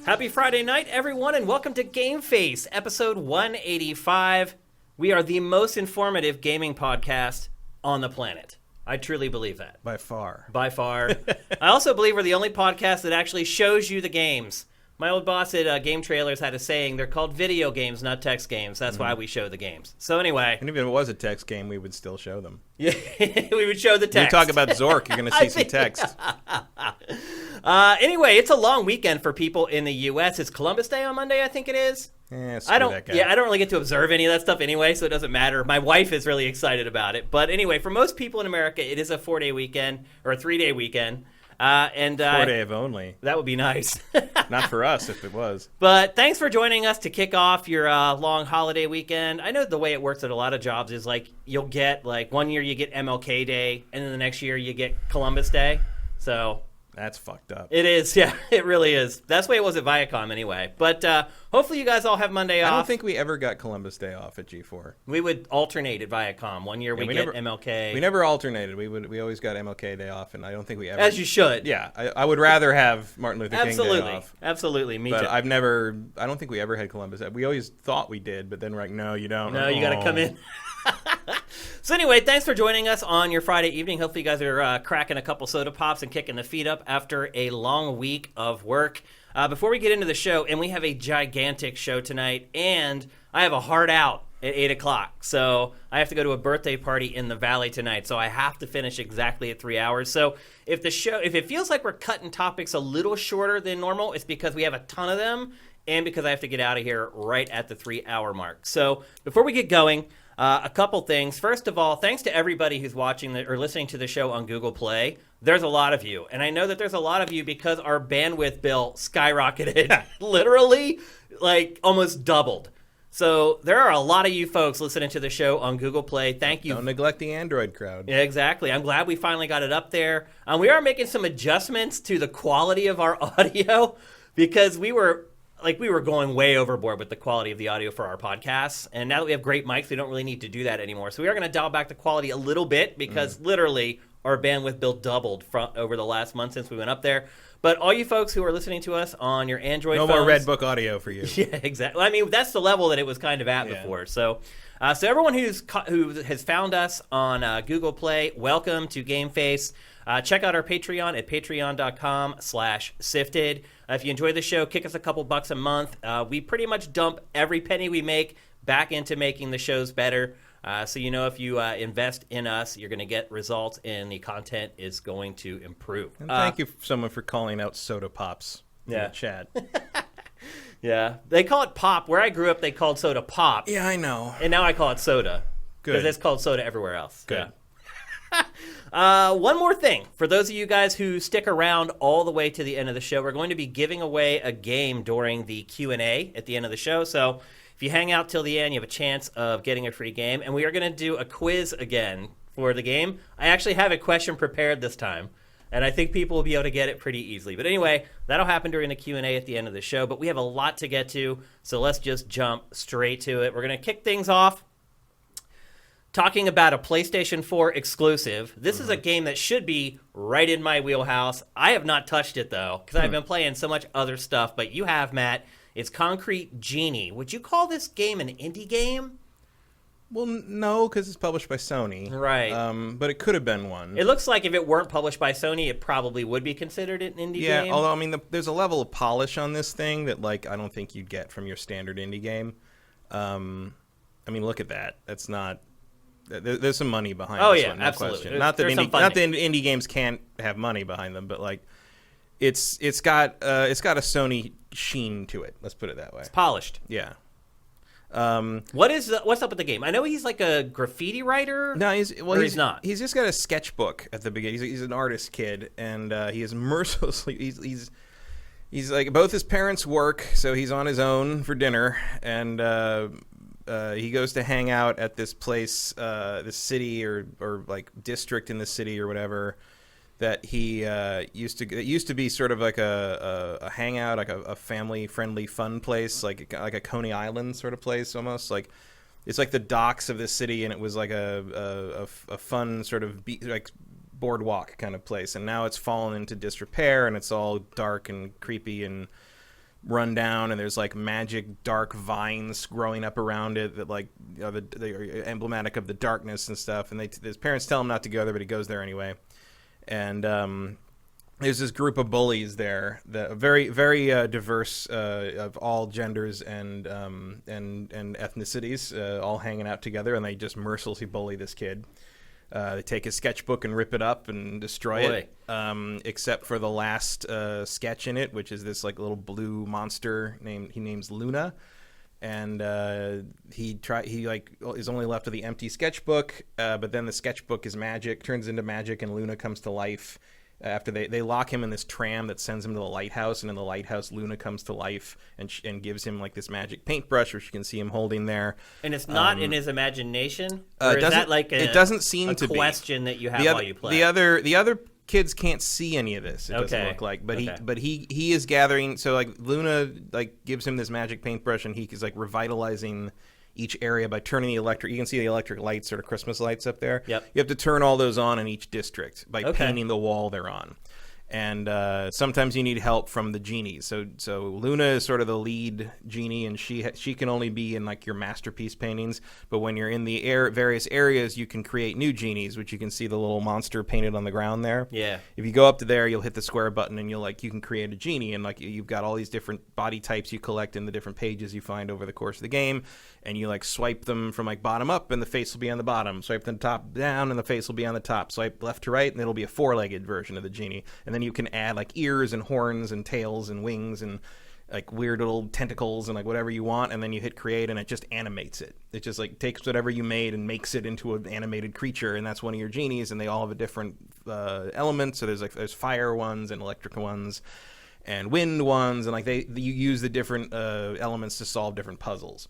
Happy Friday night, everyone, and welcome to GameFace, episode 185. We are the most informative gaming podcast on the planet. I truly believe that. By far. By far. I also believe we're the only podcast that actually shows you the games. My old boss at Game Trailers had a saying, they're called video games, not text games. That's why we show the games. So anyway. And even if it was a text game, we would still show them. Yeah, we would show the text. When we talk about Zork, you're going to see some text. Anyway, it's a long weekend for people in the U.S. It's Columbus Day on Monday, I think it is. I don't really get to observe any of that stuff anyway, so it doesn't matter. My wife is really excited about it. But anyway, for most people in America, it is a 4-day weekend, or a 3-day weekend. 4-day if only. That would be nice. Not for us if it was. But thanks for joining us to kick off your long holiday weekend. I know the way it works at a lot of jobs is like you'll get like one year you get MLK Day, and then the next year you get Columbus Day. So that's fucked up. It is, yeah, it really is. That's the way it was at Viacom anyway. But hopefully you guys all have Monday off. I don't think we ever got Columbus Day off at G4. We would alternate at Viacom. One year we get MLK. We never alternated. We always got MLK Day off, and I don't think we ever. As you should. Yeah, I would rather have Martin Luther King Day off. Absolutely, me but too. I don't think we ever had Columbus Day. We always thought we did, but then we're like, no, you don't. No, you got to come in. So anyway, thanks for joining us on your Friday evening. Hopefully you guys are cracking a couple soda pops and kicking the feet up after a long week of work. Before we get into the show, and we have a gigantic show tonight, and I have a hard out at 8 o'clock. So I have to go to a birthday party in the Valley tonight, so I have to finish exactly at 3 hours. So if it feels like we're cutting topics a little shorter than normal, it's because we have a ton of them, and because I have to get out of here right at the 3-hour mark. So before we get going, a couple things. First of all, thanks to everybody who's watching or listening to the show on Google Play. There's a lot of you. And I know that there's a lot of you because our bandwidth bill skyrocketed. Literally, like, almost doubled. So there are a lot of you folks listening to the show on Google Play. Thank you. Don't neglect the Android crowd. Yeah, exactly. I'm glad we finally got it up there. We are making some adjustments to the quality of our audio because we were going way overboard with the quality of the audio for our podcasts. And now that we have great mics, we don't really need to do that anymore. So we are going to dial back the quality a little bit because literally our bandwidth bill doubled over the last month since we went up there. But all you folks who are listening to us on your Android phones... No more Redbook audio for you. Yeah, exactly. I mean, that's the level that it was kind of at before. So everyone who has found us on Google Play, welcome to GameFace. Check out our Patreon at patreon.com/sifted. If you enjoy the show, kick us a couple bucks a month. We pretty much dump every penny we make back into making the shows better. So if you invest in us, you're going to get results, and the content is going to improve. And thank you, someone, for calling out soda pops in the chat. Yeah, they call it pop. Where I grew up, they called soda pop. Yeah, I know. And now I call it soda. Good. Because it's called soda everywhere else. Good. Yeah. One more thing. For those of you guys who stick around all the way to the end of the show, we're going to be giving away a game during the Q&A at the end of the show. So if you hang out till the end, you have a chance of getting a free game. And we are going to do a quiz again for the game. I actually have a question prepared this time, and I think people will be able to get it pretty easily. But anyway, that'll happen during the Q&A at the end of the show. But we have a lot to get to, so let's just jump straight to it. We're going to kick things off talking about a PlayStation 4 exclusive. This is a game that should be right in my wheelhouse. I have not touched it, though, because I've been playing so much other stuff. But you have, Matt. It's Concrete Genie. Would you call this game an indie game? Well, no, because it's published by Sony. Right. But it could have been one. It looks like if it weren't published by Sony, it probably would be considered an indie game. Yeah, although, I mean, there's a level of polish on this thing that, like, I don't think you'd get from your standard indie game. I mean, look at that. That's not... There's some money behind this one, no absolutely. question. Not that indie games can't have money behind them, but, like, it's got a Sony sheen to it. Let's put it that way. It's polished. Yeah. What's up with the game? I know he's like a graffiti writer. No, he's not. He's just got a sketchbook at the beginning. He's an artist kid, and he is mercilessly. He's like both his parents work, so he's on his own for dinner, and he goes to hang out at this place, this city or like district in the city or whatever. That he used to be sort of like a hangout, like a family-friendly fun place, like a Coney Island sort of place almost. Like it's like the docks of this city, and it was like a fun sort of like boardwalk kind of place. And now it's fallen into disrepair, and it's all dark and creepy and run down, and there's like magic dark vines growing up around it that like they are emblematic of the darkness and stuff. And his parents tell him not to go there, but he goes there anyway. And there's this group of bullies there that are very, very diverse of all genders and ethnicities, all hanging out together, and they just mercilessly bully this kid. They take his sketchbook and rip it up and destroy it, except for the last sketch in it, which is this like little blue monster he names Luna, and he is only left with the empty sketchbook. But then the sketchbook turns into magic, and Luna comes to life. After they lock him in this tram that sends him to the lighthouse, and in the lighthouse Luna comes to life and gives him like this magic paintbrush, which you can see him holding there. And it's not in his imagination, or is that like it doesn't seem to be a question that you have while you play? The other kids can't see any of this. It doesn't look like, but he is gathering. So like Luna like gives him this magic paintbrush, and he is like revitalizing each area by turning the electric. You can see the electric lights, sort of Christmas lights up there. Yep. You have to turn all those on in each district by painting the wall they're on. And sometimes you need help from the genies. So Luna is sort of the lead genie, and she can only be in like your masterpiece paintings. But when you're in the various areas, you can create new genies, which you can see the little monster painted on the ground there. Yeah. If you go up to there, you'll hit the square button, and you can create a genie, and like you've got all these different body types you collect in the different pages you find over the course of the game, and you like swipe them from like bottom up, and the face will be on the bottom. Swipe them top down, and the face will be on the top. Swipe left to right, and it'll be a four-legged version of the genie. And then you can add like ears and horns and tails and wings and like weird little tentacles and like whatever you want, and then you hit create, and it just animates it. It just like takes whatever you made and makes it into an animated creature, and that's one of your genies. And they all have a different element. So there's fire ones and electric ones and wind ones, and like you use the different elements to solve different puzzles.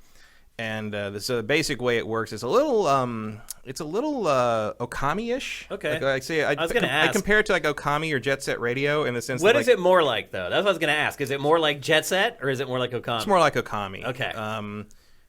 And so the basic way it works is a little Okami-ish. Okay. Like I was going to ask. I compare it to like Okami or Jet Set Radio in the sense What that, is it more like, though? That's what I was going to ask. Is it more like Jet Set, or is it more like Okami? It's more like Okami. Okay.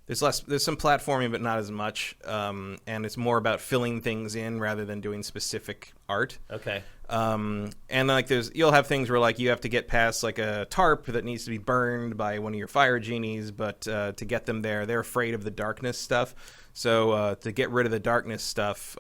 There's some platforming, but not as much. And it's more about filling things in rather than doing specific art. Okay. And like you'll have things where like you have to get past like a tarp that needs to be burned by one of your fire genies, but to get them there, they're afraid of the darkness stuff. So to get rid of the darkness stuff,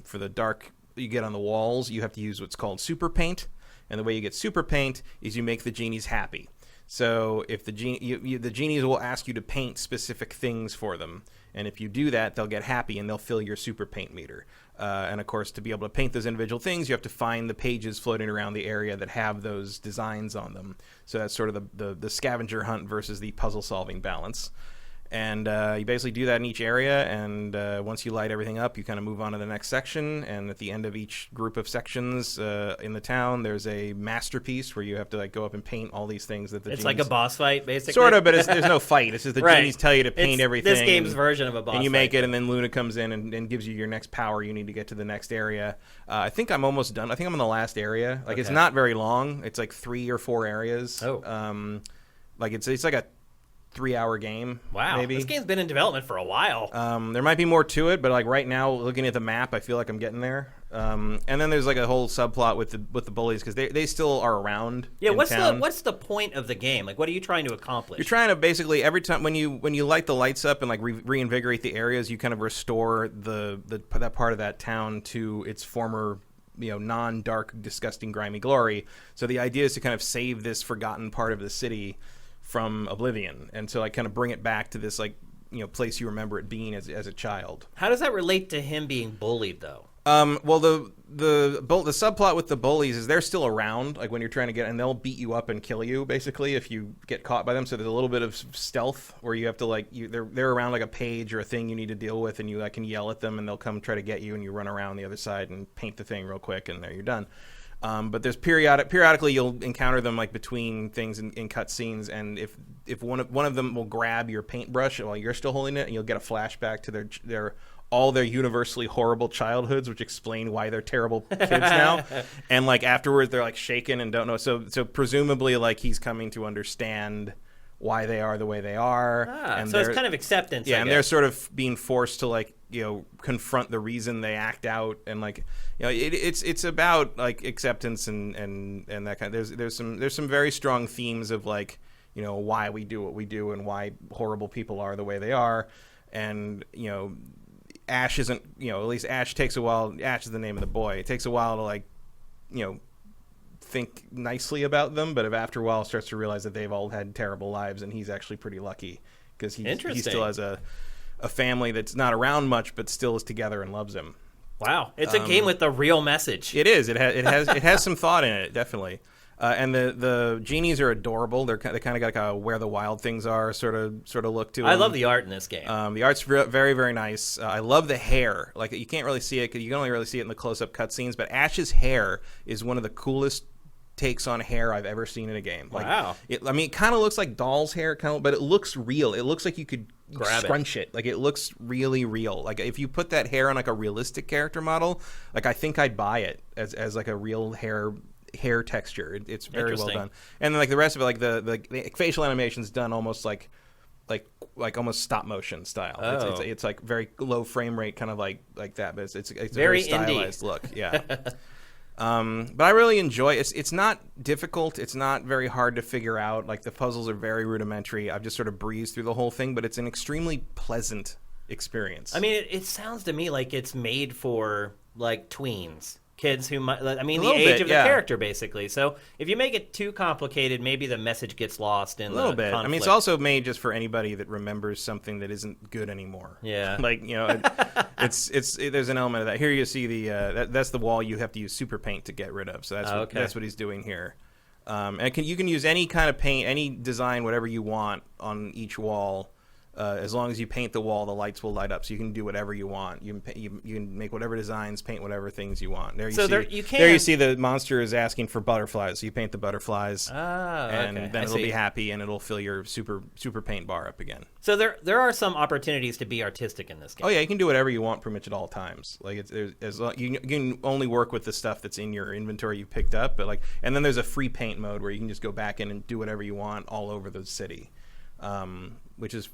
for the dark you get on the walls, you have to use what's called super paint. And the way you get super paint is you make the genies happy. So if the genies will ask you to paint specific things for them, and if you do that, they'll get happy and they'll fill your super paint meter. And of course, to be able to paint those individual things, you have to find the pages floating around the area that have those designs on them. So that's sort of the scavenger hunt versus the puzzle solving balance. And you basically do that in each area, and once you light everything up, you kind of move on to the next section. And at the end of each group of sections in the town, there's a masterpiece where you have to like go up and paint all these things that the It's genies... like a boss fight, basically? Sort of, but there's no fight. It's just the Right. genies tell you to paint everything. This game's version of a boss fight. And you make it, and then Luna comes in and gives you your next power you need to get to the next area. I think I'm almost done. I think I'm in the last area. Like, It's not very long. It's like 3 or 4 areas. Oh. Like, it's like a 3-hour game. Wow. Maybe. This game's been in development for a while. There might be more to it, but like right now, looking at the map, I feel like I'm getting there. And then there's like a whole subplot with the bullies, because they still are around. Yeah, in what's town. the point of the game? Like, what are you trying to accomplish? You're trying to basically, every time when you light the lights up and like reinvigorate the areas, you kind of restore that part of that town to its former, non-dark, disgusting, grimy glory. So the idea is to kind of save this forgotten part of the city from oblivion, and so like kind of bring it back to this like place you remember it being as a child. How does that relate to him being bullied, though? Well, the subplot with the bullies is they're still around, like when you're trying to and they'll beat you up and kill you basically if you get caught by them. So there's a little bit of stealth where you have to they're around like a page or a thing you need to deal with, and you can yell at them and they'll come try to get you, and you run around the other side and paint the thing real quick, and there you're done. But there's periodically you'll encounter them like between things in cutscenes, and if one of them will grab your paintbrush while you're still holding it, and you'll get a flashback to their universally horrible childhoods, which explain why they're terrible kids now. And like afterwards, they're like shaken and don't know. So presumably like he's coming to understand why they are the way they are. And so it's kind of acceptance. Yeah, and they're sort of being forced to like confront the reason they act out, and like it's about like acceptance and that kind of, there's some very strong themes of like why we do what we do and why horrible people are the way they are. And, Ash isn't, at least Ash takes a while. Ash is the name of the boy. It takes a while to, think nicely about them, but after a while starts to realize that they've all had terrible lives, and he's actually pretty lucky because he still has a family that's not around much, but still is together and loves him. Wow, it's a game with a real message. It is. It has some thought in it, definitely. And the genies are adorable. They kind of got where the wild things are sort of look to them. I love the art in this game. The art's very, very nice. I love the hair. Like, you can't really see it because you can only really see it in the close-up cutscenes. But Ash's hair is one of the coolest takes on hair I've ever seen in a game. Like, wow. It kind of looks like doll's hair, but it looks real. It looks like you could scrunch it. Like, it looks really real. Like, if you put that hair on like a realistic character model, like, I think I'd buy it as like a real hair texture. It's very well done. And then, like, the rest of it, like the facial animation's done almost like almost stop motion style. Oh. It's like very low frame rate, kind of like that, but it's a very stylized indie look. Yeah. But I really enjoy it. It's not difficult. It's not very hard to figure out. Like, the puzzles are very rudimentary. I've just sort of breezed through the whole thing, but it's an extremely pleasant experience. I mean, it sounds to me like it's made for, like, tweens. Kids who might, the age of the character, basically. So if you make it too complicated, maybe the message gets lost in a little bit. conflict. I mean, it's also made just for anybody that remembers something that isn't good anymore. Yeah. Like, there's an element of that. Here you see that's the wall you have to use super paint to get rid of. So that's what he's doing here. And you can use any kind of paint, any design, whatever you want on each wall. As long as you paint the wall, the lights will light up. So you can do whatever you want. You can make whatever designs, paint whatever things you want. There you see the monster is asking for butterflies. So you paint the butterflies, and then it'll be happy, and it'll fill your super paint bar up again. So there are some opportunities to be artistic in this game. Oh yeah, you can do whatever you want pretty much at all times. Like, you can only work with the stuff that's in your inventory you picked up, but and then there's a free paint mode where you can just go back in and do whatever you want all over the city, which is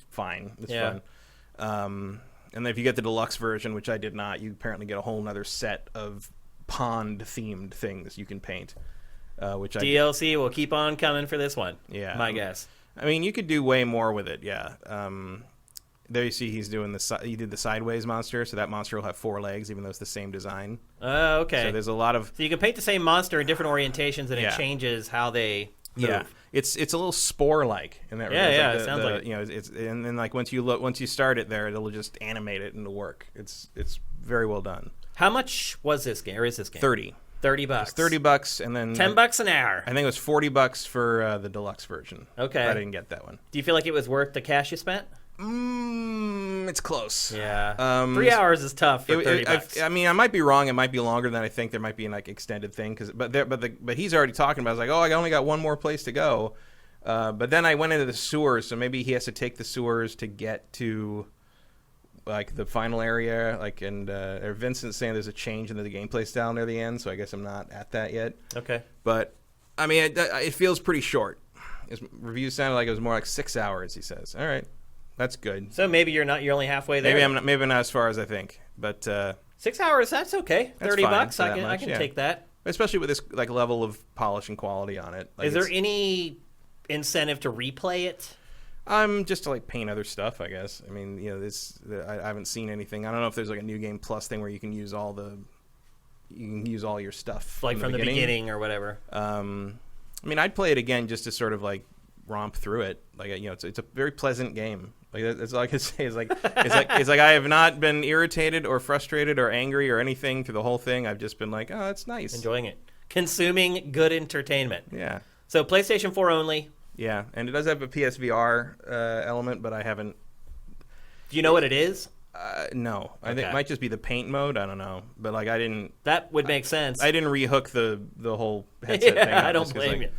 fine. It's fun. And then if you get the deluxe version, which I did not, you apparently get a whole nother set of pond themed things you can paint. Which DLC will keep on coming for this one. Yeah, my guess. I mean, you could do way more with it. Yeah. There you see he's doing he did the sideways monster, so that monster will have 4 legs, even though it's the same design. Oh, okay. So there's a lot of. So you can paint the same monster in different orientations, and it changes how they move. Yeah. It's a little spore-like in that. Yeah, it sounds like it's and then like once you start it there, it'll just animate it into work. It's very well done. How much was this game? Or is this game? $30. $30. It's $30, and then $10 an hour. I think it was $40 for the deluxe version. Okay, I didn't get that one. Do you feel like it was worth the cash you spent? It's close. Yeah. 3 hours is tough for $30. I mean, I might be wrong. It might be longer than I think. There might be an extended thing but he's already talking about. I was like, I only got one more place to go. But then I went into the sewers, so maybe he has to take the sewers to get to like the final area. Or Vincent's saying there's a change in the gameplay style near the end, so I guess I'm not at that yet. Okay. But I mean, it feels pretty short. His reviews sounded like it was more like 6 hours. He says, "All right, that's good." So maybe you're only halfway there. Maybe not as far as I think, but 6 hours. That's okay. That's $30. fine I can take that. Especially with this level of polish and quality on it. Is there any incentive to replay it? Just to paint other stuff, I guess. I mean, I haven't seen anything. I don't know if there's a new game plus thing where you can use all your stuff from the beginning or whatever. I mean, I'd play it again just to sort of romp through it. It's a very pleasant game. That's all I can say. It's like I have not been irritated or frustrated or angry or anything through the whole thing. I've just been like, oh, it's nice, enjoying it, consuming good entertainment. Yeah. So PlayStation 4 only. Yeah, and it does have a PSVR element, but I haven't. Do you know what it is? No, I think it might just be the paint mode. I don't know, but I didn't. That would make sense. I didn't rehook the whole headset thing. I don't blame you.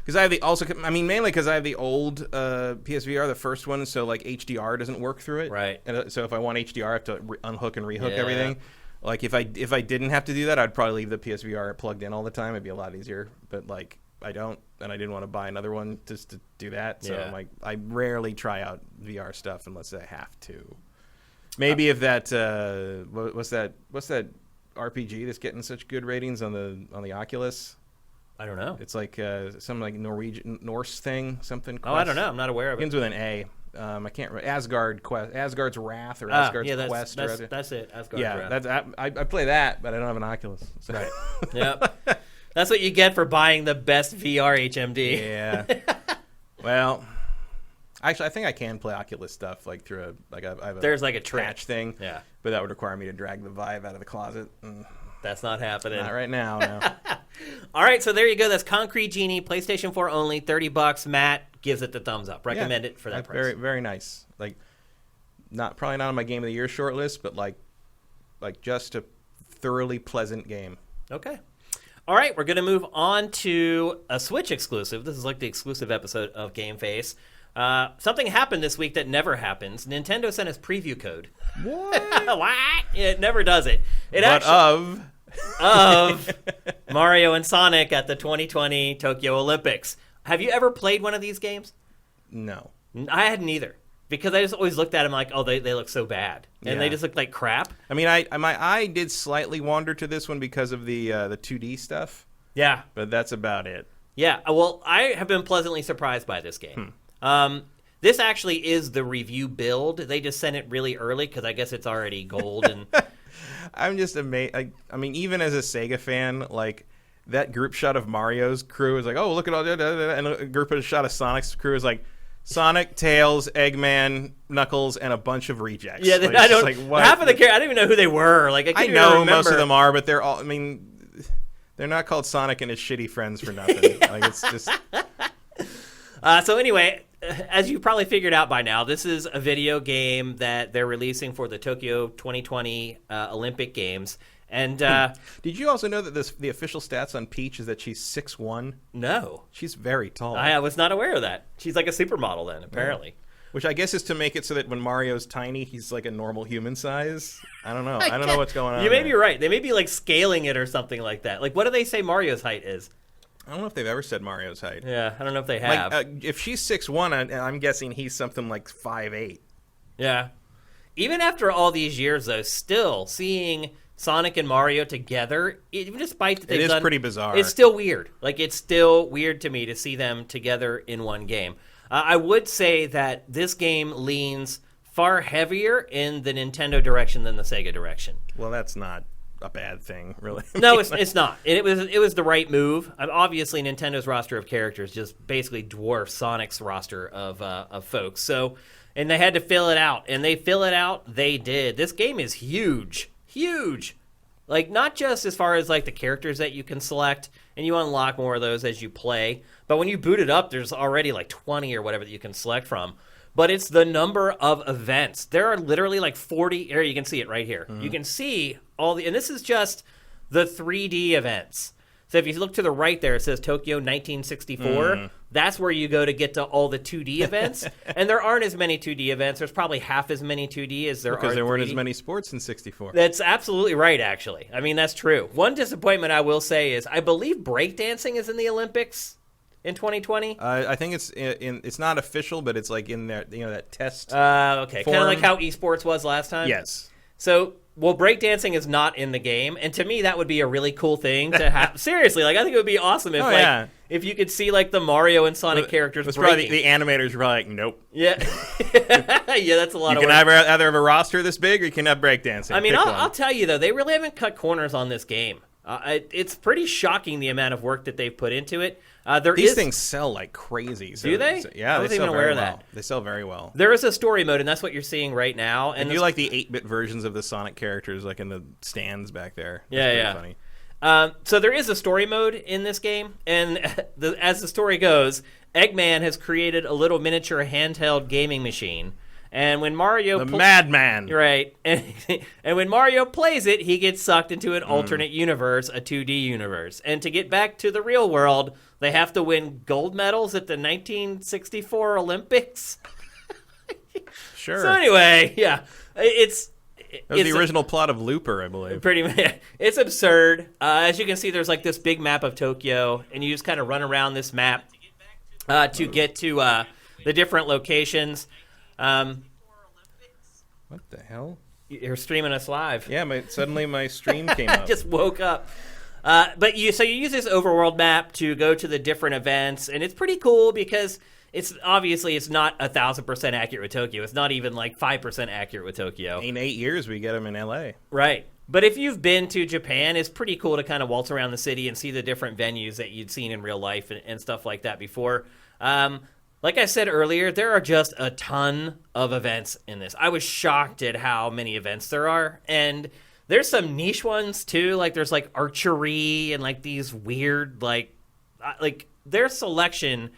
Because I have mainly because I have the old PSVR, the first one, so HDR doesn't work through it. Right. And so if I want HDR, I have to unhook and rehook everything. If I didn't have to do that, I'd probably leave the PSVR plugged in all the time. It'd be a lot easier. But I don't, and I didn't want to buy another one just to do that. So I rarely try out VR stuff unless I have to. Maybe if that what's that RPG that's getting such good ratings on the Oculus? I don't know. It's like some like Norse thing, something. Quest. Oh, I don't know. I'm not aware of it. Begins with an A. I can't remember. Asgard's Wrath or Asgard's Quest. That's it. Asgard's Wrath. Yeah, I play that, but I don't have an Oculus. So. Right. Yep. That's what you get for buying the best VR HMD. Yeah. Well, actually, I think I can play Oculus stuff like through I have there's like a patch thing. Yeah. But that would require me to drag the Vive out of the closet. That's not happening. Not right now. No. All right, so there you go. That's Concrete Genie, PlayStation 4 only, $30. Matt gives it the thumbs up. Recommend it for that price. Very, very nice. Like, probably not on my Game of the Year shortlist, but like just a thoroughly pleasant game. Okay. All right, we're going to move on to a Switch exclusive. This is like the exclusive episode of GameFace. Something happened this week that never happens. Nintendo sent us preview code. What? What? It never does it. Of Mario and Sonic at the 2020 Tokyo Olympics. Have you ever played one of these games? No. I hadn't either. Because I just always looked at them like, oh, they look so bad. And they just look like crap. I mean, my eye did slightly wander to this one because of the 2D stuff. Yeah. But that's about it. Yeah. Well, I have been pleasantly surprised by this game. This actually is the review build. They just sent it really early because I guess it's already gold. And I'm just amazed. I mean, even as a Sega fan, like that group shot of Mario's crew is like, oh, look at all that. And a group shot of Sonic's crew is like, Sonic, Tails, Eggman, Knuckles, and a bunch of rejects. Yeah, like, I don't. Like, what? Half of the characters, I don't even know who they were. Like I know even most of them are, but they're all. I mean, they're not called Sonic and his shitty friends for nothing. Like it's just. So anyway, as you probably figured out by now, this is a video game that they're releasing for the Tokyo 2020 Olympic Games. And did you also know that the official stats on Peach is that she's 6'1"? No. She's very tall. I was not aware of that. She's like a supermodel then, apparently. Yeah. Which I guess is to make it so that when Mario's tiny, he's like a normal human size. I don't know. I don't know what's going on. You may be right. They may be like scaling it or something like that. Like, what do they say Mario's height is? I don't know if they've ever said Mario's height. Yeah, I don't know if they have. Like, if she's 6'1", I'm guessing he's something like 5'8". Yeah. Even after all these years, though, still seeing Sonic and Mario together, even despite that they've done, pretty bizarre. It's still weird. Like, it's still weird to me to see them together in one game. I would say that this game leans far heavier in the Nintendo direction than the Sega direction. Well, that's not a bad thing, really. No, it's not. It was the right move. Obviously, Nintendo's roster of characters just basically dwarfs Sonic's roster of folks. So, and they had to fill it out, and they fill it out. They did. This game is huge. Like, not just as far as like the characters that you can select, and you unlock more of those as you play, but when you boot it up, there's already like 20 or whatever that you can select from. But it's the number of events. There are literally like 40. Here, you can see it right here. You can see all the, and this is just the 3D events. So if you look to the right there, it says Tokyo 1964. That's where you go to get to all the 2D events. And there aren't as many 2D events. There's probably half as many 2D as there are 3D. Because there weren't as many sports in 64. That's absolutely right, actually. I mean, that's true. One disappointment I will say is I believe breakdancing is in the Olympics in 2020. I think it's not official, but it's like in there, that test. Okay, kind of like how esports was last time. Yes. So, well, breakdancing is not in the game, and to me, that would be a really cool thing to have. Seriously, like I think it would be awesome if if you could see like the Mario and Sonic characters breaking. Probably the animators were like, nope. Yeah, yeah, that's a lot of work. You can either have a roster this big, or you can have breakdancing. I mean, I'll tell you though, they really haven't cut corners on this game. It's pretty shocking the amount of work that they've put into it. These things sell like crazy. So do they? Yeah, I wasn't even aware of that. They sell very well. There is a story mode, and that's what you're seeing right now. And you like the 8-bit versions of the Sonic characters, like in the stands back there. That's funny. So there is a story mode in this game, and as the story goes, Eggman has created a little miniature handheld gaming machine. And when Mario... madman! Right. And when Mario plays it, he gets sucked into an alternate universe, a 2D universe. And to get back to the real world, they have to win gold medals at the 1964 Olympics. Sure. So anyway, yeah. That was the original plot of Looper, I believe. Pretty much. It's absurd. As you can see, there's like this big map of Tokyo, and you just kind of run around this map to get to the different locations. What the hell? You're streaming us live. Yeah, suddenly my stream came up. I just woke up. But you use this overworld map to go to the different events, and it's pretty cool because it's not 1,000% accurate with Tokyo. It's not even like 5% accurate with Tokyo. In 8 years, we get them in LA. Right. But if you've been to Japan, it's pretty cool to kind of waltz around the city and see the different venues that you'd seen in real life and stuff like that before. Like I said earlier, there are just a ton of events in this. I was shocked at how many events there are. And there's some niche ones, too. Like, there's, like, archery and, like, these weird, like their selection,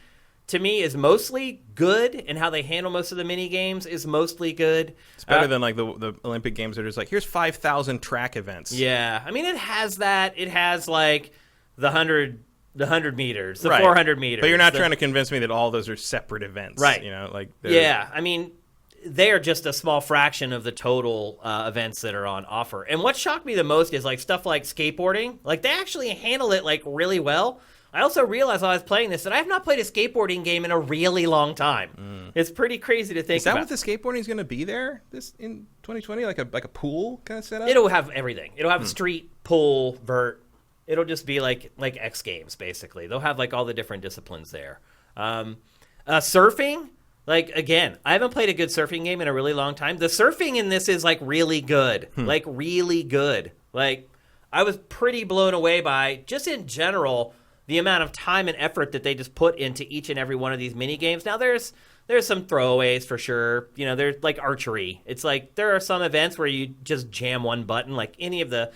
to me, is mostly good, and how they handle most of the mini games is mostly good. It's better than, like, the Olympic Games that are just like, here's 5,000 track events. Yeah. I mean, it has that. It has, like, the 100 meters, the Right. 400 meters. But you're not trying to convince me that all those are separate events. Right. You know, like... Yeah. I mean... they are just a small fraction of the total events that are on offer. And what shocked me the most is like stuff like skateboarding. Like they actually handle it like really well. I also realized while I was playing this that I have not played a skateboarding game in a really long time. It's pretty crazy to think Is that about. what the skateboarding is going to be there this in 2020? Like a pool kind of setup? It'll have everything. It'll have street, pool, vert. It'll just be like X Games basically. They'll have like all the different disciplines there. Surfing. Like, again, I haven't played a good surfing game in a really long time. The surfing in this is, like, really good. Like, really good. Like, I was pretty blown away by, just in general, the amount of time and effort that they just put into each and every one of these mini games. Now, there's some throwaways for sure. You know, there's, like, archery. It's like, there are some events where you just jam one button. Like, any of the...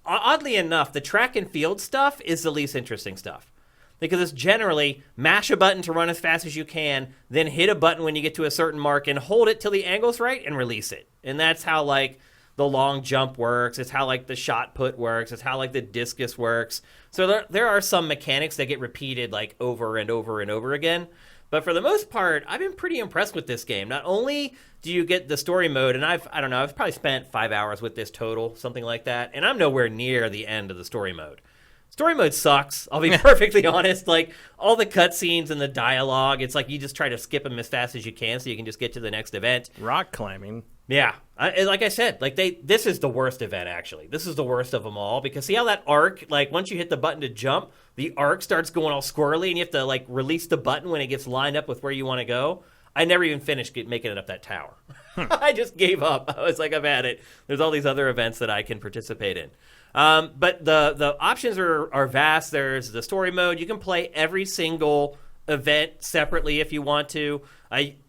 Oddly enough, the track and field stuff is the least interesting stuff. Because it's generally mash a button to run as fast as you can, then hit a button when you get to a certain mark and hold it till the angle's right and release it. And that's how, like, the long jump works. It's how, like, the shot put works. It's how, like, the discus works. So there are some mechanics that get repeated, like, over and over and over again. But for the most part, I've been pretty impressed with this game. Not only do you get the story mode, and I've probably spent 5 hours with this total, something like that, and I'm nowhere near the end of the story mode. Story mode sucks, I'll be perfectly honest. Like, all the cutscenes and the dialogue, it's like you just try to skip them as fast as you can so you can just get to the next event. Rock climbing. Yeah. Like I said, like this is the worst event, actually. This is the worst of them all, because see how that arc, like, once you hit the button to jump, the arc starts going all squirrely, and you have to, like, release the button when it gets lined up with where you want to go. I never even finished making it up that tower. I just gave up. I was like, I've had it. There's all these other events that I can participate in. But the options are vast. There's the story mode. You can play every single event separately if you want to.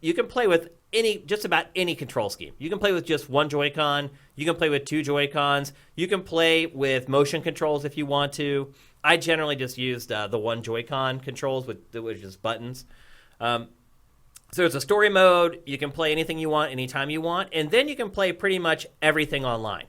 You can play with just about any control scheme. You can play with just one Joy-Con. You can play with two Joy-Cons. You can play with motion controls if you want to. I generally just used the one Joy-Con controls with just buttons. So there's a story mode. You can play anything you want, anytime you want. And then you can play pretty much everything online.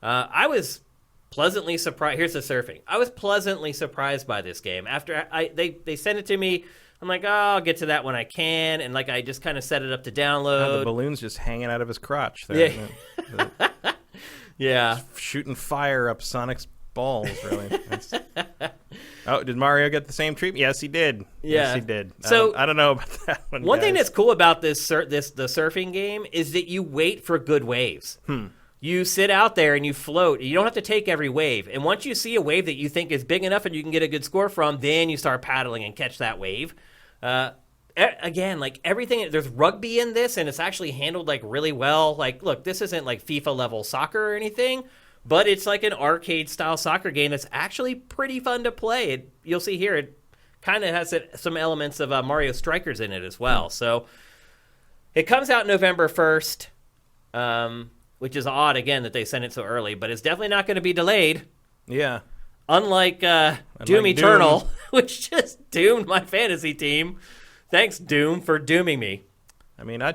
I was pleasantly surprised. Here's the surfing. I was pleasantly surprised by this game. After they sent it to me, I'm like, oh, I'll get to that when I can. And, like, I just kind of set it up to download. The balloon's just hanging out of his crotch there. Yeah. Yeah. Shooting fire up Sonic's balls, really. Oh, did Mario get the same treatment? Yes, he did. Yeah. Yes, he did. So I don't know about that one. One thing that's cool about the surfing game is that you wait for good waves. You sit out there and you float. You don't have to take every wave. And once you see a wave that you think is big enough and you can get a good score from, then you start paddling and catch that wave. Again, like everything, there's rugby in this, and it's actually handled like really well. Like, look, this isn't like FIFA level soccer or anything, but it's like an arcade style soccer game that's actually pretty fun to play. You'll see here, it kind of has some elements of Mario Strikers in it as well. So it comes out November 1st. Which is odd, again, that they sent it so early, but it's definitely not going to be delayed. Yeah. Unlike Doom Eternal, which just doomed my fantasy team. Thanks, Doom, for dooming me. I mean, I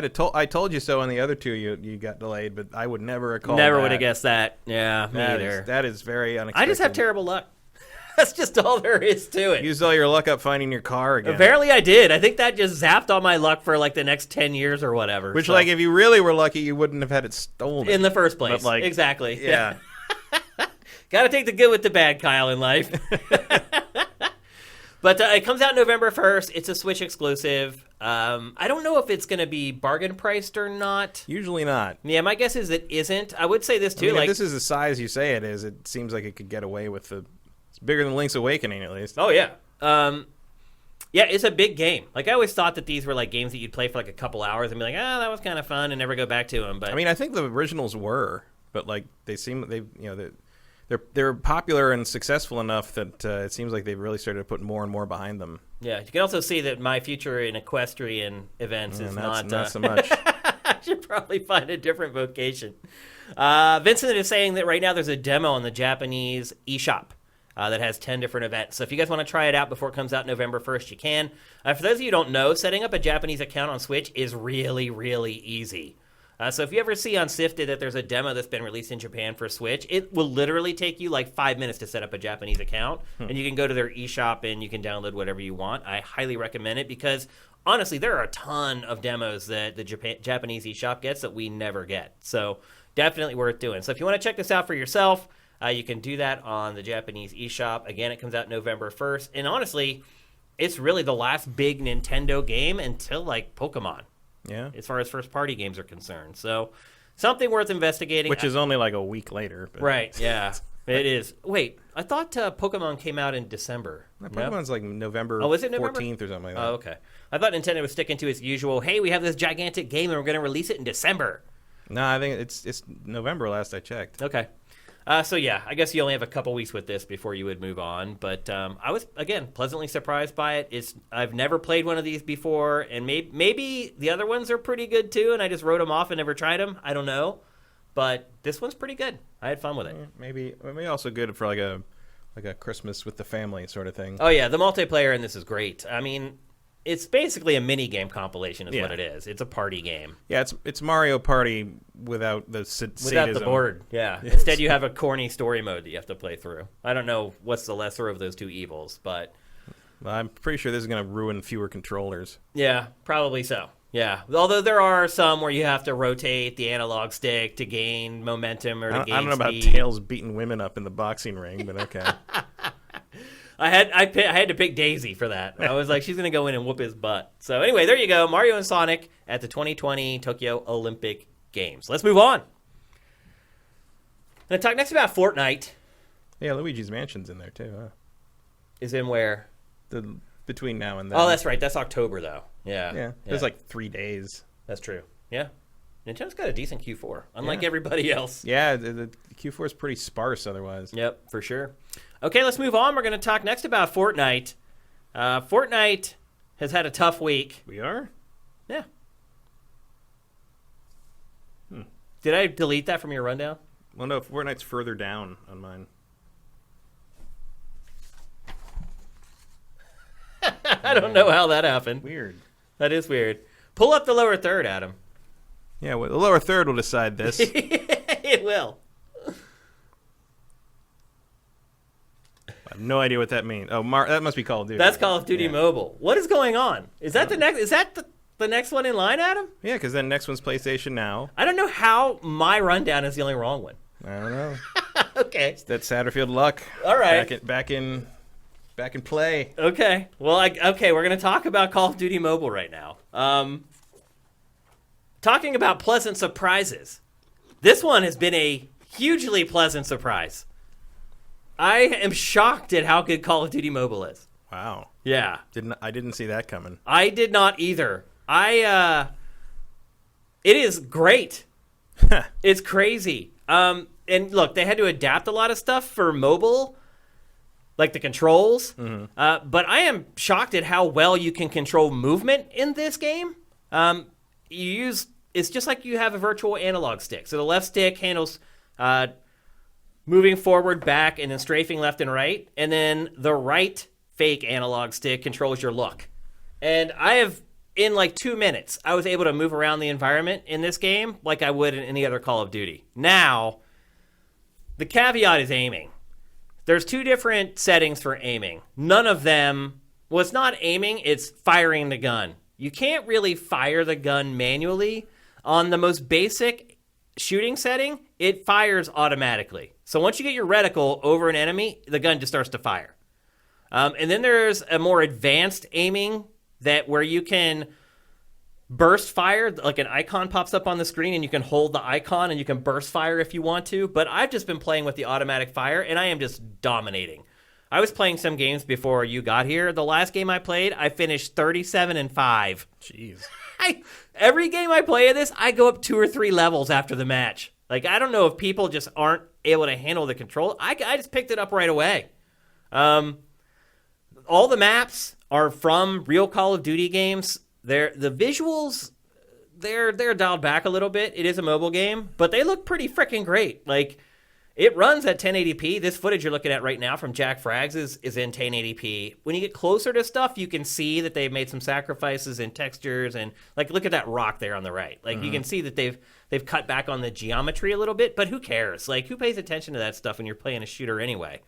told you so on the other two you got delayed, but I would never have called Never that. would have guessed that. Yeah, me either. That is very unexpected. I just have terrible luck. That's just all there is to it. Used all your luck up finding your car again. Apparently I did. I think that just zapped all my luck for like the next 10 years or whatever. Which, like, if you really were lucky, you wouldn't have had it stolen. In the first place. But, like, exactly. Yeah. Got to take the good with the bad, Kyle, in life. But it comes out November 1st. It's a Switch exclusive. I don't know if it's going to be bargain priced or not. Usually not. Yeah, my guess is it isn't. I would say this too. I mean, if this is the size you say it is, it seems like it could get away with the. It's bigger than Link's Awakening, at least. Oh yeah. Yeah, it's a big game. Like, I always thought that these were like games that you'd play for like a couple hours and be like, that was kind of fun, and never go back to them. But I mean, I think the originals were, but like they're popular and successful enough that it seems like they've really started to put more and more behind them. Yeah, you can also see that my future in equestrian events is not so much. I should probably find a different vocation. Vincent is saying that right now there's a demo on the Japanese eShop. That has 10 different events. So if you guys want to try it out before it comes out November 1st, you can. For those of you who don't know, setting up a Japanese account on Switch is really, really easy. So if you ever see on Sifted that there's a demo that's been released in Japan for Switch, it will literally take you like 5 minutes to set up a Japanese account. And you can go to their eShop and you can download whatever you want. I highly recommend it because, honestly, there are a ton of demos that the Japanese eShop gets that we never get. So definitely worth doing. So if you want to check this out for yourself, you can do that on the Japanese eShop. Again, it comes out November 1st. And honestly, it's really the last big Nintendo game until, like, Pokemon. Yeah. As far as first-party games are concerned. So, something worth investigating. Which is only like a week later. But. Right, yeah. It is. Wait, I thought Pokemon came out in December. No, Pokemon's like November, is it November 14th or something like that. Oh, okay. I thought Nintendo was sticking to its usual, hey, we have this gigantic game and we're going to release it in December. No, I think it's November last I checked. Okay. So yeah, I guess you only have a couple weeks with this before you would move on. But I was, again, pleasantly surprised by it. I've never played one of these before, and maybe the other ones are pretty good too, and I just wrote them off and never tried them. I don't know. But this one's pretty good. I had fun with it. Maybe also good for like a Christmas with the family sort of thing. Oh yeah, the multiplayer in this is great. I mean, it's basically a mini game compilation is what it is. It's a party game. Yeah, it's Mario Party without the sadism. Without the board, yeah. Instead, you have a corny story mode that you have to play through. I don't know what's the lesser of those two evils, but I'm pretty sure this is going to ruin fewer controllers. Yeah, probably so. Yeah, although there are some where you have to rotate the analog stick to gain momentum or to gain speed. I don't know about Tails beating women up in the boxing ring, but okay. I had to pick Daisy for that. I was like, she's going to go in and whoop his butt. So anyway, there you go. Mario and Sonic at the 2020 Tokyo Olympic Games. Let's move on. I'm going to talk next about Fortnite. Yeah, Luigi's Mansion's in there too, huh? Is in where? Between now and then. Oh, that's right. That's October, though. Yeah. There's like 3 days. That's true. Yeah. Nintendo's got a decent Q4, unlike everybody else. Yeah, the Q4 is pretty sparse otherwise. Yep, for sure. Okay, let's move on. We're going to talk next about Fortnite. Fortnite has had a tough week. We are? Yeah. Did I delete that from your rundown? Well, no, Fortnite's further down on mine. I don't know how that happened. Weird. That is weird. Pull up the lower third, Adam. Yeah, well, the lower third will decide this. It will. I have no idea what that means. Oh, that must be Call of Duty. That's Call of Duty Mobile. What is going on? Is that the next? Is that the next one in line, Adam? Yeah, because then next one's PlayStation Now. I don't know how my rundown is the only wrong one. I don't know. Okay. That's Satterfield luck. All right. Back in play. Okay. Well, we're going to talk about Call of Duty Mobile right now. Talking about pleasant surprises. This one has been a hugely pleasant surprise. I am shocked at how good Call of Duty Mobile is. Wow. Yeah. I didn't see that coming. I did not either. It is great. It's crazy. And look, they had to adapt a lot of stuff for mobile, like the controls. Mm-hmm. But I am shocked at how well you can control movement in this game. It's just like you have a virtual analog stick. So the left stick handles moving forward, back, and then strafing left and right. And then the right fake analog stick controls your look. And in like 2 minutes, I was able to move around the environment in this game like I would in any other Call of Duty. Now, the caveat is aiming. There's 2 different settings for aiming. None of them, well, it's not aiming, it's firing the gun. You can't really fire the gun manually. On the most basic shooting setting, it fires automatically. So once you get your reticle over an enemy, the gun just starts to fire. And then there's a more advanced aiming where you can burst fire, like an icon pops up on the screen and you can hold the icon and you can burst fire if you want to. But I've just been playing with the automatic fire and I am just dominating. I was playing some games before you got here. The last game I played, I finished 37-5. Jeez. Every game I play of this, I go up 2 or 3 levels after the match. Like, I don't know if people just aren't able to handle the control. I just picked it up right away. All the maps are from real Call of Duty games. The visuals, they're dialed back a little bit. It is a mobile game, but they look pretty freaking great. Like, it runs at 1080p. This footage you're looking at right now from Jack Frags is in 1080p. When you get closer to stuff, you can see that they've made some sacrifices in textures and, like, look at that rock there on the right. Like, you can see that they've cut back on the geometry a little bit, but who cares? Like, who pays attention to that stuff when you're playing a shooter anyway?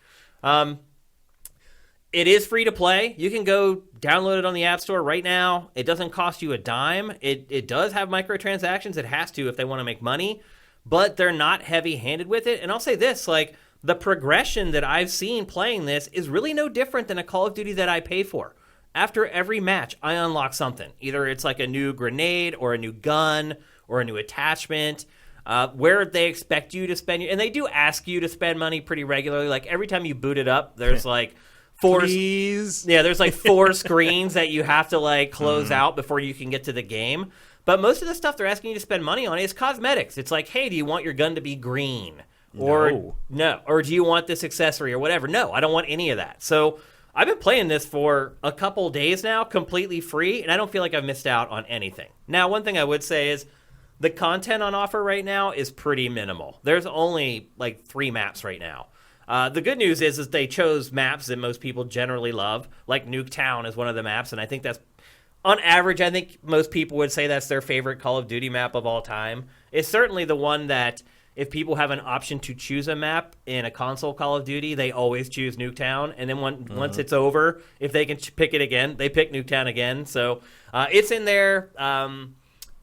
It is free to play. You can go download it on the App Store right now. It doesn't cost you a dime. It does have microtransactions. It has to if they want to make money. But they're not heavy-handed with it. And I'll say this, like, the progression that I've seen playing this is really no different than a Call of Duty that I pay for. After every match, I unlock something. Either it's like a new grenade or a new gun or a new attachment, where they expect you to spend. And they do ask you to spend money pretty regularly. Like, every time you boot it up, there's like there's like 4 screens that you have to like close out before you can get to the game. But most of the stuff they're asking you to spend money on is cosmetics. It's like, hey, do you want your gun to be green? Or no. Or do you want this accessory or whatever? No, I don't want any of that. So I've been playing this for a couple days now, completely free, and I don't feel like I've missed out on anything. Now, one thing I would say is the content on offer right now is pretty minimal. There's only like 3 maps right now. The good news is they chose maps that most people generally love, like Nuketown is one of the maps, and I think that's on average, I think most people would say that's their favorite Call of Duty map of all time. It's certainly the one that if people have an option to choose a map in a console Call of Duty, they always choose Nuketown. And then once it's over, if they can pick it again, they pick Nuketown again. So it's in there.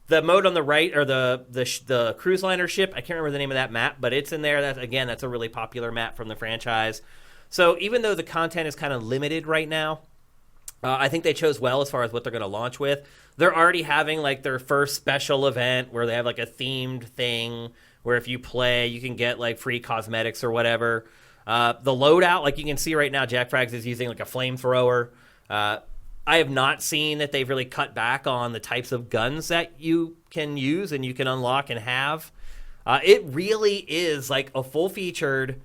The mode on the right, or the cruise liner ship, I can't remember the name of that map, but it's in there. That's a really popular map from the franchise. So even though the content is kind of limited right now, I think they chose well as far as what they're going to launch with. They're already having like their first special event where they have like a themed thing where if you play, you can get like free cosmetics or whatever. The loadout, like you can see right now, Jack Frags is using like a flamethrower. I have not seen that they've really cut back on the types of guns that you can use and you can unlock and have. It really is like a full-featured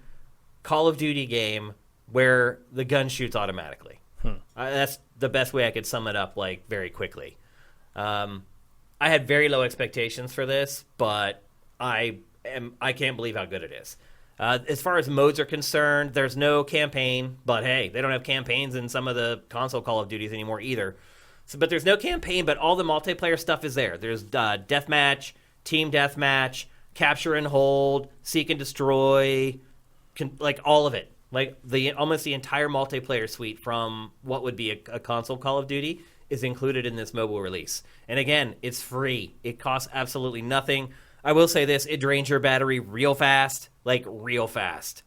Call of Duty game where the gun shoots automatically. That's the best way I could sum it up, like, very quickly. I had very low expectations for this, but I can't believe how good it is. As far as modes are concerned, there's no campaign, but hey, they don't have campaigns in some of the console Call of Duties anymore either. But there's no campaign, but all the multiplayer stuff is there. There's deathmatch, team deathmatch, capture and hold, seek and destroy, like all of it. Like almost the entire multiplayer suite from what would be a console Call of Duty is included in this mobile release. And again, it's free. It costs absolutely nothing. I will say this, it drains your battery real fast, like real fast.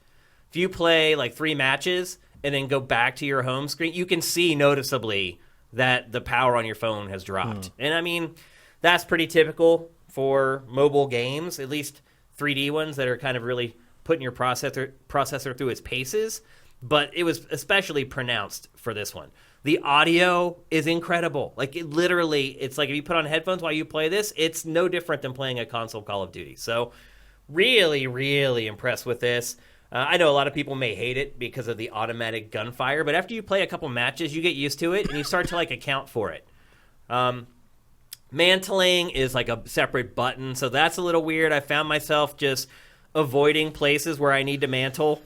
If you play like 3 matches and then go back to your home screen, you can see noticeably that the power on your phone has dropped. And I mean, that's pretty typical for mobile games, at least 3D ones that are kind of really putting your processor through its paces, but it was especially pronounced for this one. The audio is incredible. Like, it's like if you put on headphones while you play this, it's no different than playing a console Call of Duty. So really, really impressed with this. I know a lot of people may hate it because of the automatic gunfire, but after you play a couple matches, you get used to it and you start to like account for it. Mantling is like a separate button, so that's a little weird. I found myself just avoiding places where I need to mantle.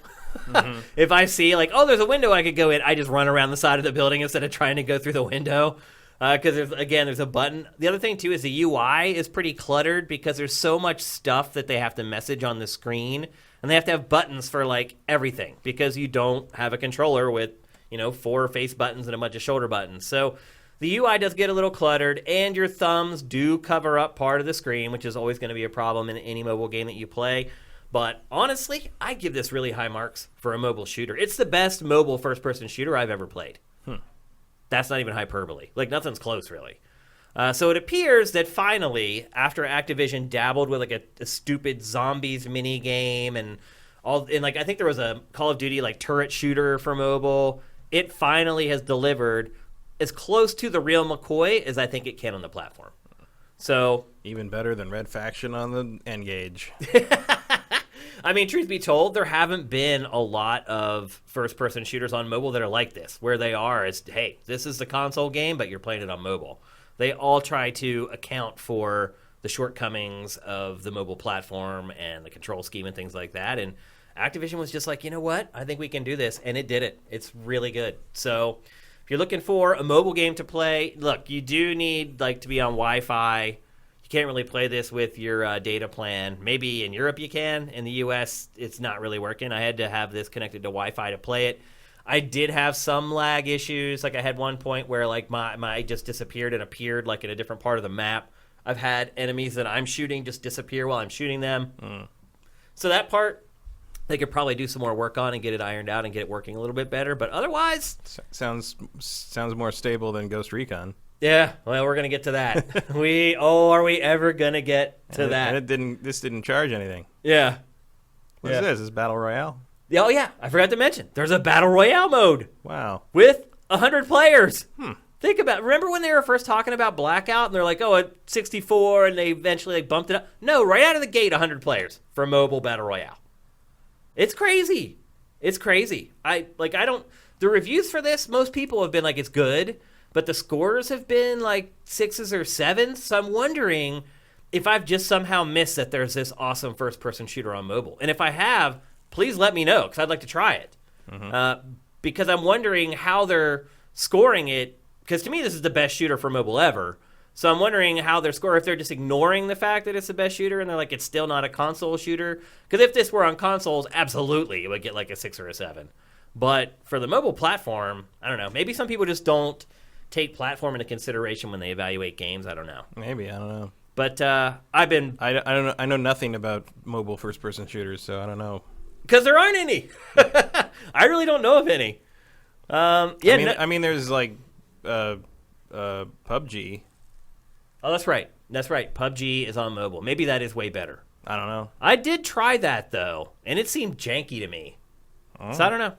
If I see like, oh, there's a window I could go in, I just run around the side of the building instead of trying to go through the window. Because there's a button. The other thing too is the UI is pretty cluttered because there's so much stuff that they have to message on the screen, and they have to have buttons for like everything because you don't have a controller with 4 face buttons and a bunch of shoulder buttons. So the UI does get a little cluttered, and your thumbs do cover up part of the screen, which is always going to be a problem in any mobile game that you play. But honestly, I give this really high marks for a mobile shooter. It's the best mobile first-person shooter I've ever played. That's not even hyperbole. Like, nothing's close, really. So it appears that finally, after Activision dabbled with like a stupid zombies mini game and like I think there was a Call of Duty like turret shooter for mobile, it finally has delivered as close to the real McCoy as I think it can on the platform. So even better than Red Faction on the N-Gage. I mean, truth be told, there haven't been a lot of first-person shooters on mobile that are like this, where they are as, hey, this is the console game, but you're playing it on mobile. They all try to account for the shortcomings of the mobile platform and the control scheme and things like that. And Activision was just like, you know what? I think we can do this. And it did it. It's really good. So if you're looking for a mobile game to play, look, you do need like to be on Wi-Fi. You can't really play this with your data plan. Maybe in Europe you can. In the U.S., it's not really working. I had to have this connected to Wi-Fi to play it. I did have some lag issues. Like I had one point where like my just disappeared and appeared like in a different part of the map. I've had enemies that I'm shooting just disappear while I'm shooting them. So that part, they could probably do some more work on and get it ironed out and get it working a little bit better. But otherwise, sounds more stable than Ghost Recon. Yeah, well, we're gonna get to that. Are we ever gonna get to that? And this didn't charge anything. Yeah. What's this? Is Battle Royale? Oh yeah, I forgot to mention. There's a Battle Royale mode. Wow. With 100 players. Think about it. Remember when they were first talking about Blackout and they're like, at 64 and they eventually bumped it up? No, right out of the gate, 100 players for mobile Battle Royale. It's crazy. It's crazy. The reviews for this, most people have been like, it's good, but the scores have been like 6s or 7s. So I'm wondering if I've just somehow missed that there's this awesome first-person shooter on mobile. And if I have, please let me know because I'd like to try it. Because I'm wondering how they're scoring it. Because to me, this is the best shooter for mobile ever. So I'm wondering how they're scoring. If they're just ignoring the fact that it's the best shooter and they're like, it's still not a console shooter. Because if this were on consoles, absolutely, it would get like a 6 or a 7. But for the mobile platform, I don't know. Maybe some people just don't take platform into consideration when they evaluate games. I don't know. Maybe, I don't know. But I don't know. I know nothing about mobile first-person shooters, so I don't know. Because there aren't any. I really don't know of any. I mean, there's like PUBG. Oh, that's right. That's right. PUBG is on mobile. Maybe that is way better. I don't know. I did try that, though, and it seemed janky to me. So I don't know.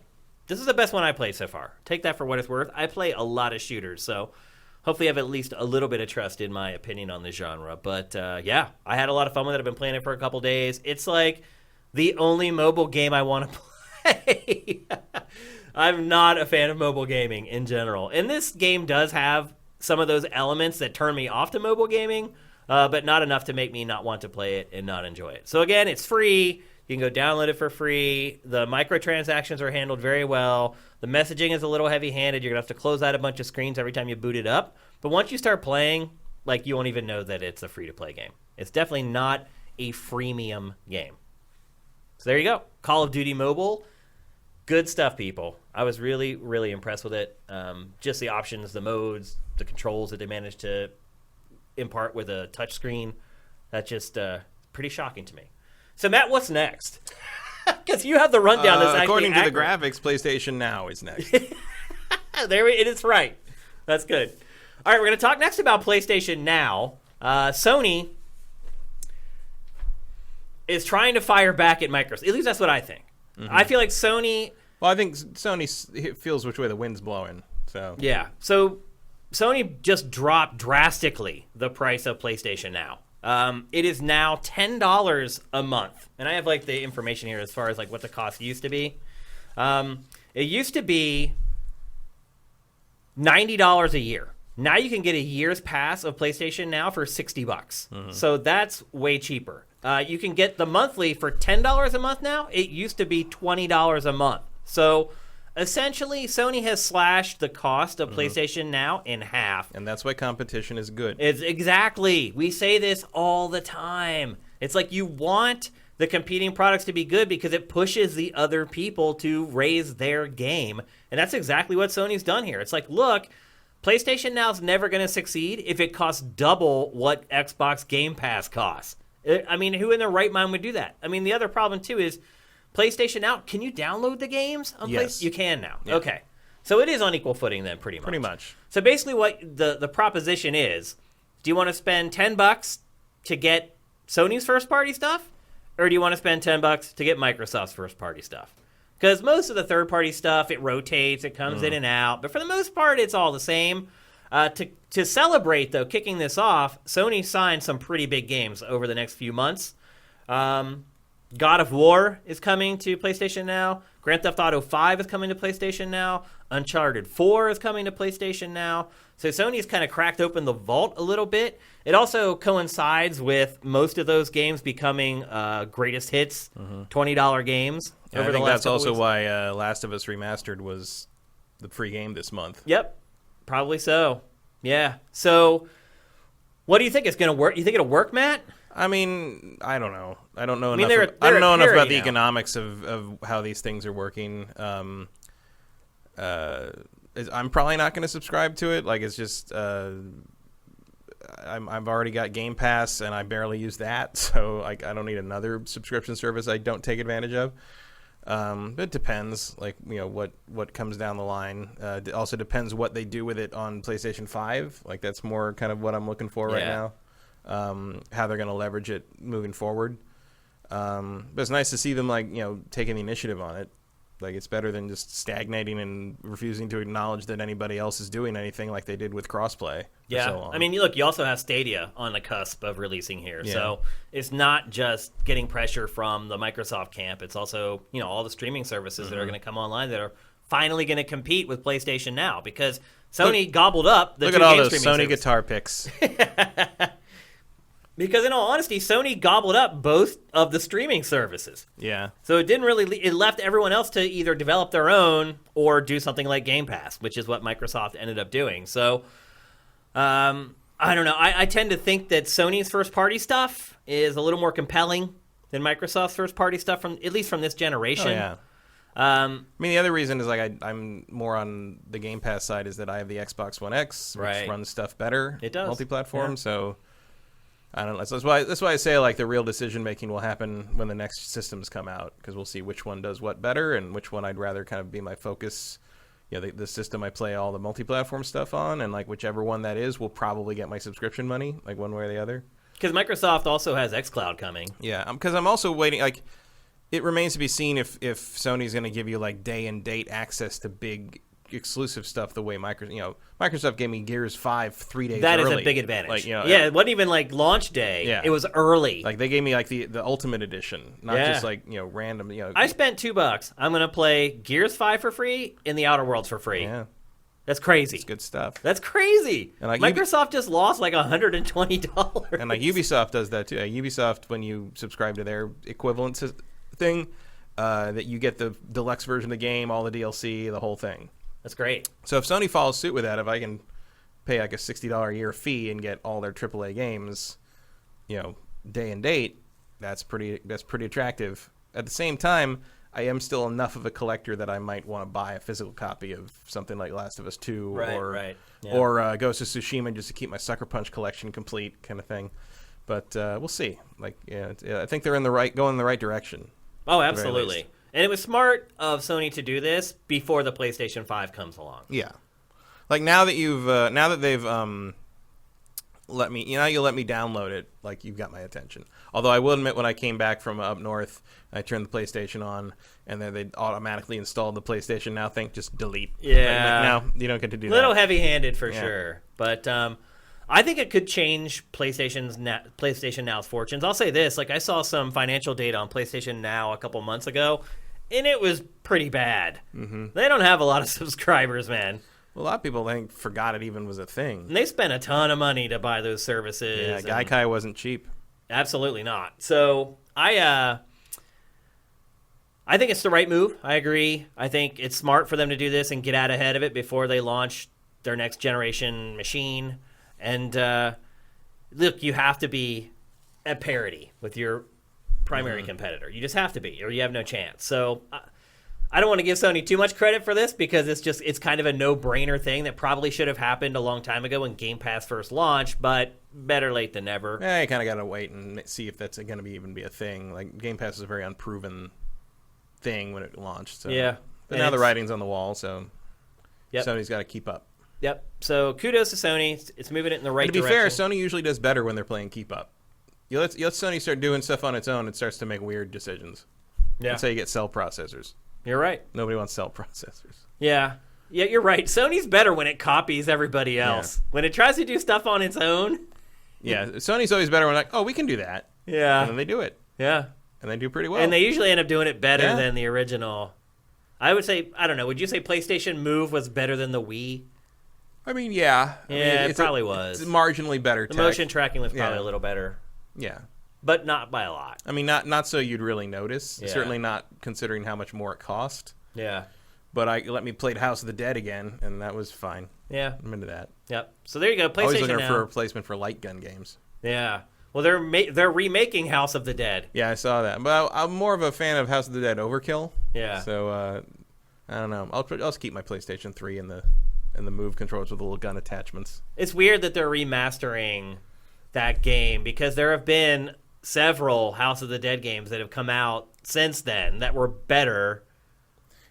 This is the best one I played so far. Take that for what it's worth. I play a lot of shooters, so hopefully I have at least a little bit of trust in my opinion on this genre. But, yeah, I had a lot of fun with it. I've been playing it for a couple days. It's like the only mobile game I want to play. I'm not a fan of mobile gaming in general. And this game does have some of those elements that turn me off to mobile gaming, but not enough to make me not want to play it and not enjoy it. So again, it's free. You can go download it for free. The microtransactions are handled very well. The messaging is a little heavy-handed. You're going to have to close out a bunch of screens every time you boot it up. But once you start playing, like, you won't even know that it's a free-to-play game. It's definitely not a freemium game. So there you go. Call of Duty Mobile. Good stuff, people. I was really, really impressed with it. Just the options, the modes, the controls that they managed to impart with a touchscreen. That's just pretty shocking to me. So, Matt, what's next? Because you have the rundown. That's according to the graphics, PlayStation Now is next. It is right. That's good. All right, we're going to talk next about PlayStation Now. Sony is trying to fire back at Microsoft. At least that's what I think. I feel like Sony... Well, I think Sony feels which way the wind's blowing. So yeah. So Sony just dropped drastically the price of PlayStation Now. It is now $10 a month. And I have like the information here as far as like what the cost used to be. It used to be $90 a year. Now you can get a year's pass of PlayStation Now for $60. So that's way cheaper. You can get the monthly for $10 a month now. It used to be $20 a month. So essentially, Sony has slashed the cost of PlayStation Now in half. And that's why competition is good. It's exactly. We say this all the time. It's like you want the competing products to be good because it pushes the other people to raise their game. And that's exactly what Sony's done here. It's like, look, PlayStation Now is never going to succeed if it costs double what Xbox Game Pass costs. I mean, who in their right mind would do that? I mean, the other problem, too, is PlayStation Now, can you download the games on Yes. You can now. Yeah. Okay. So it is on equal footing then, pretty much. Pretty much. So basically what the proposition is, do you want to spend $10 to get Sony's first-party stuff? Or do you want to spend $10 to get Microsoft's first-party stuff? Because most of the third-party stuff, it rotates, it comes in and out. But for the most part, it's all the same. To celebrate, though, kicking this off, Sony signed some pretty big games over the next few months. God of War is coming to PlayStation Now. Grand Theft Auto 5 is coming to PlayStation Now. Uncharted 4 is coming to PlayStation Now. So Sony's kind of cracked open the vault a little bit. It also coincides with most of those games becoming greatest hits, $20 games. Yeah, over I the think last that's couple also weeks. why Last of Us Remastered was the free game this month. Yep, probably so. Yeah. So what do you think? It's going to work? You think it'll work, Matt? I mean, I don't know. I don't know I mean, enough. they're I don't know at enough about parity the now. economics of how these things are working. I'm probably not going to subscribe to it. Like, it's just I've already got Game Pass, and I barely use that, so I don't need another subscription service I don't take advantage of. It depends, like, you know, what comes down the line. It also depends what they do with it on PlayStation 5. Like, that's more kind of what I'm looking for right now. How they're going to leverage it moving forward. But it's nice to see them, like, you know, taking the initiative on it. Like, it's better than just stagnating and refusing to acknowledge that anybody else is doing anything like they did with crossplay for so long. I mean, look, you also have Stadia on the cusp of releasing here. Yeah. So it's not just getting pressure from the Microsoft camp. It's also, you know, all the streaming services that are going to come online that are finally going to compete with PlayStation Now, because Sony gobbled up the Look two at all game those streaming Sony services. guitar picks. Because in all honesty, Sony gobbled up both of the streaming services. Yeah. So it didn't really. It left everyone else to either develop their own or do something like Game Pass, which is what Microsoft ended up doing. So, I don't know. I tend to think that Sony's first-party stuff is a little more compelling than Microsoft's first-party stuff, at least from this generation. Oh, yeah. I mean, the other reason is, like, I'm more on the Game Pass side is that I have the Xbox One X, which Right. runs stuff better. It does. Multi-platform, Yeah. so I don't know. So that's why I say, like, the real decision-making will happen when the next systems come out, because we'll see which one does what better and which one I'd rather kind of be my focus. You know, the system I play all the multi-platform stuff on, and, like, whichever one that is will probably get my subscription money, like, one way or the other. Because Microsoft also has xCloud coming. Yeah, because I'm also waiting, like, it remains to be seen if Sony's going to give you, like, day and date access to big exclusive stuff the way Microsoft gave me Gears 5 3 days That early. is a big advantage. Like, you know, yeah, it wasn't even like launch day. Yeah. It was early. like they gave me, like, the ultimate edition, not Yeah. just, like, you know, random, you know. I spent $2. I'm going to play Gears 5 for free and The Outer Worlds for free. Yeah, That's crazy. it's good stuff. That's crazy. And, like, Microsoft just lost like $120. And, like, Ubisoft does that too. Ubisoft, when you subscribe to their equivalent thing, that you get the deluxe version of the game, all the DLC, the whole thing. That's great. So if Sony follows suit with that, if I can pay, like, a $60 a year fee and get all their AAA games, you know, day and date, that's pretty attractive. At the same time, I am still enough of a collector that I might want to buy a physical copy of something like Last of Us 2 Right. Yeah. or Ghost of Tsushima, just to keep my Sucker Punch collection complete, kind of thing. But we'll see. Like, yeah, I think they're going in the right direction. Oh, at the very absolutely. least. And it was smart of Sony to do this before the PlayStation 5 comes along. Yeah, like, now that they've let me download it, like, you've got my attention. Although I will admit, when I came back from up north, I turned the PlayStation on, and then they automatically installed the PlayStation Now thing. Just delete. Yeah. Like, no, you don't get to do A little that. heavy-handed for Yeah. sure. But I think it could change PlayStation Now's fortunes. I'll say this. Like, I saw some financial data on PlayStation Now a couple months ago, and it was pretty bad. Mm-hmm. They don't have a lot of subscribers, man. A lot of people, I think, forgot it even was a thing. And they spent a ton of money to buy those services. Yeah, and- Gaikai wasn't cheap. Absolutely not. So I think it's the right move. I agree. I think it's smart for them to do this and get out ahead of it before they launch their next generation machine. And look, you have to be at parity with your primary competitor. You just have to be, or you have no chance. So I don't want to give Sony too much credit for this because it's kind of a no-brainer thing that probably should have happened a long time ago when Game Pass first launched, but better late than never. You kind of got to wait and see if that's going to even be a thing. Like, Game Pass is a very unproven thing when it launched. So. Yeah. But now the writing's on the wall, so Sony's got to keep up. Yep. So kudos to Sony. It's moving it in the right direction. To be fair, Sony usually does better when they're playing keep up. You let Sony start doing stuff on its own, it starts to make weird decisions. Yeah. That's how you get cell processors. You're right. Nobody wants cell processors. Yeah. Yeah, you're right. Sony's better when it copies everybody else. Yeah. When it tries to do stuff on its own. Yeah, Sony's always better when we can do that. Yeah. And then they do it. Yeah. And they do pretty well. And they usually end up doing it better than the original. I would say, I don't know, would you say PlayStation Move was better than the Wii? I mean, yeah. It probably was. It's marginally better. The motion tracking was probably a little better. Yeah. But not by a lot. I mean, not so you'd really notice. Yeah. Certainly not considering how much more it cost. Yeah. But let me play House of the Dead again, and that was fine. Yeah. I'm into that. Yep. So there you go. PlayStation always looking now. for a replacement for light gun games. Yeah. Well, they're remaking House of the Dead. Yeah, I saw that. But I'm more of a fan of House of the Dead Overkill. Yeah. So I don't know. I'll just keep my PlayStation 3 in the Move controllers with the little gun attachments. It's weird that they're remastering that game because there have been several House of the Dead games that have come out since then that were better.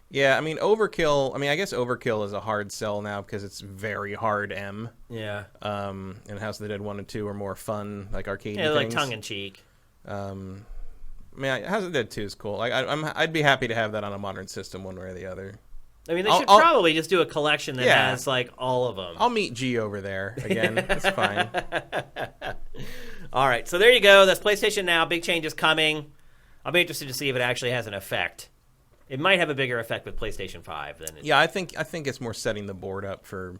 Yeah, I mean, Overkill. I mean, I guess Overkill is a hard sell now because it's very hard M. Yeah. And House of the Dead 1 and 2 are more fun, like arcade. Yeah, like things. tongue in cheek. I mean, House of the Dead 2 is cool. Like, I'd be happy to have that on a modern system, one way or the other. I mean, they should probably just do a collection that has like all of them. I'll meet G over there again. That's fine. All right, so there you go. That's PlayStation Now. Big changes coming. I'll be interested to see if it actually has an effect. It might have a bigger effect with PlayStation 5 than it. Yeah, I think it's more setting the board up for.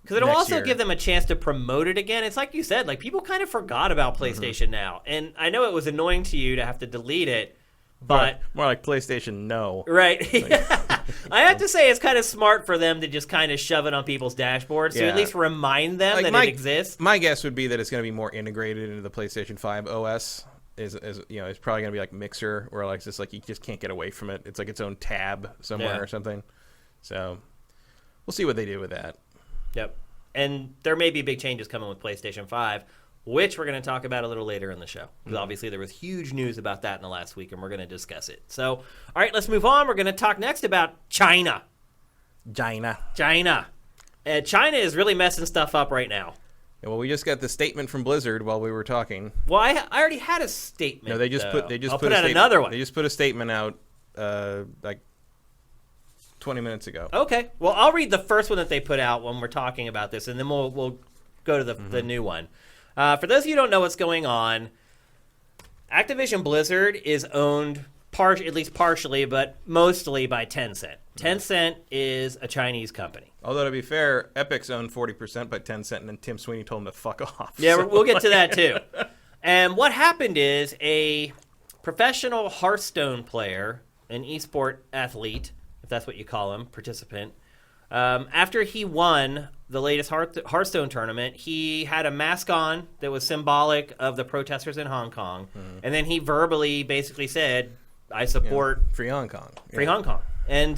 Because it'll also give them a chance to promote it again. It's like you said, like people kind of forgot about PlayStation Now, and I know it was annoying to you to have to delete it, but more like PlayStation No. Right. I have to say it's kind of smart for them to just kind of shove it on people's dashboards to at least remind them that it exists. My guess would be that it's going to be more integrated into the PlayStation 5 OS. Is it's probably going to be like Mixer, where like just like you just can't get away from it. It's like its own tab somewhere or something. So we'll see what they do with that. Yep. And there may be big changes coming with PlayStation 5, which we're going to talk about a little later in the show. Because obviously there was huge news about that in the last week, and we're going to discuss it. So, all right, let's move on. We're going to talk next about China. China is really messing stuff up right now. Yeah, well, we just got the statement from Blizzard while we were talking. Well, I already had a statement. No, they just put out another one. They just put a statement out like 20 minutes ago. Okay. Well, I'll read the first one that they put out when we're talking about this, and then we'll go to the new one. For those of you who don't know what's going on, Activision Blizzard is owned at least partially, but mostly by Tencent. Tencent is a Chinese company. Although, to be fair, Epic's owned 40% by Tencent, and then Tim Sweeney told him to fuck off. Yeah, so. We'll get to that, too. And what happened is a professional Hearthstone player, an esport athlete, if that's what you call him, participant, after he won the latest Hearthstone tournament, he had a mask on that was symbolic of the protesters in Hong Kong, and then he verbally basically said, I support... Free Hong Kong. Free Hong Kong. And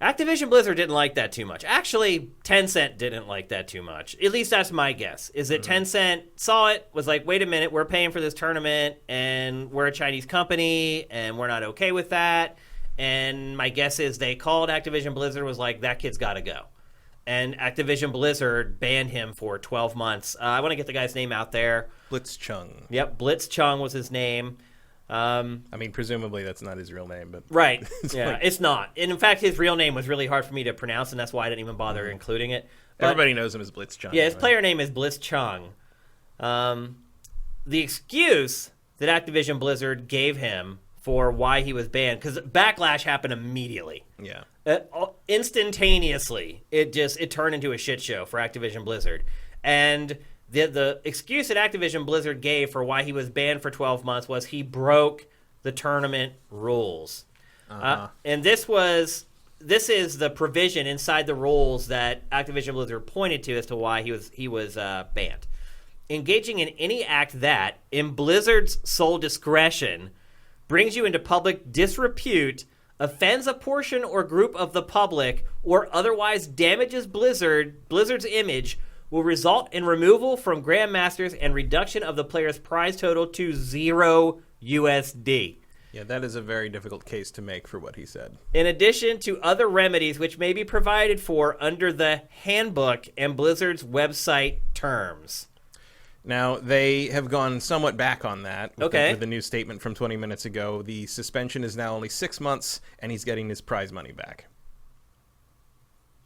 Activision Blizzard didn't like that too much. Actually, Tencent didn't like that too much. At least that's my guess, is that Tencent saw it, was like, wait a minute, we're paying for this tournament, and we're a Chinese company, and we're not okay with that. And my guess is they called Activision Blizzard, was like, that kid's got to go. And Activision Blizzard banned him for 12 months. I want to get the guy's name out there. Blitzchung. Yep, Blitzchung was his name. I mean, presumably that's not his real name, but right. It's not. And in fact, his real name was really hard for me to pronounce, and that's why I didn't even bother including it. But everybody knows him as Blitzchung. Yeah, his player name is Blitzchung. The excuse that Activision Blizzard gave him for why he was banned, because backlash happened immediately. Yeah. Instantaneously, it turned into a shit show for Activision Blizzard. And the excuse that Activision Blizzard gave for why he was banned for 12 months was he broke the tournament rules. And this is the provision inside the rules that Activision Blizzard pointed to as to why he was banned. Engaging in any act that, in Blizzard's sole discretion, brings you into public disrepute, offends a portion or group of the public, or otherwise damages Blizzard's image, will result in removal from Grandmasters and reduction of the player's prize total to $0 USD. Yeah, that is a very difficult case to make for what he said. In addition to other remedies which may be provided for under the handbook and Blizzard's website terms. Now, they have gone somewhat back on that with, Okay. with the new statement from 20 minutes ago. The suspension is now only 6 months, and he's getting his prize money back.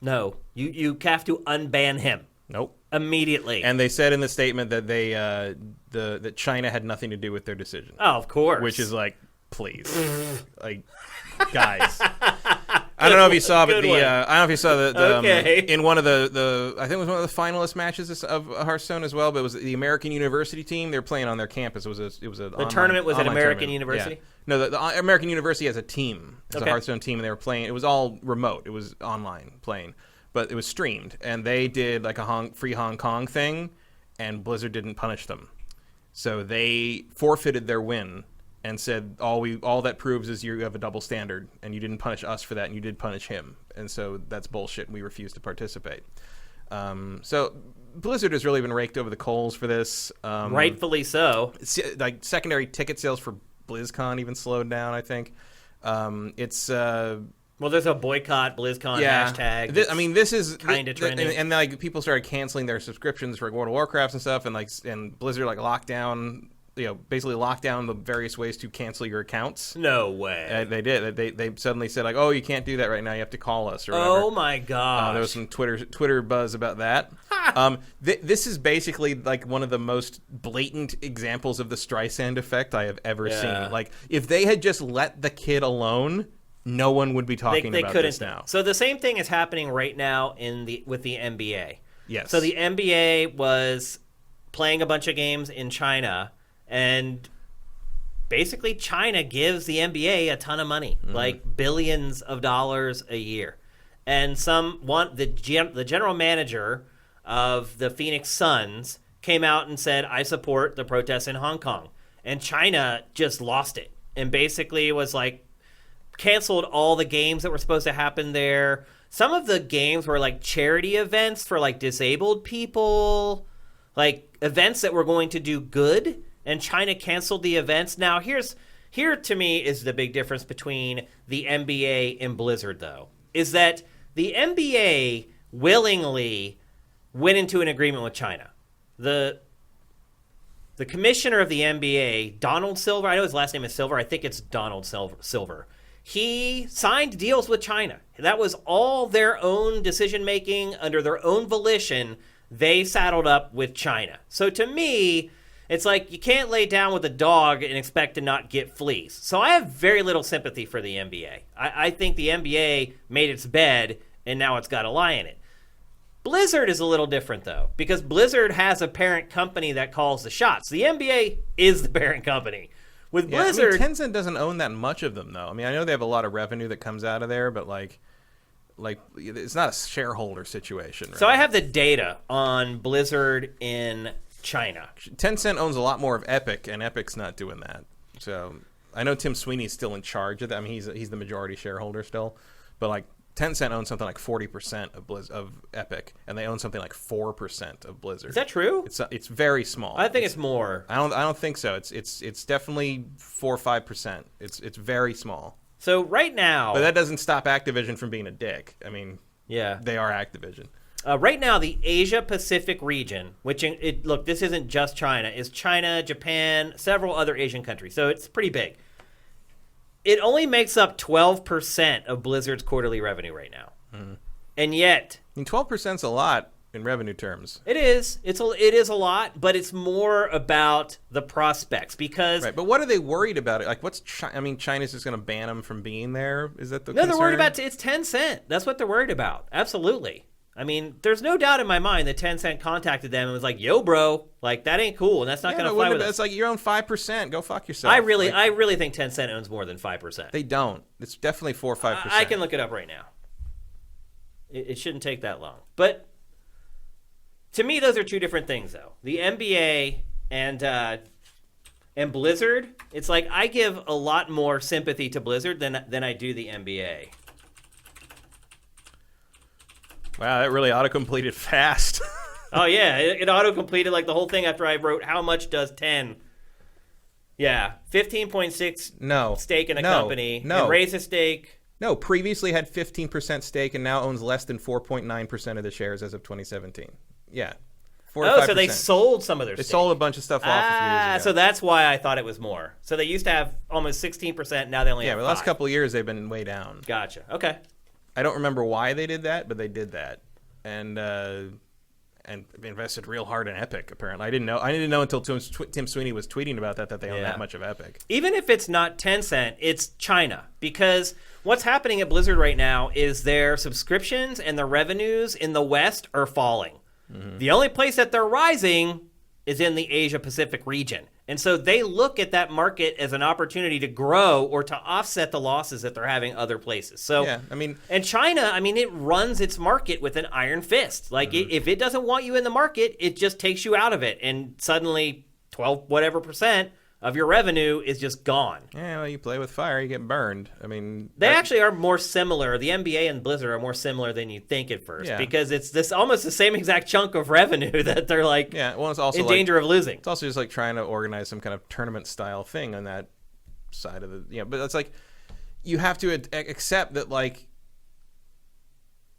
No, you have to unban him Nope. immediately. And they said in the statement that they that China had nothing to do with their decision. Oh, of course. Which is like, please, like, guys. I don't know if you saw, but I don't know if you saw Okay. in one of the I think it was one of the finalist matches of Hearthstone as well. But it was the American University team. They're playing on their campus. It was the tournament was at American University. Yeah. No, the American University has a team. It's Okay. a Hearthstone team, and they were playing. It was all remote. It was online playing, but it was streamed, and they did like a free Hong Kong thing, and Blizzard didn't punish them, so they forfeited their win. And said all that proves is you have a double standard, and you didn't punish us for that, and you did punish him, and so that's bullshit. And we refuse to participate. So Blizzard has really been raked over the coals for this. Rightfully so. Like secondary ticket sales for BlizzCon even slowed down. I think Well, there's a boycott BlizzCon hashtag. This is kinda trending. and like people started canceling their subscriptions for World of Warcraft and stuff, and Blizzard locked down. Basically locked down the various ways to cancel your accounts. No way. They did. They suddenly said, like, oh, you can't do that right now. You have to call us or whatever. Oh, my gosh. There was some Twitter buzz about that. This is basically like one of the most blatant examples of the Streisand effect I have ever seen. Like, if they had just let the kid alone, no one would be talking about this now. So the same thing is happening right now with the NBA. Yes. So the NBA was playing a bunch of games in China, and basically China gives the NBA a ton of money, like billions of dollars a year. And the general manager of the Phoenix Suns came out and said, I support the protests in Hong Kong. And China just lost it and basically was like, canceled all the games that were supposed to happen there. Some of the games were like charity events for like disabled people, like events that were going to do good. And China canceled the events. Now, here to me is the big difference between the NBA and Blizzard, though, is that the NBA willingly went into an agreement with China. The commissioner of the NBA, Donald Silver, I know his last name is Silver. I think it's Donald Silver. He signed deals with China. That was all their own decision-making under their own volition. They saddled up with China. So to me, it's like you can't lay down with a dog and expect to not get fleas. So I have very little sympathy for the NBA. I think the NBA made its bed, and now it's got a lie in it. Blizzard is a little different, though, because Blizzard has a parent company that calls the shots. The NBA is the parent company. With Blizzard... Tencent doesn't own that much of them, though. I mean, I know they have a lot of revenue that comes out of there, but, like it's not a shareholder situation. Right? So I have the data on Blizzard in China. Tencent owns a lot more of Epic, and Epic's not doing that. So I know Tim Sweeney's still in charge of that. I mean, he's the majority shareholder still, but like Tencent owns something like 40% of Epic, and they own something like 4% of Blizzard. Is that true? It's very small. I think it's more. I don't think so. It's definitely 4 or 5%. It's very small. So right now, but that doesn't stop Activision from being a dick. I mean, yeah, they are Activision. Right now, the Asia-Pacific region, which, look, this isn't just China, is China, Japan, several other Asian countries. So it's pretty big. It only makes up 12% of Blizzard's quarterly revenue right now. Mm-hmm. And yet... I mean, 12% is a lot in revenue terms. It is. It is a lot, but it's more about the prospects because... Right, but what are they worried about? Like, China's just going to ban them from being there? Is that the concern? No, they're worried about... It's Tencent. That's what they're worried about. Absolutely. I mean, there's no doubt in my mind that Tencent contacted them and was like, "Yo, bro, like that ain't cool, and that's not going to fly with us." It's like you own 5%. Go fuck yourself. I really think Tencent owns more than 5%. They don't. It's definitely 4 or 5%. I can look it up right now. It shouldn't take that long. But to me, those are two different things, though. The NBA and And Blizzard, it's like I give a lot more sympathy to Blizzard than I do the NBA. Wow, that really auto-completed fast. Oh, yeah. It auto-completed like the whole thing after I wrote, how much does 10? Yeah. 15.6 stake in a company. No. And raise a stake. No, previously had 15% stake and now owns less than 4.9% of the shares as of 2017. Yeah. 45%. Oh, so they sold some of their stake. They sold a bunch of stuff off a few years ago. So that's why I thought it was more. So they used to have almost 16%. Now they only have 5%. Yeah, the last couple of years they've been way down. Gotcha. Okay. I don't remember why they did that, but they did that. And invested real hard in Epic, apparently. I didn't know until Tim Sweeney was tweeting about that they own that much of Epic. Even if it's not Tencent, it's China. Because what's happening at Blizzard right now is their subscriptions and their revenues in the West are falling. Mm-hmm. The only place that they're rising is in the Asia-Pacific region. And so they look at that market as an opportunity to grow or to offset the losses that they're having other places. So, yeah, I mean, and China, I mean, it runs its market with an iron fist. Like, if it doesn't want you in the market, it just takes you out of it. And suddenly 12% of your revenue is just gone. Yeah, well, you play with fire, you get burned. I mean, they actually are more similar. The NBA and Blizzard are more similar than you think at first, because it's this almost the same exact chunk of revenue that they're like it's also in danger of losing. It's also just like trying to organize some kind of tournament style thing on that side of the but it's like you have to accept that, like,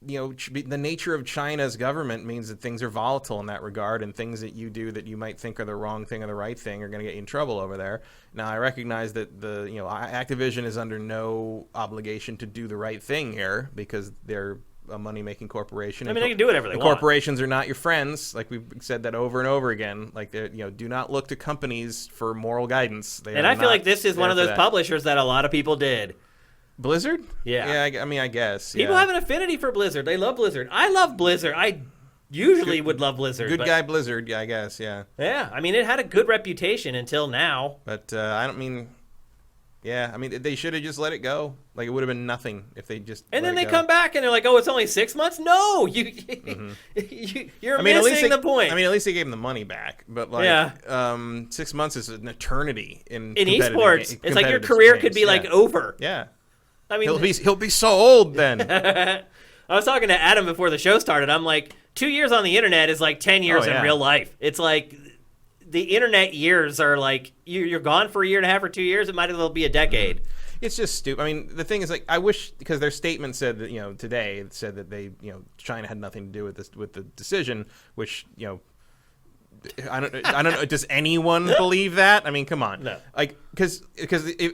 the nature of China's government means that things are volatile in that regard, and things that you do that you might think are the wrong thing or the right thing are going to get you in trouble over there. Now, I recognize that Activision is under no obligation to do the right thing here because they're a money-making corporation. I mean, they can do whatever they want. Corporations are not your friends. Like, we've said that over and over again. Like, do not look to companies for moral guidance. And I feel like this is one of those publishers that a lot of people did. Blizzard? Yeah. Yeah, I mean, I guess. People have an affinity for Blizzard. They love Blizzard. I love Blizzard. I usually would love Blizzard. Good guy Blizzard, yeah, I guess, yeah. Yeah, I mean, it had a good reputation until now. But I don't mean... Yeah, I mean, they should have just let it go. Like, it would have been nothing if they just And then they come back and they're like, oh, it's only 6 months? No! You're missing the point. I mean, at least they gave him the money back. But, like, 6 months is an eternity in esports. It's like your career could be, like, over. Yeah. I mean, he'll be so old then. I was talking to Adam before the show started. I'm like, 2 years on the internet is like 10 years in real life. It's like the internet years are like you're gone for a year and a half or 2 years. It might as well be a decade. It's just stupid. I mean, the thing is, like, I wish, because their statement said that today it said that they China had nothing to do with the decision, which I don't know. Does anyone believe that? I mean, come on. No. Like, because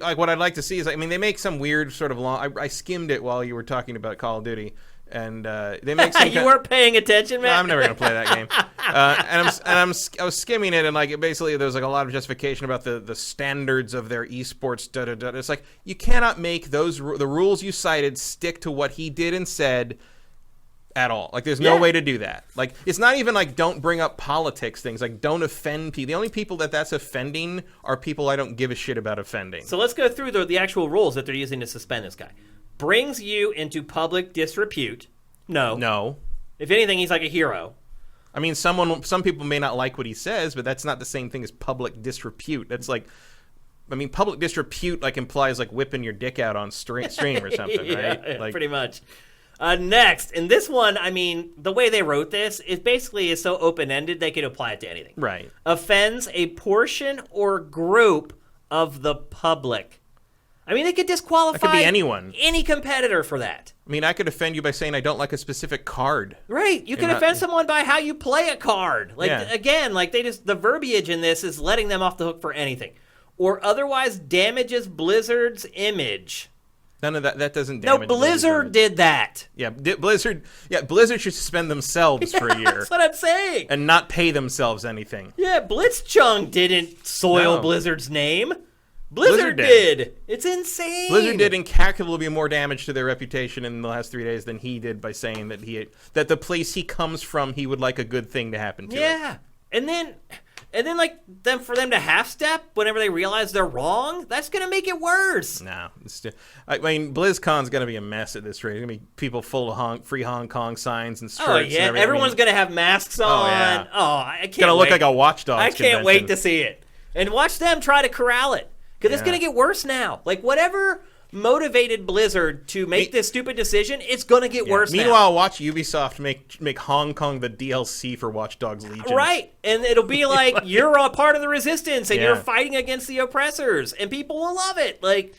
like what I'd like to see is, like, I mean, they make some weird sort of long. I skimmed it while you were talking about Call of Duty, and they make some. You weren't paying attention, man. No, I'm never gonna play that game. I was skimming it, and like basically there was like a lot of justification about the standards of their esports. It's like you cannot make the rules you cited stick to what he did and said. At all. Like, there's no way to do that. Like, it's not even like don't bring up politics things. Like, don't offend people. The only people that's offending are people I don't give a shit about offending. So let's go through the actual rules that they're using to suspend this guy. Brings you into public disrepute. No. If anything, he's like a hero. I mean, some people may not like what he says, but that's not the same thing as public disrepute. That's like, I mean, public disrepute like implies like whipping your dick out on stream or something, right? Yeah, like, pretty much. Next, and this one, I mean, the way they wrote this, it basically is so open-ended they could apply it to anything. Right. Offends a portion or group of the public. I mean, they could disqualify... It could be anyone. Any competitor for that. I mean, I could offend you by saying I don't like a specific card. Right. You can offend someone by how you play a card. Like, again, like the verbiage in this is letting them off the hook for anything. Or otherwise damages Blizzard's image. None of that doesn't damage. No, Blizzard did that. Yeah, Blizzard should suspend themselves for a year. That's what I'm saying. And not pay themselves anything. Yeah, Blitzchung didn't soil Blizzard's name. Blizzard did. It's insane. Blizzard did incalculably more damage to their reputation in the last 3 days than he did by saying that the place he comes from, he would like a good thing to happen to. Yeah, and then like for them to half step whenever they realize they're wrong, that's gonna make it worse. No, I mean, BlizzCon's gonna be a mess at this rate. There's gonna be people full of free Hong Kong signs and shirts. Oh yeah, and everyone's gonna have masks on. Oh yeah. Oh, I can't. It's gonna look like a Watch Dogs. I can't wait to see it. And watch them try to corral it. Because it's going to get worse now. Like, whatever motivated Blizzard to make this stupid decision, it's going to get worse now. Meanwhile, watch Ubisoft make Hong Kong the DLC for Watch Dogs Legion. Right. And it'll be like, you're a part of the resistance, and you're fighting against the oppressors, and people will love it. Like,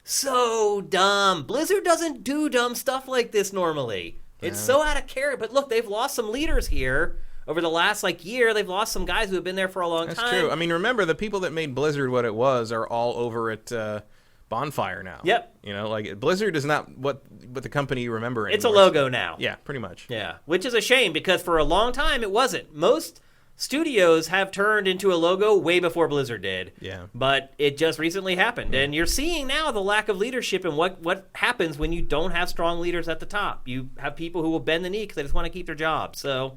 so dumb. Blizzard doesn't do dumb stuff like this normally. It's so out of character. But look, they've lost some leaders here. Over the last, year, they've lost some guys who have been there for a long time. That's true. I mean, remember, the people that made Blizzard what it was are all over at Bonfire now. Yep. You know, Blizzard is not what the company you remember anymore. It's a logo now. Yeah, pretty much. Yeah, which is a shame because for a long time it wasn't. Most studios have turned into a logo way before Blizzard did. Yeah. But it just recently happened. And you're seeing now the lack of leadership and what happens when you don't have strong leaders at the top. You have people who will bend the knee because they just want to keep their job. So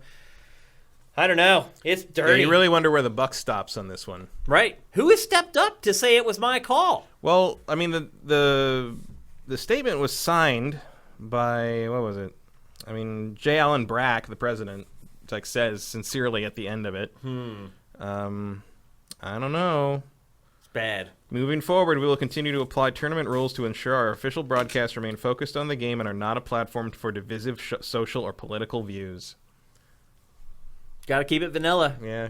I don't know. It's dirty. Yeah, you really wonder where the buck stops on this one. Right. Who has stepped up to say it was my call? Well, I mean, the statement was signed by, what was it? I mean, J. Allen Brack, the president, says sincerely at the end of it. I don't know. It's bad. Moving forward, we will continue to apply tournament rules to ensure our official broadcasts remain focused on the game and are not a platform for divisive social or political views. Got to keep it vanilla. Yeah,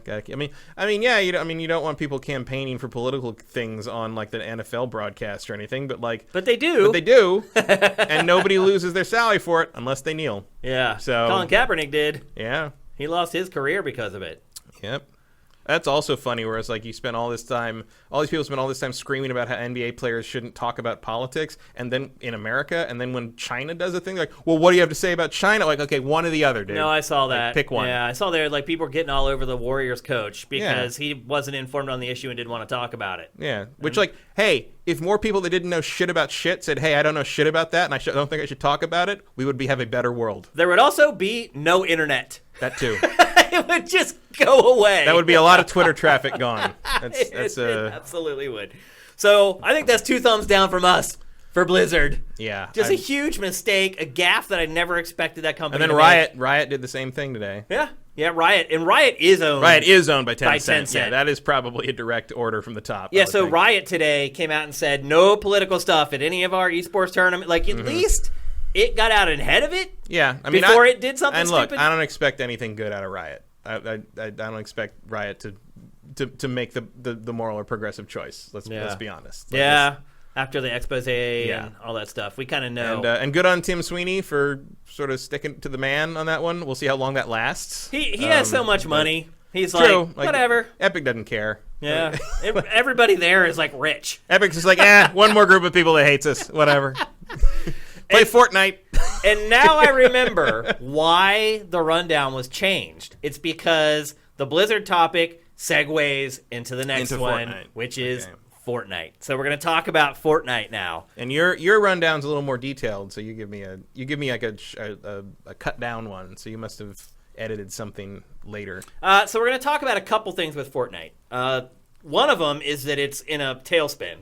I mean, yeah. You don't want people campaigning for political things on the NFL broadcast or anything, but but they do. But they do, and nobody loses their salary for it unless they kneel. Yeah. So Colin Kaepernick did. Yeah. He lost his career because of it. Yep. That's also funny, where it's you spend all these people spend all this time screaming about how NBA players shouldn't talk about politics, and then in America, and then when China does a thing, well, what do you have to say about China? Okay, one or the other, dude. No, I saw that. Pick one. Yeah, I saw there, people were getting all over the Warriors coach because he wasn't informed on the issue and didn't want to talk about it. Yeah, which, hey, if more people that didn't know shit about shit said, hey, I don't know shit about that, and I don't think I should talk about it, we would have a better world. There would also be no internet. That too. It would just go away. That would be a lot of Twitter traffic gone. It absolutely would. So I think that's 2 thumbs down from us for Blizzard. Yeah. Just a huge mistake, a gaffe that I never expected that company to make. Riot did the same thing today. Yeah. Yeah, Riot. And Riot is owned by Tencent. Yeah, that is probably a direct order from the top. Yeah, so Riot today came out and said no political stuff at any of our esports tournament. At least it got out ahead of it. Yeah, before it did something stupid. And look, I don't expect anything good out of Riot. I don't expect Riot to make the moral or progressive choice. Let's be honest. After the expose and all that stuff, we kind of know. And good on Tim Sweeney for sort of sticking to the man on that one. We'll see how long that lasts. He has so much money. He's true, whatever. Epic doesn't care. Yeah, everybody there is rich. Epic's just one more group of people that hates us. Whatever. Play Fortnite. And now I remember why the rundown was changed. It's because the Blizzard topic segues into the next one, Fortnite. Which is Fortnite. So we're going to talk about Fortnite now. And your rundown's a little more detailed. So you give me a cut down one. So you must have edited something later. So we're going to talk about a couple things with Fortnite. One of them is that it's in a tailspin.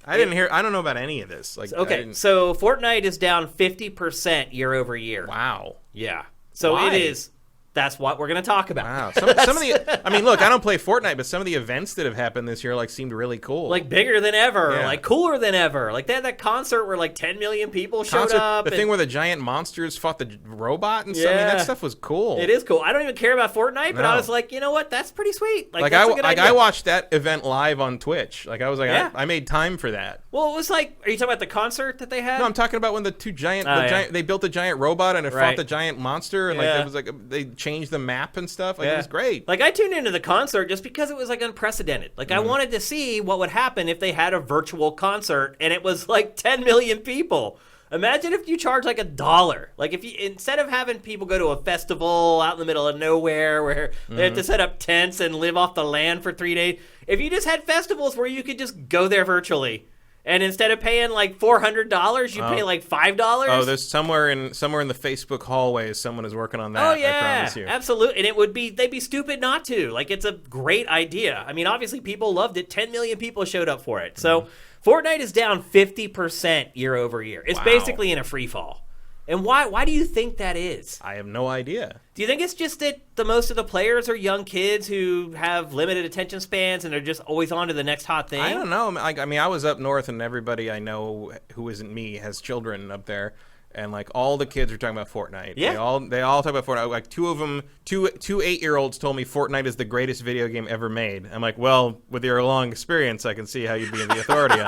I don't know about any of this. So Fortnite is down 50% year over year. Wow. Yeah. So Why? it is. That's what we're going to talk about. Wow. Some of the, look, I don't play Fortnite, but some of the events that have happened this year seemed really cool. Bigger than ever, cooler than ever. They had that concert where 10 million people showed up. The thing where the giant monsters fought the robot and stuff. I mean, that stuff was cool. It is cool. I don't even care about Fortnite, but I was you know what? That's pretty sweet. That's a good idea. I watched that event live on Twitch. I was I made time for that. Well, it was are you talking about the concert that they had? No, I'm talking about when the two giant, they built a giant robot and it fought the giant monster and it was they changed the map and stuff. It was great. I tuned into the concert just because it was unprecedented. I wanted to see what would happen if they had a virtual concert and it was 10 million people. Imagine if you charge $1. If you instead of having people go to a festival out in the middle of nowhere where they have to set up tents and live off the land for 3 days, if you just had festivals where you could just go there virtually. And instead of paying $400, you pay $5. Oh, there's somewhere in the Facebook hallways, someone is working on that. Oh yeah, I promise you. Absolutely. And they'd be stupid not to. It's a great idea. Obviously people loved it. 10 million people showed up for it. So Fortnite is down 50% year over year. It's basically in a free fall. And why do you think that is? I have no idea. Do you think it's just that the most of the players are young kids who have limited attention spans and they're just always on to the next hot thing? I don't know. I mean, I was up north, and everybody I know who isn't me has children up there, and like all the kids are talking about Fortnite. Yeah, they all talk about Fortnite. Like two of them, two 8-year-olds told me Fortnite is the greatest video game ever made. I'm like, well, with your long experience, I can see how you'd be the authority on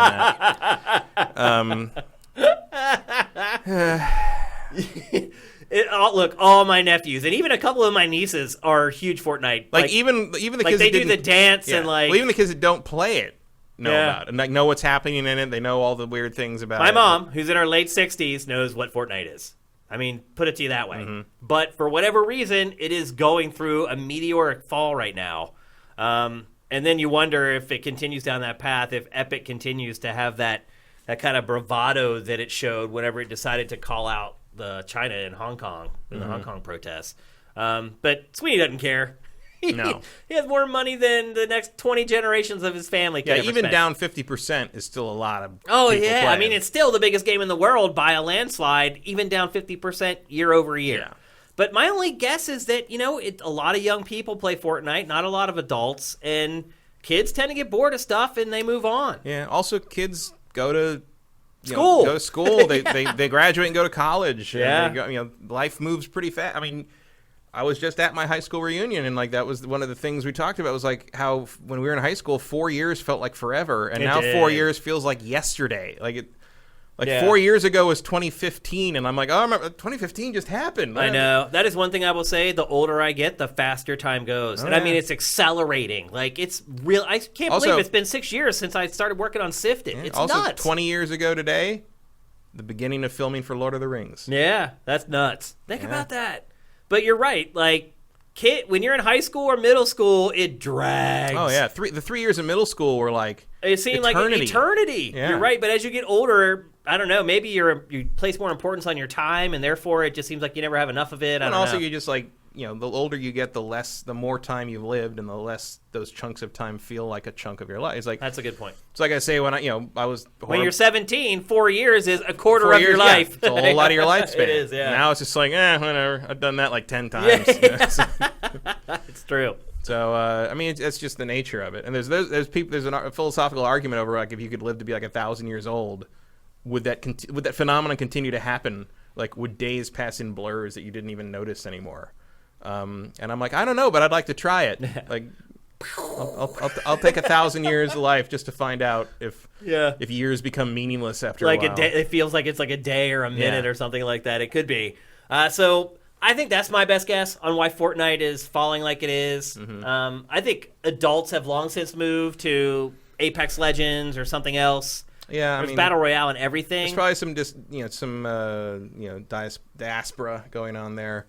that. Look, all my nephews and even a couple of my nieces are huge Fortnite. Like even the like kids they that do the dance and like even the kids that don't play it know about it and like know what's happening in it. They know all the weird things about it. My mom, who's in her late 60s, knows what Fortnite is. I mean, put it to you that way. Mm-hmm. But for whatever reason, it is going through a meteoric fall right now. And then you wonder if it continues down that path, if Epic continues to have that kind of bravado that it showed whenever it decided to call out the China and Hong Kong in the Hong Kong protests. But Sweeney doesn't care. No. He has more money than the next 20 generations of his family can ever even spend. down 50% is still a lot of Oh, people yeah. playing. I mean, it's still the biggest game in the world by a landslide, even down 50% year over year. Yeah. But my only guess is that, a lot of young people play Fortnite, not a lot of adults, and kids tend to get bored of stuff and they move on. Yeah. Also, kids go to school. Go to school. They graduate and go to college. Yeah. And they go, life moves pretty fast. I mean, I was just at my high school reunion, and like that was one of the things we talked about was like how when we were in high school, 4 years felt like forever, and now 4 years feels like yesterday. 4 years ago was 2015, and I'm like, oh, I remember 2015 just happened. I know. That is one thing I will say. The older I get, the faster time goes. Oh, and I mean, it's accelerating. Like, it's real. I can't believe it's been 6 years since I started working on Sifted. It's also, nuts. 20 years ago today, the beginning of filming for Lord of the Rings. Yeah, that's nuts. Think about that. But you're right. Like, when you're in high school or middle school, it drags. Oh, yeah. The 3 years of middle school were like it seemed like an eternity. Yeah. You're right. But as you get older, I don't know, maybe you place more importance on your time, and therefore it just seems like you never have enough of it. And also you just like, the older you get, the more time you've lived, and the less those chunks of time feel like a chunk of your life. It's like that's a good point. It's like I say when I was when you're 17, 4 years is a quarter of your life. Yeah, it's a whole lot of your lifespan. It is, yeah. Now it's just like, whatever. I've done that like 10 times. Yeah. It's true. So I mean, it's just the nature of it. And there's a philosophical argument over like if you could live to be like 1,000 years old, would that phenomenon continue to happen? Like, would days pass in blurs that you didn't even notice anymore? And I'm like, I don't know, but I'd like to try it. Like, I'll take 1,000 years of life just to find out if years become meaningless after a while. A day, it feels like it's like a day or a minute or something like that. It could be. So I think that's my best guess on why Fortnite is falling like it is. Mm-hmm. I think adults have long since moved to Apex Legends or something else. Yeah, there's Battle Royale and everything. There's probably some diaspora going on there.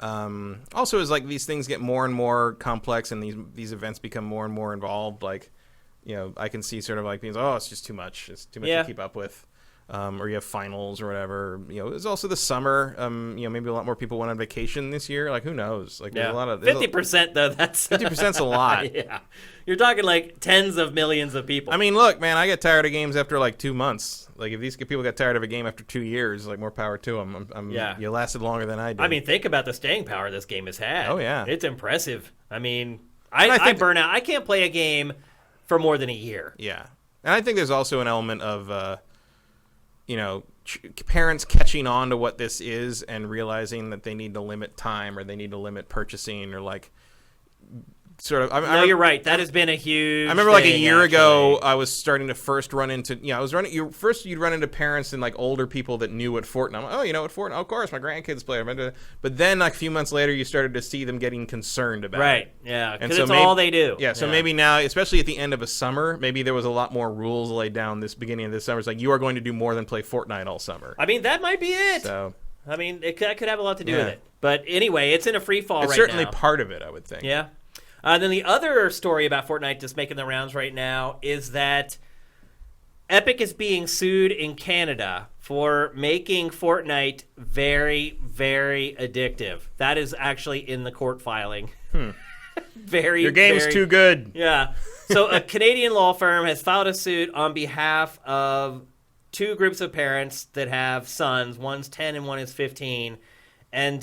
Also, as like these things get more and more complex and these events become more and more involved, like I can see sort of like things. Oh, it's just too much. It's too much to keep up with. Or you have finals or whatever. It's also the summer. Maybe a lot more people went on vacation this year. Like, who knows? Like, there's a lot of 50% though. That's 50%'s a lot. Yeah, you're talking like tens of millions of people. I mean, look, man, I get tired of games after like 2 months. Like, if these people get tired of a game after 2 years, like, more power to them. You lasted longer than I did. I mean, think about the staying power this game has had. Oh yeah, it's impressive. I mean, I burn out. I can't play a game for more than a year. Yeah, and I think there's also an element of parents catching on to what this is and realizing that they need to limit time or they need to limit purchasing or like sort of. You're right. That has been a huge. I remember like a year ago, I was starting to first run into. You'd run into parents and like older people that knew what Fortnite. I'm like, oh, you know what Fortnite? Oh, of course, my grandkids play it. But then like a few months later, you started to see them getting concerned about it. Right. Yeah. Because it's all they do. Yeah. So maybe now, especially at the end of a summer, maybe there was a lot more rules laid down this beginning of this summer. It's like you are going to do more than play Fortnite all summer. I mean, that might be it. So. I mean, that could have a lot to do with it. But anyway, it's in a free fall right now. It's certainly part of it, I would think. Yeah. Then the other story about Fortnite just making the rounds right now is that Epic is being sued in Canada for making Fortnite very, very addictive. That is actually in the court filing. Your game's too good. Yeah. So a Canadian law firm has filed a suit on behalf of two groups of parents that have sons. One's 10 and one is 15. And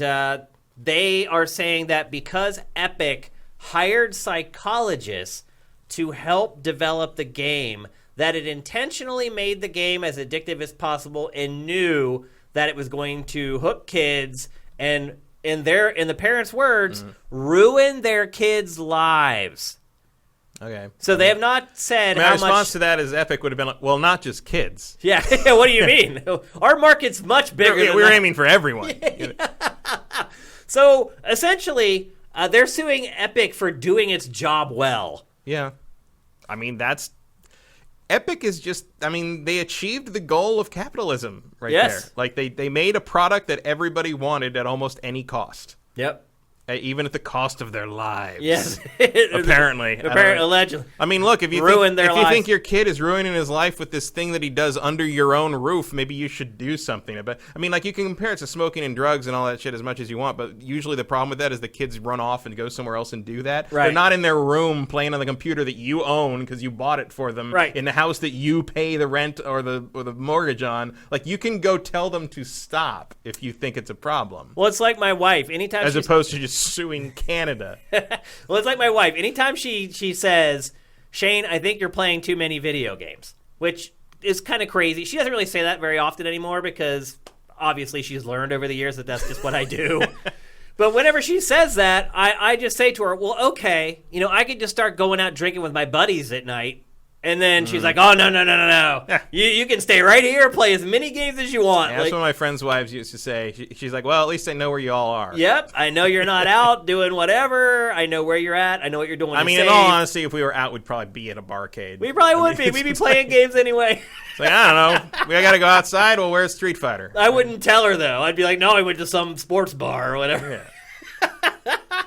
they are saying that because Epic hired psychologists to help develop the game, that it intentionally made the game as addictive as possible and knew that it was going to hook kids and, in the parents' words, ruin their kids' lives. Okay. So they have not said My how response much... to that is Epic would have been like, well, not just kids. Yeah, what do you mean? Our market's much bigger than We were that. aiming for everyone. So, essentially, they're suing Epic for doing its job well. Yeah. I mean, Epic is just, I mean, they achieved the goal of capitalism there. Like, they made a product that everybody wanted at almost any cost. Yep. Even at the cost of their lives. Yes. Apparently. Allegedly. I mean, look, if you think your kid is ruining his life with this thing that he does under your own roof, maybe you should do something about it. I mean, like, you can compare it to smoking and drugs and all that shit as much as you want, but usually the problem with that is the kids run off and go somewhere else and do that. Right. They're not in their room playing on the computer that you own because you bought it for them in the house that you pay the rent or the mortgage on. Like, you can go tell them to stop if you think it's a problem. Well, it's like my wife. Anytime as opposed to just suing Canada. Well, it's like my wife. Anytime she says, Shane, I think you're playing too many video games, which is kind of crazy. She doesn't really say that very often anymore because obviously she's learned over the years that that's just what I do. But whenever she says that, I just say to her, well, okay, I could just start going out drinking with my buddies at night. And then she's like, oh, no. You can stay right here, play as many games as you want. Yeah, that's what my friends' wives used to say. She's like, well, at least I know where you all are. Yep, I know you're not out doing whatever. I know where you're at. I know what you're doing. I mean, in all honesty, if we were out, we'd probably be at a barcade. We probably would be. We'd be playing games anyway. It's like, I don't know. We got to go outside. Well, where's Street Fighter? I wouldn't tell her, though. I'd be like, no, I went to some sports bar or whatever. Yeah.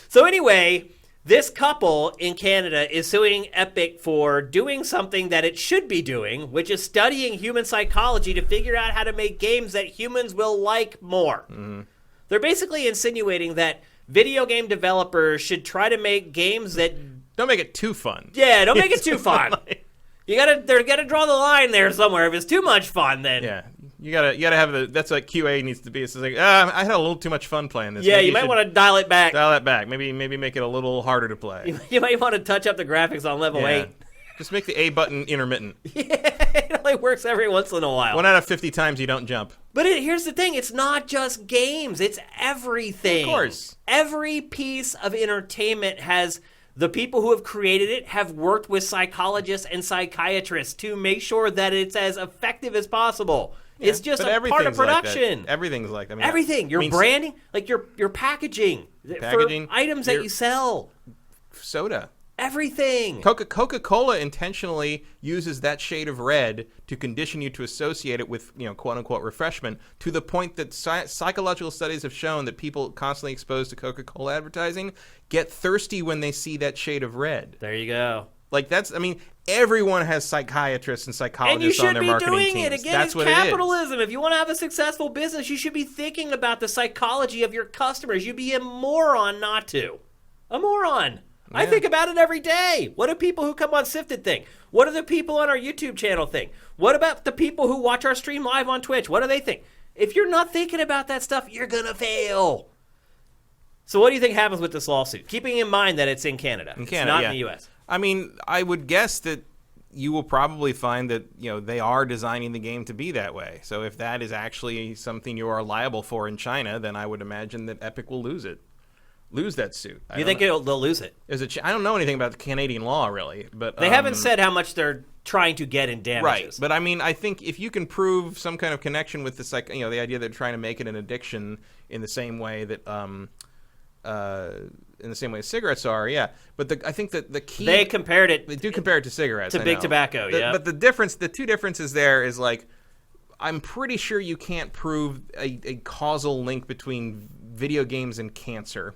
So anyway... This couple in Canada is suing Epic for doing something that it should be doing, which is studying human psychology to figure out how to make games that humans will like more. Mm-hmm. They're basically insinuating that video game developers should try to make games that... Don't make it too fun. Yeah, don't make it too fun. They gotta draw the line there somewhere. If it's too much fun, then... Yeah. You gotta have that's what QA needs to be. It's like, I had a little too much fun playing this. Yeah, maybe you might want to dial it back. Dial that back. Maybe make it a little harder to play. You might want to touch up the graphics on level 8. Just make the A button intermittent. Yeah, it only works every once in a while. 1 out of 50 times you don't jump. But here's the thing. It's not just games. It's everything. Of course. Every piece of entertainment has... The people who have created it have worked with psychologists and psychiatrists to make sure that it's as effective as possible. Yeah, it's just a part of production. Like everything's like that. I mean, everything. Your branding, like your packaging for items that you sell. Soda. Everything. Coca-Cola intentionally uses that shade of red to condition you to associate it with, quote-unquote refreshment, to the point that psychological studies have shown that people constantly exposed to Coca-Cola advertising get thirsty when they see that shade of red. There you go. Like, everyone has psychiatrists and psychologists on their marketing teams. And you should be doing it. Again, that's it's capitalism. If you want to have a successful business, you should be thinking about the psychology of your customers. You'd be a moron not to. A moron. Yeah. I think about it every day. What do people who come on Sifted think? What do the people on our YouTube channel think? What about the people who watch our stream live on Twitch? What do they think? If you're not thinking about that stuff, you're going to fail. So what do you think happens with this lawsuit? Keeping in mind that it's in Canada. It's not in the U.S. I mean, I would guess that you will probably find that, they are designing the game to be that way. So if that is actually something you are liable for in China, then I would imagine that Epic will lose that suit. You think they'll lose it? I don't know anything about the Canadian law, really. But they haven't said how much they're trying to get in damages. Right. But, I mean, I think if you can prove some kind of connection with the the idea that they're trying to make it an addiction in the same way that cigarettes are, yeah. But I think that the key... They compared it... They do compare it to cigarettes, to big tobacco, yeah. But the two differences there is, like, I'm pretty sure you can't prove a causal link between video games and cancer.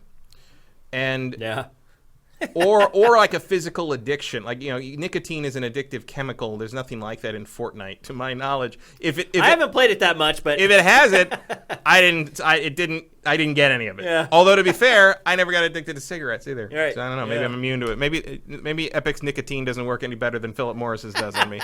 And yeah. or like a physical addiction, like nicotine is an addictive chemical. There's nothing like that in Fortnite, to my knowledge. I haven't played it that much, but if it has it, I didn't get any of it. Yeah. Although to be fair, I never got addicted to cigarettes either. Right. So I don't know. Maybe I'm immune to it. Maybe Epic's nicotine doesn't work any better than Philip Morris's does on me.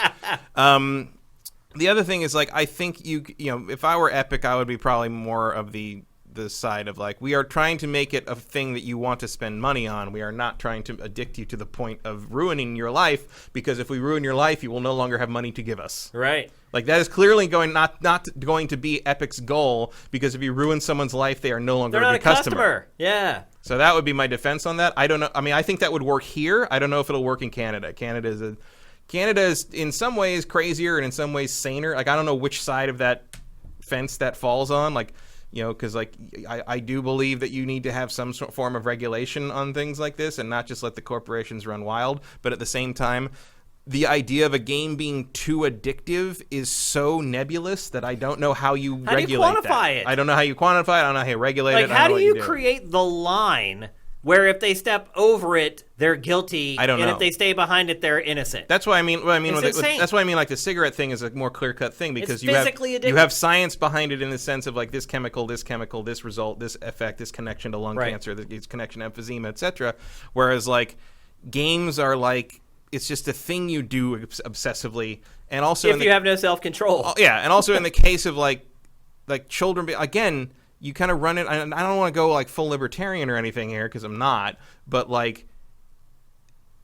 The other thing is, like, I think if I were Epic, I would be probably more of the side of, like, we are trying to make it a thing that you want to spend money on. We are not trying to addict you to the point of ruining your life, because if we ruin your life, you will no longer have money to give us. Right. Like, that is clearly not going to be Epic's goal, because if you ruin someone's life, they are no longer They're not a customer. Yeah. So that would be my defense on that. I don't know. I mean, I think that would work here. I don't know if it'll work in Canada. Canada is in some ways crazier and in some ways saner. Like, I don't know which side of that fence that falls on. Like, because, like, I do believe that you need to have some form of regulation on things like this and not just let the corporations run wild. But at the same time, the idea of a game being too addictive is so nebulous that I don't know how you regulate that. How do you quantify it? I don't know how you quantify it. I don't know how you regulate it. Like, how do you create the line where if they step over it, they're guilty, I don't know. And if they stay behind it, they're innocent? That's what I mean. That's why I mean, like, the cigarette thing is a more clear-cut thing, because it's physically addictive. You have science behind it in the sense of, like, this chemical, this result, this effect, this connection to lung cancer, this connection to emphysema, etc. Whereas, like, games are like, it's just a thing you do obsessively, and also if you have no self-control. Yeah, and also in the case of like children, again, you kind of run it. I don't want to go like full libertarian or anything here, because I'm not, but like,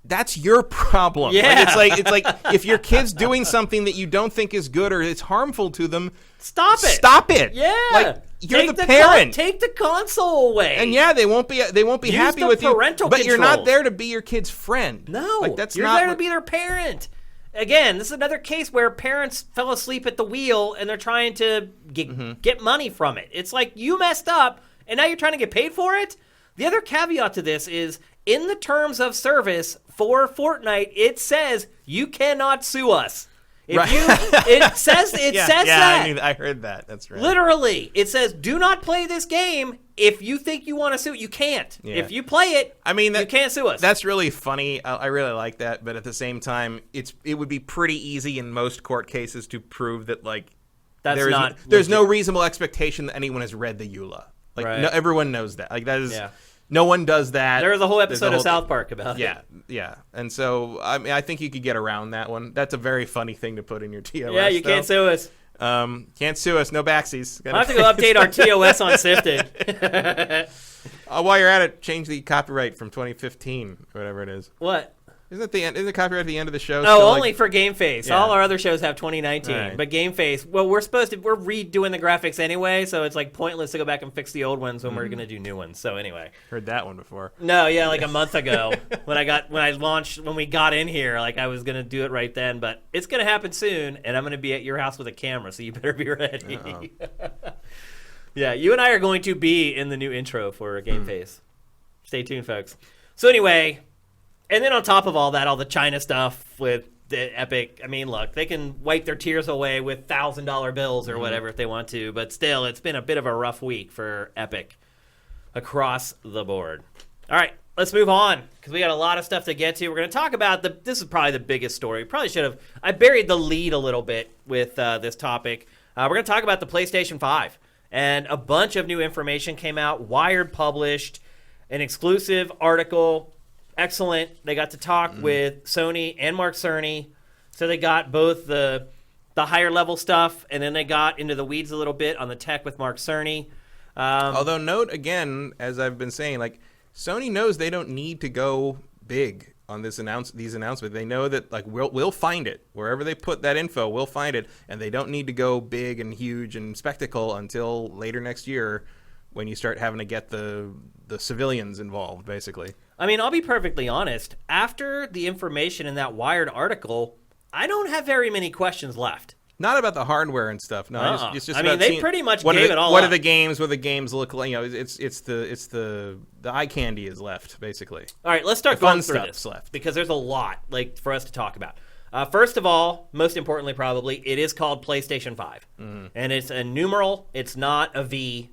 that's your problem. Yeah. Like, it's like if your kid's doing something that you don't think is good or it's harmful to them, stop it. Stop it. Yeah. Like, you're the parent. Take the console away. And yeah, they won't be happy with you. But controls. You're not there to be your kid's friend. No. Like, that's you're not there to be their parent. Again, this is another case where parents fell asleep at the wheel and they're trying to get money from it. It's like, you messed up and now you're trying to get paid for it. The other caveat to this is, in the terms of service for Fortnite, it says you cannot sue us. It says that. I heard that. That's right. Literally, it says, do not play this game. If you think you want to sue, you can't. Yeah. If you play it, you can't sue us. That's really funny. I really like that, but at the same time, it would be pretty easy in most court cases to prove that, like, there's no reasonable expectation that anyone has read the EULA. Like, right. No, everyone knows that. Like, that is. Yeah. No one does that. There's a whole episode of South Park about it. Yeah. And so, I mean, I think you could get around that one. That's a very funny thing to put in your TOS. Yeah, you can't sue us. Can't sue us. No backsies. I'll have to go update our TOS on Sifted. While you're at it, change the copyright from 2015 or whatever it is. What? Isn't the copyright at the end of the show? Oh, only for GameFace. Yeah. All our other shows have 2019, right. But GameFace, well, we're redoing the graphics anyway, so it's like pointless to go back and fix the old ones when we're gonna do new ones. So anyway, heard that one before. No, yeah, like a month ago when we got in here, like I was gonna do it right then, but it's gonna happen soon, and I'm gonna be at your house with a camera, so you better be ready. Yeah, you and I are going to be in the new intro for GameFace. Stay tuned, folks. So anyway. And then on top of all that, all the China stuff with the Epic, I mean, look, they can wipe their tears away with $1,000 bills or whatever if they want to, but still, it's been a bit of a rough week for Epic across the board. All right, let's move on, because we got a lot of stuff to get to. We're going to talk about this is probably the biggest story. Probably should have, I buried the lead a little bit with this topic. We're going to talk about the PlayStation 5, and a bunch of new information came out. Wired published an exclusive article. Excellent. They got to talk with Sony and Mark Cerny. So they got both the higher level stuff, and then they got into the weeds a little bit on the tech with Mark Cerny. Although note again, as I've been saying, like, Sony knows they don't need to go big on these announcements. They know that, like, we'll find it wherever they put that info. We'll find it, and they don't need to go big and huge and spectacle until later next year, when you start having to get the civilians involved, basically. I mean, I'll be perfectly honest. After the information in that Wired article, I don't have very many questions left. Not about the hardware and stuff. No, it's just. I mean, they pretty much gave it all. What up. are the games? What the games look like? You know, it's the eye candy is left, basically. All right, let's start going through this left, because there's a lot for us to talk about. First of all, most importantly, probably, it is called PlayStation 5, and it's a numeral. It's not a V.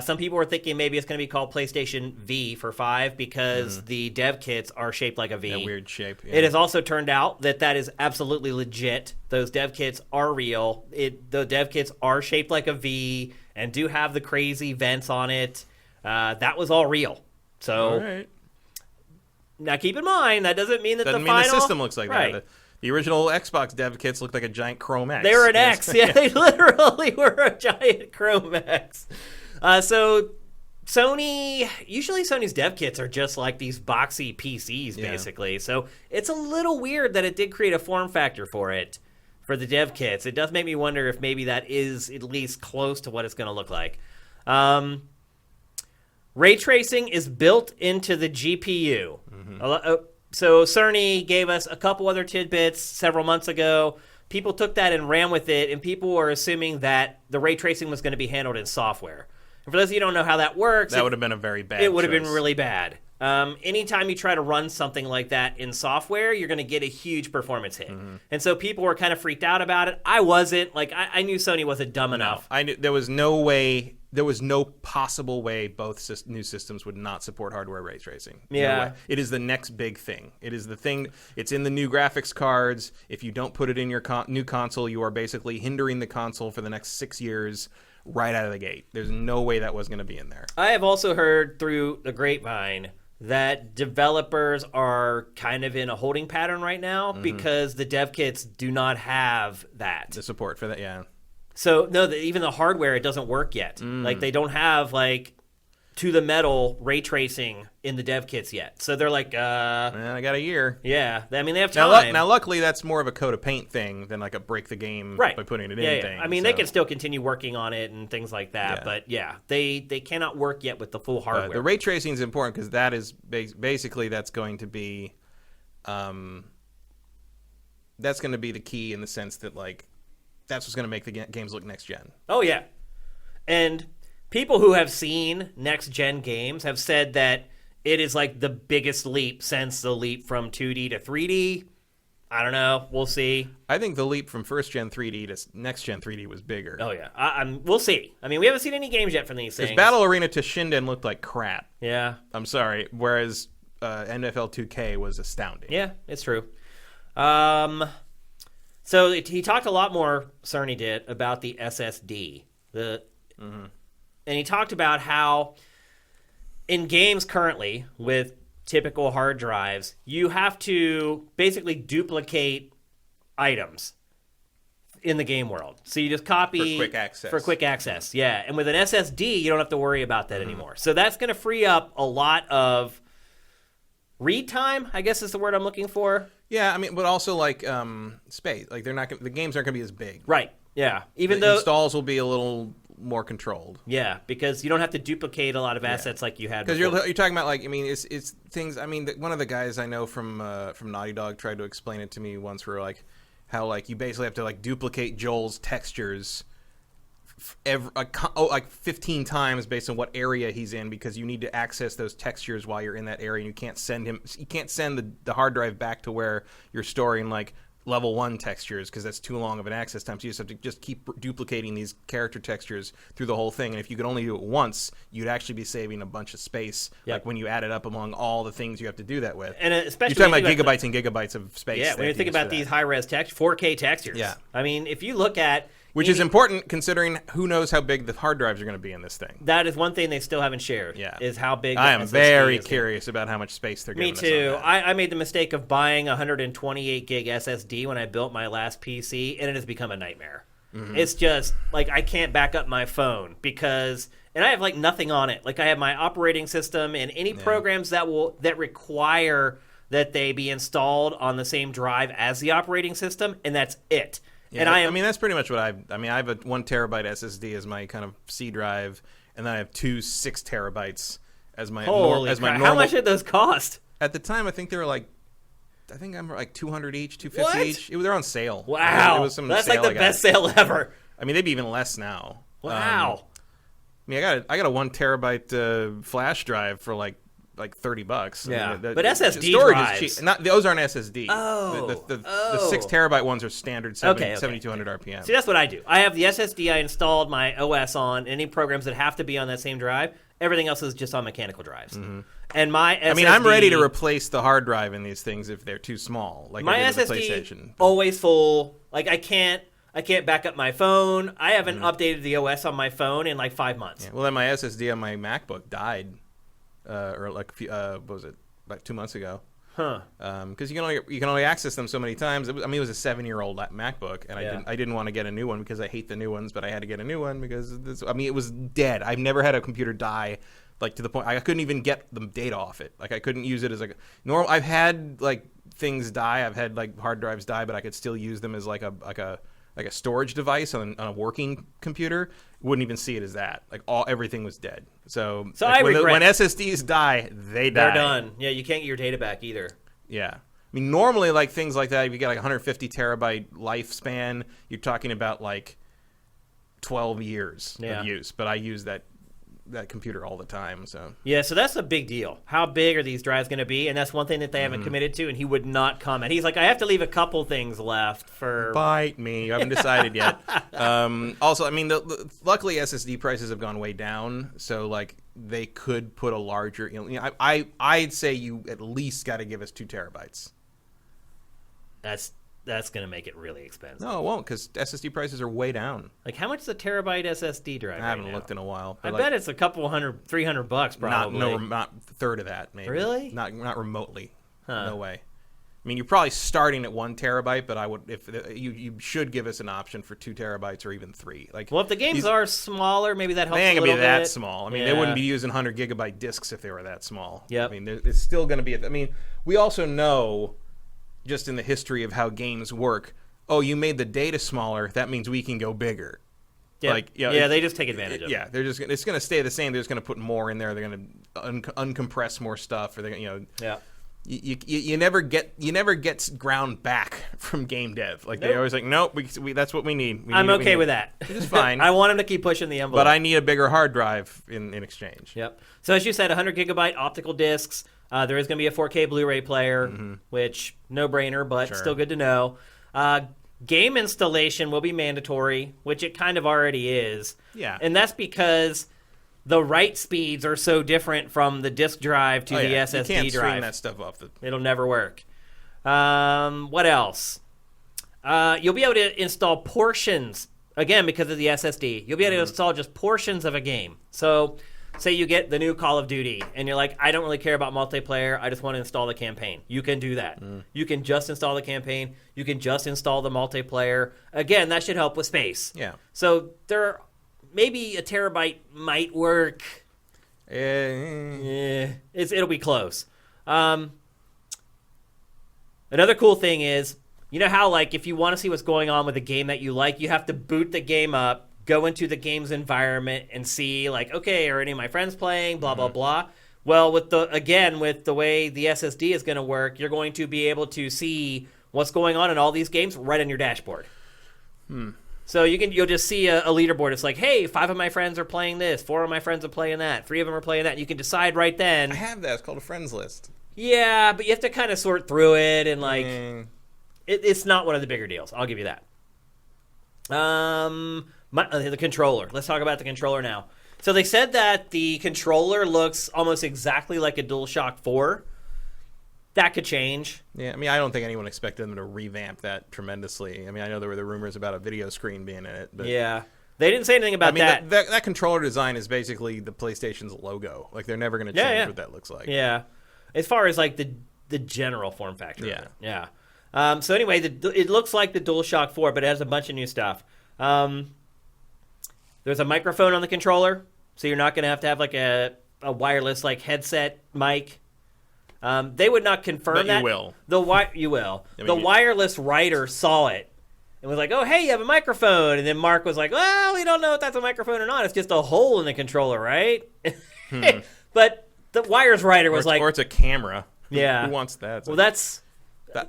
Some people were thinking maybe it's going to be called PlayStation V for 5 because the dev kits are shaped like a V. A weird shape. Yeah. It has also turned out that is absolutely legit. Those dev kits are real. The dev kits are shaped like a V and do have the crazy vents on it. That was all real. So all right. Now keep in mind, that doesn't mean that the system looks like right. that. The original Xbox dev kits looked like a giant Chrome X. They were an X. Yeah, they literally were a giant Chrome X. So usually Sony's dev kits are just like these boxy PCs, basically. So it's a little weird that it did create a form factor for the dev kits. It does make me wonder if maybe that is at least close to what it's going to look like. Ray tracing is built into the GPU. So Cerny gave us a couple other tidbits several months ago. People took that and ran with it, and people were assuming that the ray tracing was going to be handled in software. And for those of you who don't know how that works... That would have been a very bad It would have been really bad. Anytime you try to run something like that in software, you're going to get a huge performance hit. And so people were kind of freaked out about it. I wasn't. Like, I knew Sony wasn't dumb enough. I knew there was no way... There was no possible way both new systems would not support hardware ray tracing. Yeah. No, it is the next big thing. It is the thing. It's in the new graphics cards. If you don't put it in your new console, you are basically hindering the console for the next 6 years right out of the gate. There's no way that was going to be in there. I have also heard through the grapevine that developers are kind of in a holding pattern right now because the dev kits do not have that. The support for that, yeah. So, no, even the hardware, it doesn't work yet. Like, they don't have, like, to-the-metal ray tracing in the dev kits yet. So they're like, I got a year. Yeah. I mean, they have time. Now, luckily, that's more of a code of paint thing than, like, a break the game by putting it in thing. I mean, they can still continue working on it and things like that. But, they cannot work yet with the full hardware. The ray tracing is important because that is basically that's going to be the key in the sense that, like, that's what's going to make the games look next gen. Oh, yeah. And people who have seen next gen games have said that it is like the biggest leap since the leap from 2D to 3D. I don't know. We'll see. I think the leap from first gen 3D to next gen 3D was bigger. Oh, yeah. We'll see. I mean, we haven't seen any games yet from these things. Because Battle Arena to Shinden looked like crap. Yeah. I'm sorry. Whereas NFL 2K was astounding. Yeah, it's true. So he talked a lot more, Cerny did, about the SSD. And he talked about how in games currently with typical hard drives, you have to basically duplicate items in the game world. So you just copy... For quick access. For quick access, yeah. And with an SSD, you don't have to worry about that anymore. So that's going to free up a lot of read time, I guess is the word I'm looking for. Yeah, I mean, but also like space. Like the games aren't going to be as big. Right. Yeah. Even the though installs will be a little more controlled. Yeah, because you don't have to duplicate a lot of assets like you had because before. you're talking about, like, I mean, it's things. I mean, one of the guys I know from Naughty Dog tried to explain it to me once, where like how like you basically have to like duplicate Joel's textures like 15 times based on what area he's in, because you need to access those textures while you're in that area, and you can't send the hard drive back to where you're storing like level 1 textures, because that's too long of an access time. So you just have to just keep duplicating these character textures through the whole thing. And if you could only do it once, you'd actually be saving a bunch of space. Like when you add it up among all the things you have to do that with. And especially you're talking about gigabytes and gigabytes of space. Yeah, when you think about these high-res 4K textures. Yeah. I mean, if you look at... Which is important considering who knows how big the hard drives are going to be in this thing. That is one thing they still haven't shared. Yeah. Is how big. I am very curious about how much space they're giving us. Me too. I made the mistake of buying a 128 gig SSD when I built my last PC, and it has become a nightmare. It's just like I can't back up my phone because, and I have like nothing on it. Like I have my operating system and any programs that require that they be installed on the same drive as the operating system, and that's it. Yeah, and I mean, that's pretty much what I have a 1 terabyte SSD as my kind of C drive, and then I have 2 6 terabytes as my normal. How much did those cost? At the time, I think they were like, I'm like 200 each, 250 each. They're on sale. Wow, it was some that's sale like the best sale ever. I mean, they'd be even less now. Wow. I mean, I got a 1 terabyte flash drive for like $30. Yeah, I mean, but SSD storage drives. is cheap. Those aren't SSD. Oh, the 6 terabyte ones are standard 7200 RPM. See, that's what I do. I have the SSD I installed my OS on. Any programs that have to be on that same drive, everything else is just on mechanical drives. And my SSD, I mean, I'm ready to replace the hard drive in these things if they're too small. Like my SSD always full. Like I can't back up my phone. I haven't updated the OS on my phone in like 5 months. Yeah. Well, then my SSD on my MacBook died. Or like what was it, like 2 months ago? Huh. Because you can only access them so many times. It was a 7-year-old MacBook, and I didn't want to get a new one because I hate the new ones, but I had to get a new one because it was dead. I've never had a computer die like to the point I couldn't even get the data off it. Like I couldn't use it as like normal. I've had like things die. I've had like hard drives die, but I could still use them as like a storage device on a working computer. Wouldn't even see it as that. Like everything was dead. So like when SSDs die, they die. They're done. Yeah, you can't get your data back either. Yeah. I mean, normally like things like that, if you get like 150 terabyte lifespan, you're talking about like 12 years of use. But I use that computer all the time. So so that's a big deal. How big are these drives going to be? And that's one thing that they haven't committed to, and he would not comment. He's like, I have to leave a couple things left for bite me. I haven't decided yet. Also, I mean, luckily SSD prices have gone way down, so like they could put a larger, I'd say you at least got to give us 2 terabytes. That's going to make it really expensive. No, it won't, because SSD prices are way down. Like, how much is a terabyte SSD drive? I haven't looked in a while. I bet it's a couple $300 probably. Not a third of that, maybe. Really? Not remotely. Huh. No way. I mean, you're probably starting at 1 terabyte, but I would if you should give us an option for 2 terabytes or even 3. Like, well, if the games are smaller, maybe that helps. They ain't gonna be that small. I mean, they wouldn't be using 100 gigabyte discs if they were that small. Yeah. I mean, it's still going to be. I mean, we also know, just in the history of how games work. Oh, you made the data smaller. That means we can go bigger. Yeah, like, they just take advantage of it. Yeah, it's going to stay the same. They're just going to put more in there. They're going to uncompress more stuff. Or they're Yeah. You never get ground back from game dev. Like They're always like, nope, that's what we need. I'm okay with that. It's fine. I want them to keep pushing the envelope. But I need a bigger hard drive in exchange. Yep. So as you said, 100 gigabyte optical discs. There is going to be a 4K Blu-ray player, which no-brainer, but still good to know. Game installation will be mandatory, which it kind of already is. Yeah. And that's because the write speeds are so different from the disk drive to the SSD drive. You can't stream that stuff off the... It'll never work. What else? You'll be able to install portions, again, because of the SSD. You'll be able to install just portions of a game. So... say you get the new Call of Duty, and you're like, I don't really care about multiplayer. I just want to install the campaign. You can do that. You can just install the campaign. You can just install the multiplayer. Again, that should help with space. Yeah. So maybe a terabyte might work. It'll be close. Another cool thing is, you know how like if you want to see what's going on with a game that you like, you have to boot the game up, go into the game's environment and see, like, okay, are any of my friends playing, blah, blah, blah. Well, with the way the SSD is going to work, you're going to be able to see what's going on in all these games right on your dashboard. So you'll just see a leaderboard. It's like, hey, 5 of my friends are playing this, 4 of my friends are playing that, 3 of them are playing that. And you can decide right then. I have that. It's called a friends list. Yeah, but you have to kind of sort through it, and like, it's not one of the bigger deals. I'll give you that. The controller. Let's talk about the controller now. So they said that the controller looks almost exactly like a DualShock 4. That could change. Yeah, I mean, I don't think anyone expected them to revamp that tremendously. I mean, I know there were the rumors about a video screen being in it. But yeah. They didn't say anything about that. That controller design is basically the PlayStation's logo. Like, they're never going to change what that looks like. Yeah. As far as, like, the general form factor. Yeah. Yeah. So anyway, it looks like the DualShock 4, but it has a bunch of new stuff. There's a microphone on the controller, so you're not going to have like a wireless like headset mic. They would not confirm that. You will. You will. The wireless writer saw it and was like, "Oh, hey, you have a microphone." And then Mark was like, "Well, we don't know if that's a microphone or not. It's just a hole in the controller, right?" But the wires writer was like, "Or it's a camera." Yeah. Who wants that? Well, that's.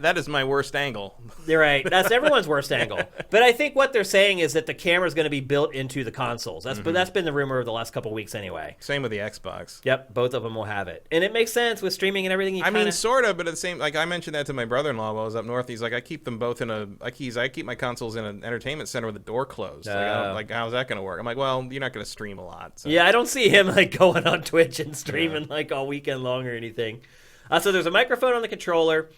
That is my worst angle. You're right. That's everyone's worst angle. But I think what they're saying is that the camera is going to be built into the consoles. That's been the rumor of the last couple of weeks anyway. Same with the Xbox. Yep, both of them will have it. And it makes sense with streaming and everything. I mean, sort of, but at the same, like I mentioned that to my brother-in-law while I was up north. He's like, I keep them both in I keep my consoles in an entertainment center with the door closed. Like how's that going to work? I'm like, well, you're not going to stream a lot. So. Yeah, I don't see him like going on Twitch and streaming like all weekend long or anything. So there's a microphone on the controller.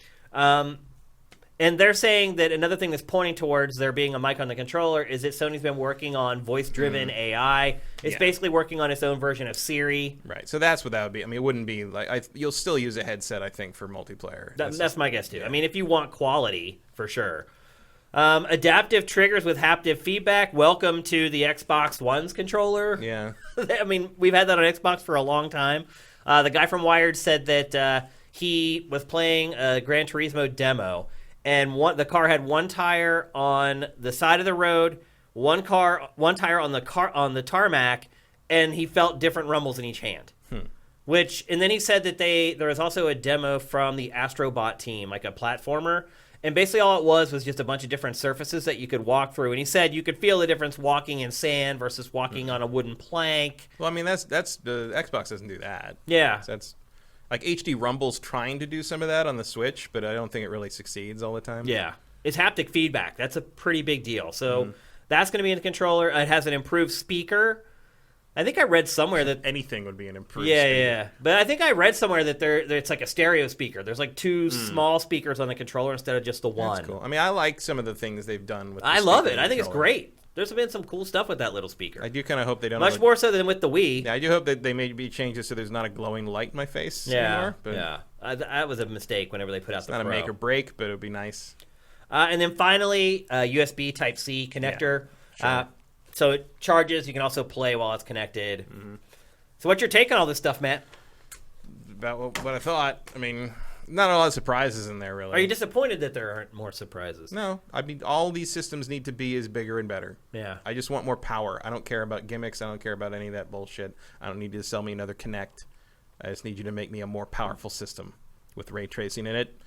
And they're saying that another thing that's pointing towards there being a mic on the controller is that Sony's been working on voice-driven AI. It's basically working on its own version of Siri. Right. So that's what that would be. I mean, it wouldn't be like you'll still use a headset, I think, for multiplayer. That's my guess too. Yeah. I mean, if you want quality, for sure. Adaptive triggers with haptic feedback. Welcome to the Xbox One's controller. Yeah. I mean, we've had that on Xbox for a long time. The guy from Wired said that he was playing a Gran Turismo demo, and the car had one tire on the side of the road, one tire on the tarmac, and he felt different rumbles in each hand. And then he said that there was also a demo from the Astrobot team, like a platformer, and basically all it was just a bunch of different surfaces that you could walk through. And he said you could feel the difference walking in sand versus walking on a wooden plank. Well, I mean, that's the Xbox doesn't do that. Yeah. So that's like HD Rumble's trying to do some of that on the Switch, but I don't think it really succeeds all the time. Yeah. It's haptic feedback. That's a pretty big deal. So that's going to be in the controller. It has an improved speaker. I think I read somewhere that anything would be an improved speaker. Yeah. But I think I read somewhere that it's like a stereo speaker. There's like two small speakers on the controller instead of just the one. That's cool. I mean, I like some of the things they've done with the I love it. I think it's great. There's been some cool stuff with that little speaker. I do kind of hope they don't. Much more so than with the Wii. Yeah, I do hope that they maybe change it so there's not a glowing light in my face anymore. But that was a mistake whenever they put out the Pro. It's not a make or break, but it would be nice. And then finally, USB Type-C connector. Yeah, sure. So it charges. You can also play while it's connected. So what's your take on all this stuff, Matt? About what I thought. I mean, not a lot of surprises in there, really. Are you disappointed that there aren't more surprises? No. I mean, all these systems need to be as bigger and better. Yeah. I just want more power. I don't care about gimmicks. I don't care about any of that bullshit. I don't need you to sell me another Kinect. I just need you to make me a more powerful system with ray tracing in it.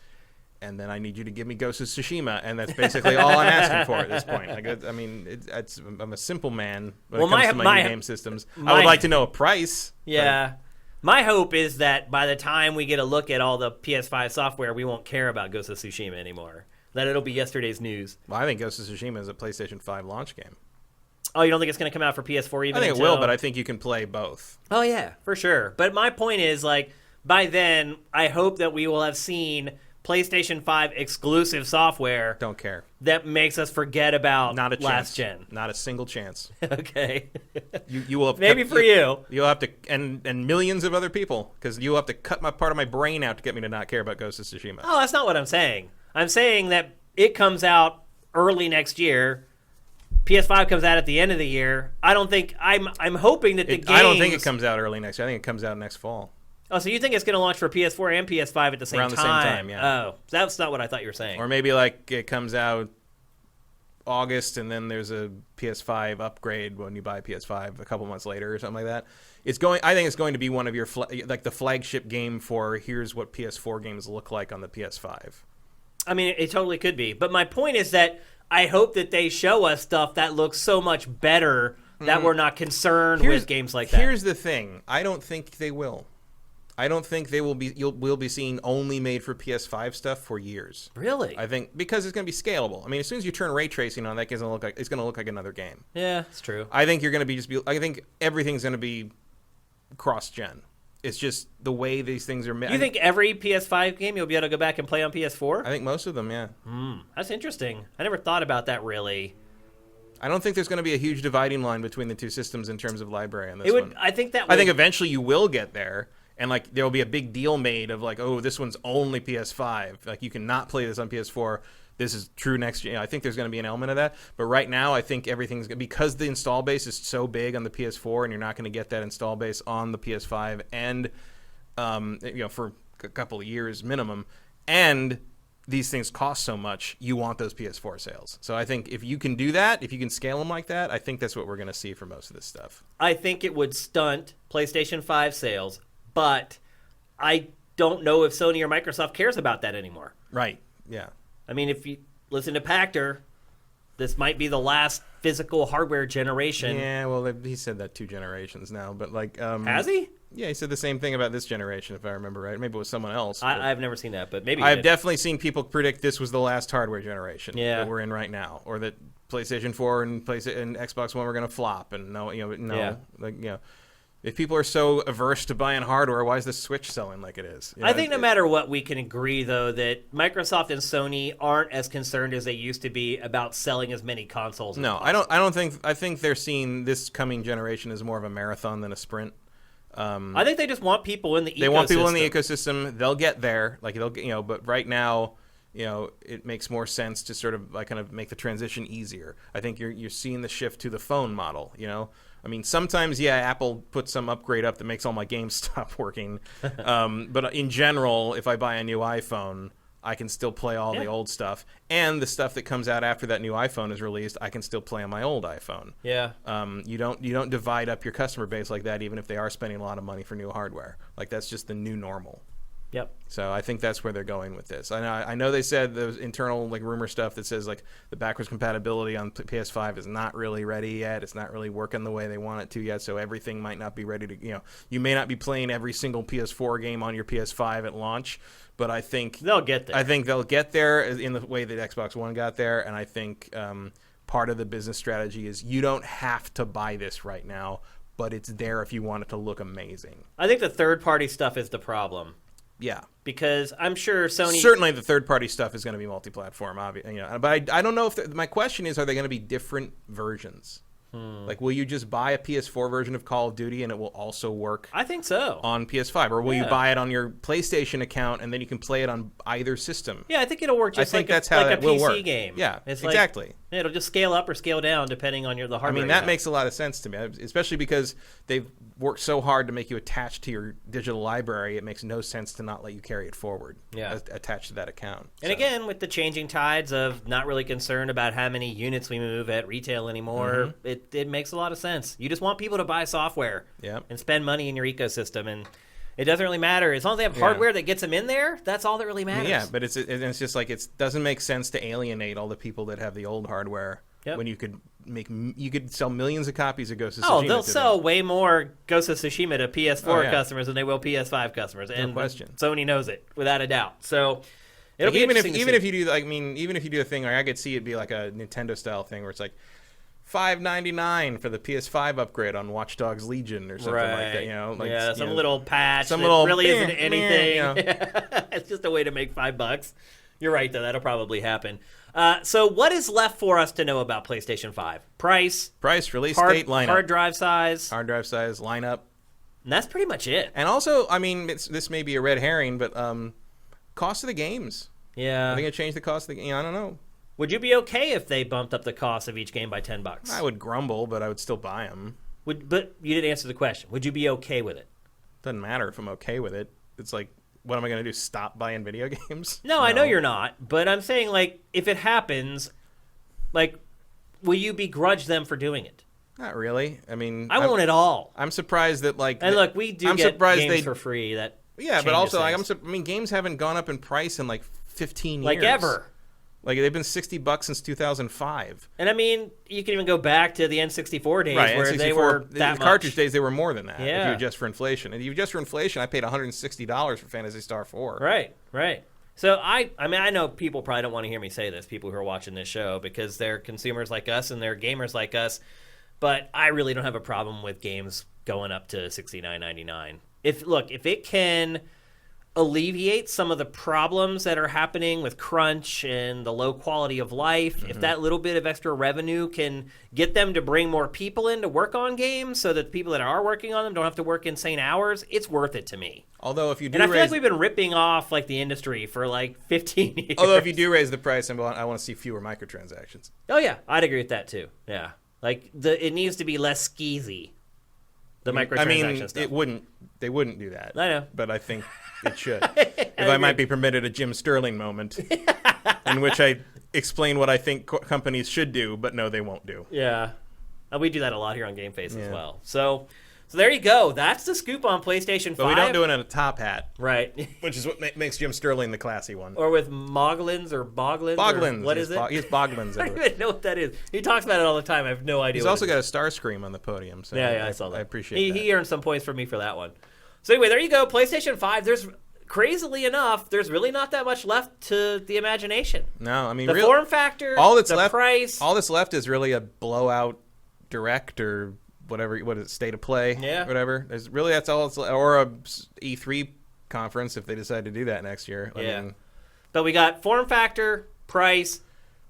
And then I need you to give me Ghost of Tsushima, and that's basically all I'm asking for at this point. I mean, I'm a simple man when it comes to my game systems. I would like to know a price. Yeah. My hope is that by the time we get a look at all the PS5 software, we won't care about Ghost of Tsushima anymore. That it'll be yesterday's news. Well, I think Ghost of Tsushima is a PlayStation 5 launch game. Oh, you don't think it's going to come out for PS4 even? I think it will, but I think you can play both. Oh, yeah, for sure. But my point is, like, by then, I hope that we will have seen PlayStation 5 exclusive software. Don't care. That makes us forget about Not a last chance. gen. Not a single chance. Okay. You will have maybe for you. You'll have to, and millions of other people, because you'll have to cut part of my brain out to get me to not care about Ghost of Tsushima. Oh, that's not what I'm saying. I'm saying that it comes out early next year. PS5 comes out at the end of the year. I don't think I'm hoping that the games. I don't think it comes out early next year. I think it comes out next fall. Oh, so you think it's going to launch for PS4 and PS5 at the same time? Around the same time, yeah. Oh, that's not what I thought you were saying. Or maybe like it comes out August and then there's a PS5 upgrade when you buy PS5 a couple months later or something like that. I think it's going to be one of your like the flagship game for here's what PS4 games look like on the PS5. I mean, it totally could be. But my point is that I hope that they show us stuff that looks so much better that we're not concerned with games like that. Here's the thing. I don't think they will. I don't think they will be. We'll be seeing only made for PS5 stuff for years. Really? I think because it's going to be scalable. I mean, as soon as you turn ray tracing on, it's going to look like another game. Yeah, it's true. I think you're going to be I think everything's going to be cross-gen. It's just the way these things are made. You think every PS5 game you'll be able to go back and play on PS4? I think most of them, yeah. That's interesting. I never thought about that really. I don't think there's going to be a huge dividing line between the two systems in terms of library on this one. I think eventually you will get there. And, like, there will be a big deal made of, like, oh, this one's only PS5. Like, you cannot play this on PS4. This is true next year. I think there's going to be an element of that. But right now, I think everything's – because the install base is so big on the PS4 and you're not going to get that install base on the PS5 and, for a couple of years minimum, and these things cost so much, you want those PS4 sales. So I think if you can do that, if you can scale them like that, I think that's what we're going to see for most of this stuff. I think it would stunt PlayStation 5 sales. But I don't know if Sony or Microsoft cares about that anymore. Right, yeah. I mean, if you listen to Pachter, this might be the last physical hardware generation. Yeah, well, he said that 2 generations now, but like... Has he? Yeah, he said the same thing about this generation, if I remember right. Maybe it was someone else. I've never seen that, but maybe I've definitely seen people predict this was the last hardware generation that we're in right now, or that PlayStation 4 and Xbox One were going to flop, and If people are so averse to buying hardware, why is the Switch selling like it is? I think no matter what, we can agree, though, that Microsoft and Sony aren't as concerned as they used to be about selling as many consoles. No, I don't think. I think they're seeing this coming generation as more of a marathon than a sprint. I think they just want people in the ecosystem. They want people in the ecosystem. They'll get there. Like they'll get, but right now, it makes more sense to sort of kind of make the transition easier. I think you're seeing the shift to the phone model. I mean, sometimes, Apple puts some upgrade up that makes all my games stop working. But in general, if I buy a new iPhone, I can still play all the old stuff. And the stuff that comes out after that new iPhone is released, I can still play on my old iPhone. Yeah. You don't divide up your customer base like that, even if they are spending a lot of money for new hardware. Like, that's just the new normal. Yep. So I think that's where they're going with this. I know they said the internal rumor stuff that says the backwards compatibility on PS5 is not really ready yet. It's not really working the way they want it to yet. So everything might not be ready to. You may not be playing every single PS4 game on your PS5 at launch, but I think they'll get there. I think they'll get there in the way that Xbox One got there, and I think part of the business strategy is you don't have to buy this right now, but it's there if you want it to look amazing. I think the third-party stuff is the problem. Yeah, because I'm sure Sony. Certainly, the third-party stuff is going to be multi-platform, obviously. But I don't know if my question is: are they going to be different versions? Like, will you just buy a PS4 version of Call of Duty and it will also work? I think so. On PS5, or will you buy it on your PlayStation account and then you can play it on either system? Yeah, I think it'll work just like a PC game. Yeah, it's exactly. It'll just scale up or scale down depending on the hardware. I mean, that makes a lot of sense to me, especially because they've worked so hard to make you attached to your digital library. It makes no sense to not let you carry it forward. Attached to that account. And again, with the changing tides of not really concerned about how many units we move at retail anymore, it makes a lot of sense. You just want people to buy software and spend money in your ecosystem, and it doesn't really matter as long as they have hardware that gets them in there. That's all that really matters. Yeah, but it's just like it doesn't make sense to alienate all the people that have the old hardware when you could sell millions of copies of Ghost of Tsushima. Oh, they'll sell way more Ghost of Tsushima to PS4 customers than they will PS5 customers, and no question. Sony knows it without a doubt. So it'll be even if you do a thing, like I could see it be like a Nintendo style thing where it's like $5.99 for the PS5 upgrade on Watch Dogs Legion or something like that. Some little patch. Some little really isn't anything. It's just a way to make $5. You're right, though. That'll probably happen. So what is left for us to know about PlayStation 5? Price, release date, lineup. Hard drive size, lineup. And that's pretty much it. And also, I mean, this may be a red herring, but cost of the games. Yeah. Are they going to change the cost of the game? I don't know. Would you be okay if they bumped up the cost of each game by $10? I would grumble, but I would still buy them. But you didn't answer the question. Would you be okay with it? Doesn't matter if I'm okay with it. It's like, what am I going to do? Stop buying video games? No, I know you're not. But I'm saying, if it happens, will you begrudge them for doing it? Not really. I mean, I won't at all. I'm surprised that And look, we do get games for free. But also games haven't gone up in price in 15 years. Ever. They've been $60 since 2005. And I mean, you can even go back to the N64 days where N64, they were the cartridge days, they were more than that. Yeah. If you adjust for inflation. And if you adjust for inflation, I paid $160 for Phantasy Star 4. Right. So I know people probably don't want to hear me say this, people who are watching this show, because they're consumers like us and they're gamers like us. But I really don't have a problem with games going up to $69.99. If it can alleviate some of the problems that are happening with crunch and the low quality of life, if that little bit of extra revenue can get them to bring more people in to work on games so that the people that are working on them don't have to work insane hours, it's worth it to me. Although if you do, and I feel like we've been ripping off the industry for 15 years. Although if you do raise the price, I want to see fewer microtransactions. Oh yeah, I'd agree with that too. Yeah, it needs to be less skeezy. The microtransaction stuff. They wouldn't do that. I know, but I think it should. If I might be permitted a Jim Sterling moment, in which I explain what I think companies should do, but no, they won't do. Yeah, we do that a lot here on GameFace as well. So there you go. That's the scoop on PlayStation 5. But we don't do it in a top hat. Right. Which is what makes Jim Sterling the classy one. Or with Moglins or Boglins. Boglins. What is it? He's Boglins. I don't even know what that is. He talks about it all the time. I have no idea. He's also got a Starscream on the podium. So I saw that. I appreciate that. He earned some points from me for that one. So anyway, there you go. PlayStation 5. There's, crazily enough, there's really not that much left to the imagination. No, I mean, the form factor, all that's the left, price. All that's left is really a blowout Direct or whatever, what is it, State of Play, Yeah. whatever. That's all it's, or a E3 conference if they decide to do that next year. I mean, but we got form factor, price,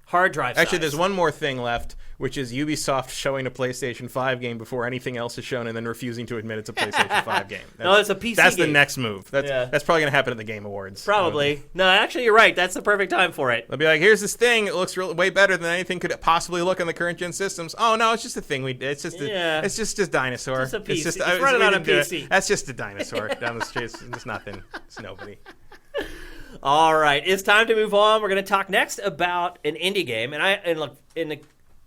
hard drive actually, size. there's one more thing left, which is Ubisoft showing a PlayStation 5 game before anything else is shown and then refusing to admit it's a PlayStation 5 game. No, it's a PC That's game. the next move. That's probably going to happen at the Game Awards. Probably. No, actually, you're right. That's the perfect time for it. They'll be like, here's this thing. It looks way better than anything could possibly look on the current gen systems. Oh, no, it's just a thing we did. It's just it's just dinosaur. It's a PC. It's It's running on a PC. That's just a dinosaur down the street. It's nothing. It's nobody. All right, it's time to move on. We're going to talk next about an indie game, and look, in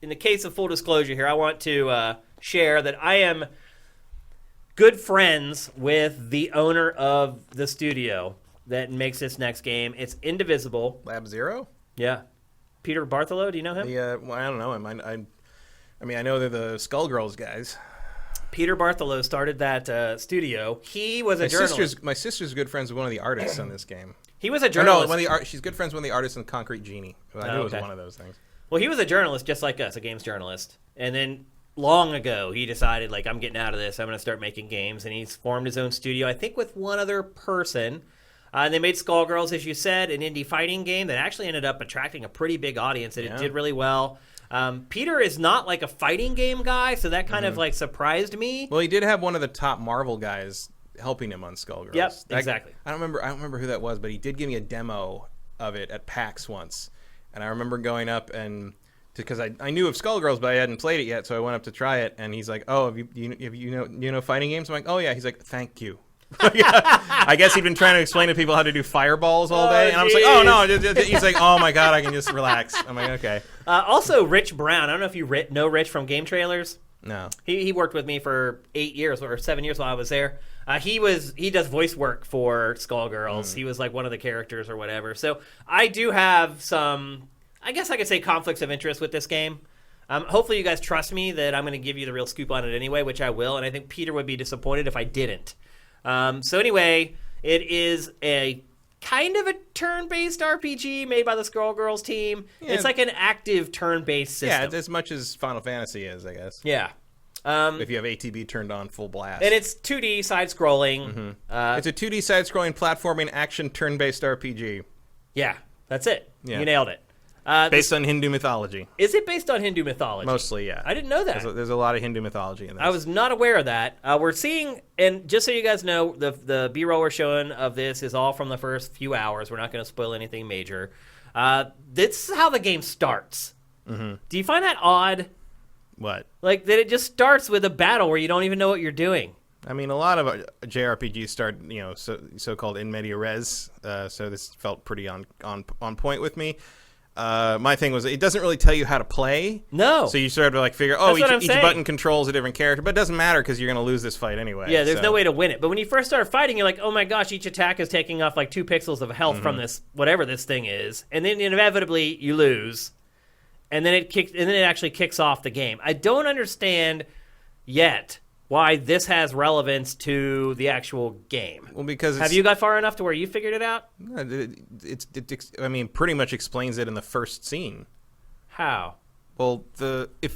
the case of full disclosure here, I want to share that I am good friends with the owner of the studio that makes this next game. It's Indivisible. Lab Zero? Yeah, Peter Bartholow. Do you know him? Well, I don't know him. I mean, I know they're the Skullgirls guys. Peter Bartholow started that studio. He was a journalist. My sister's good friends with one of the artists on this game. He was a journalist. She's good friends with one of the artists in Concrete Genie. I knew it was one of those things. Well, he was a journalist just like us, a games journalist. And then long ago, he decided, like, I'm getting out of this. I'm going to start making games. And he's formed his own studio, I think with one other person. And they made Skullgirls, as you said, an indie fighting game that actually ended up attracting a pretty big audience. And it did really well. Peter is not like a fighting game guy, so that kind of like surprised me. Well, he did have one of the top Marvel guys helping him on Skullgirls. Yep, exactly. I don't remember who that was, but he did give me a demo of it at PAX once, and I remember going up and because I knew of Skullgirls, but I hadn't played it yet, so I went up to try it, and he's like, "Oh, you know fighting games?" I'm like, "Oh yeah." He's like, "Thank you." I guess he'd been trying to explain to people how to do fireballs all day, and I was like, "Oh no!" He's like, "Oh my god, I can just relax." I'm like, "Okay." Also, Rich Brown. I don't know if you know Rich from Game Trailers. No, he worked with me for 8 years or 7 years while I was there. He does voice work for Skullgirls. He was like one of the characters or whatever. So I do have some, I guess I could say, conflicts of interest with this game. Hopefully you guys trust me that I'm going to give you the real scoop on it anyway, which I will. And I think Peter would be disappointed if I didn't. So anyway, it is a kind of a turn-based RPG made by the Skullgirls team. Yeah. It's like an active turn-based system. Yeah, it's as much as Final Fantasy is, I guess. Yeah. If you have ATB turned on full blast. And it's 2D side-scrolling. Mm-hmm. It's a 2D side-scrolling platforming action turn-based RPG. Yeah, that's it. Yeah. You nailed it. Based on Hindu mythology. Is it based on Hindu mythology? Mostly, yeah. I didn't know that. There's a lot of Hindu mythology in this. I was not aware of that. We're seeing, and just so you guys know, the B-roll we're showing of this is all from the first few hours. We're not going to spoil anything major. This is how the game starts. Mm-hmm. Do you find that odd? What? Like, that it just starts with a battle where you don't even know what you're doing. I mean, a lot of JRPGs start, so-called in media res, so this felt pretty on point with me. My thing was, it doesn't really tell you how to play. No. So you sort of like figure, each button controls a different character, but it doesn't matter because you're going to lose this fight anyway. Yeah, there's no way to win it. But when you first start fighting, you're like, oh my gosh, each attack is taking off like 2 pixels of health from this, whatever this thing is. And then inevitably you lose. And then it actually kicks off the game. I don't understand yet why this has relevance to the actual game. Well, because have you got far enough to where you figured it out? It pretty much explains it in the first scene. How? Well, it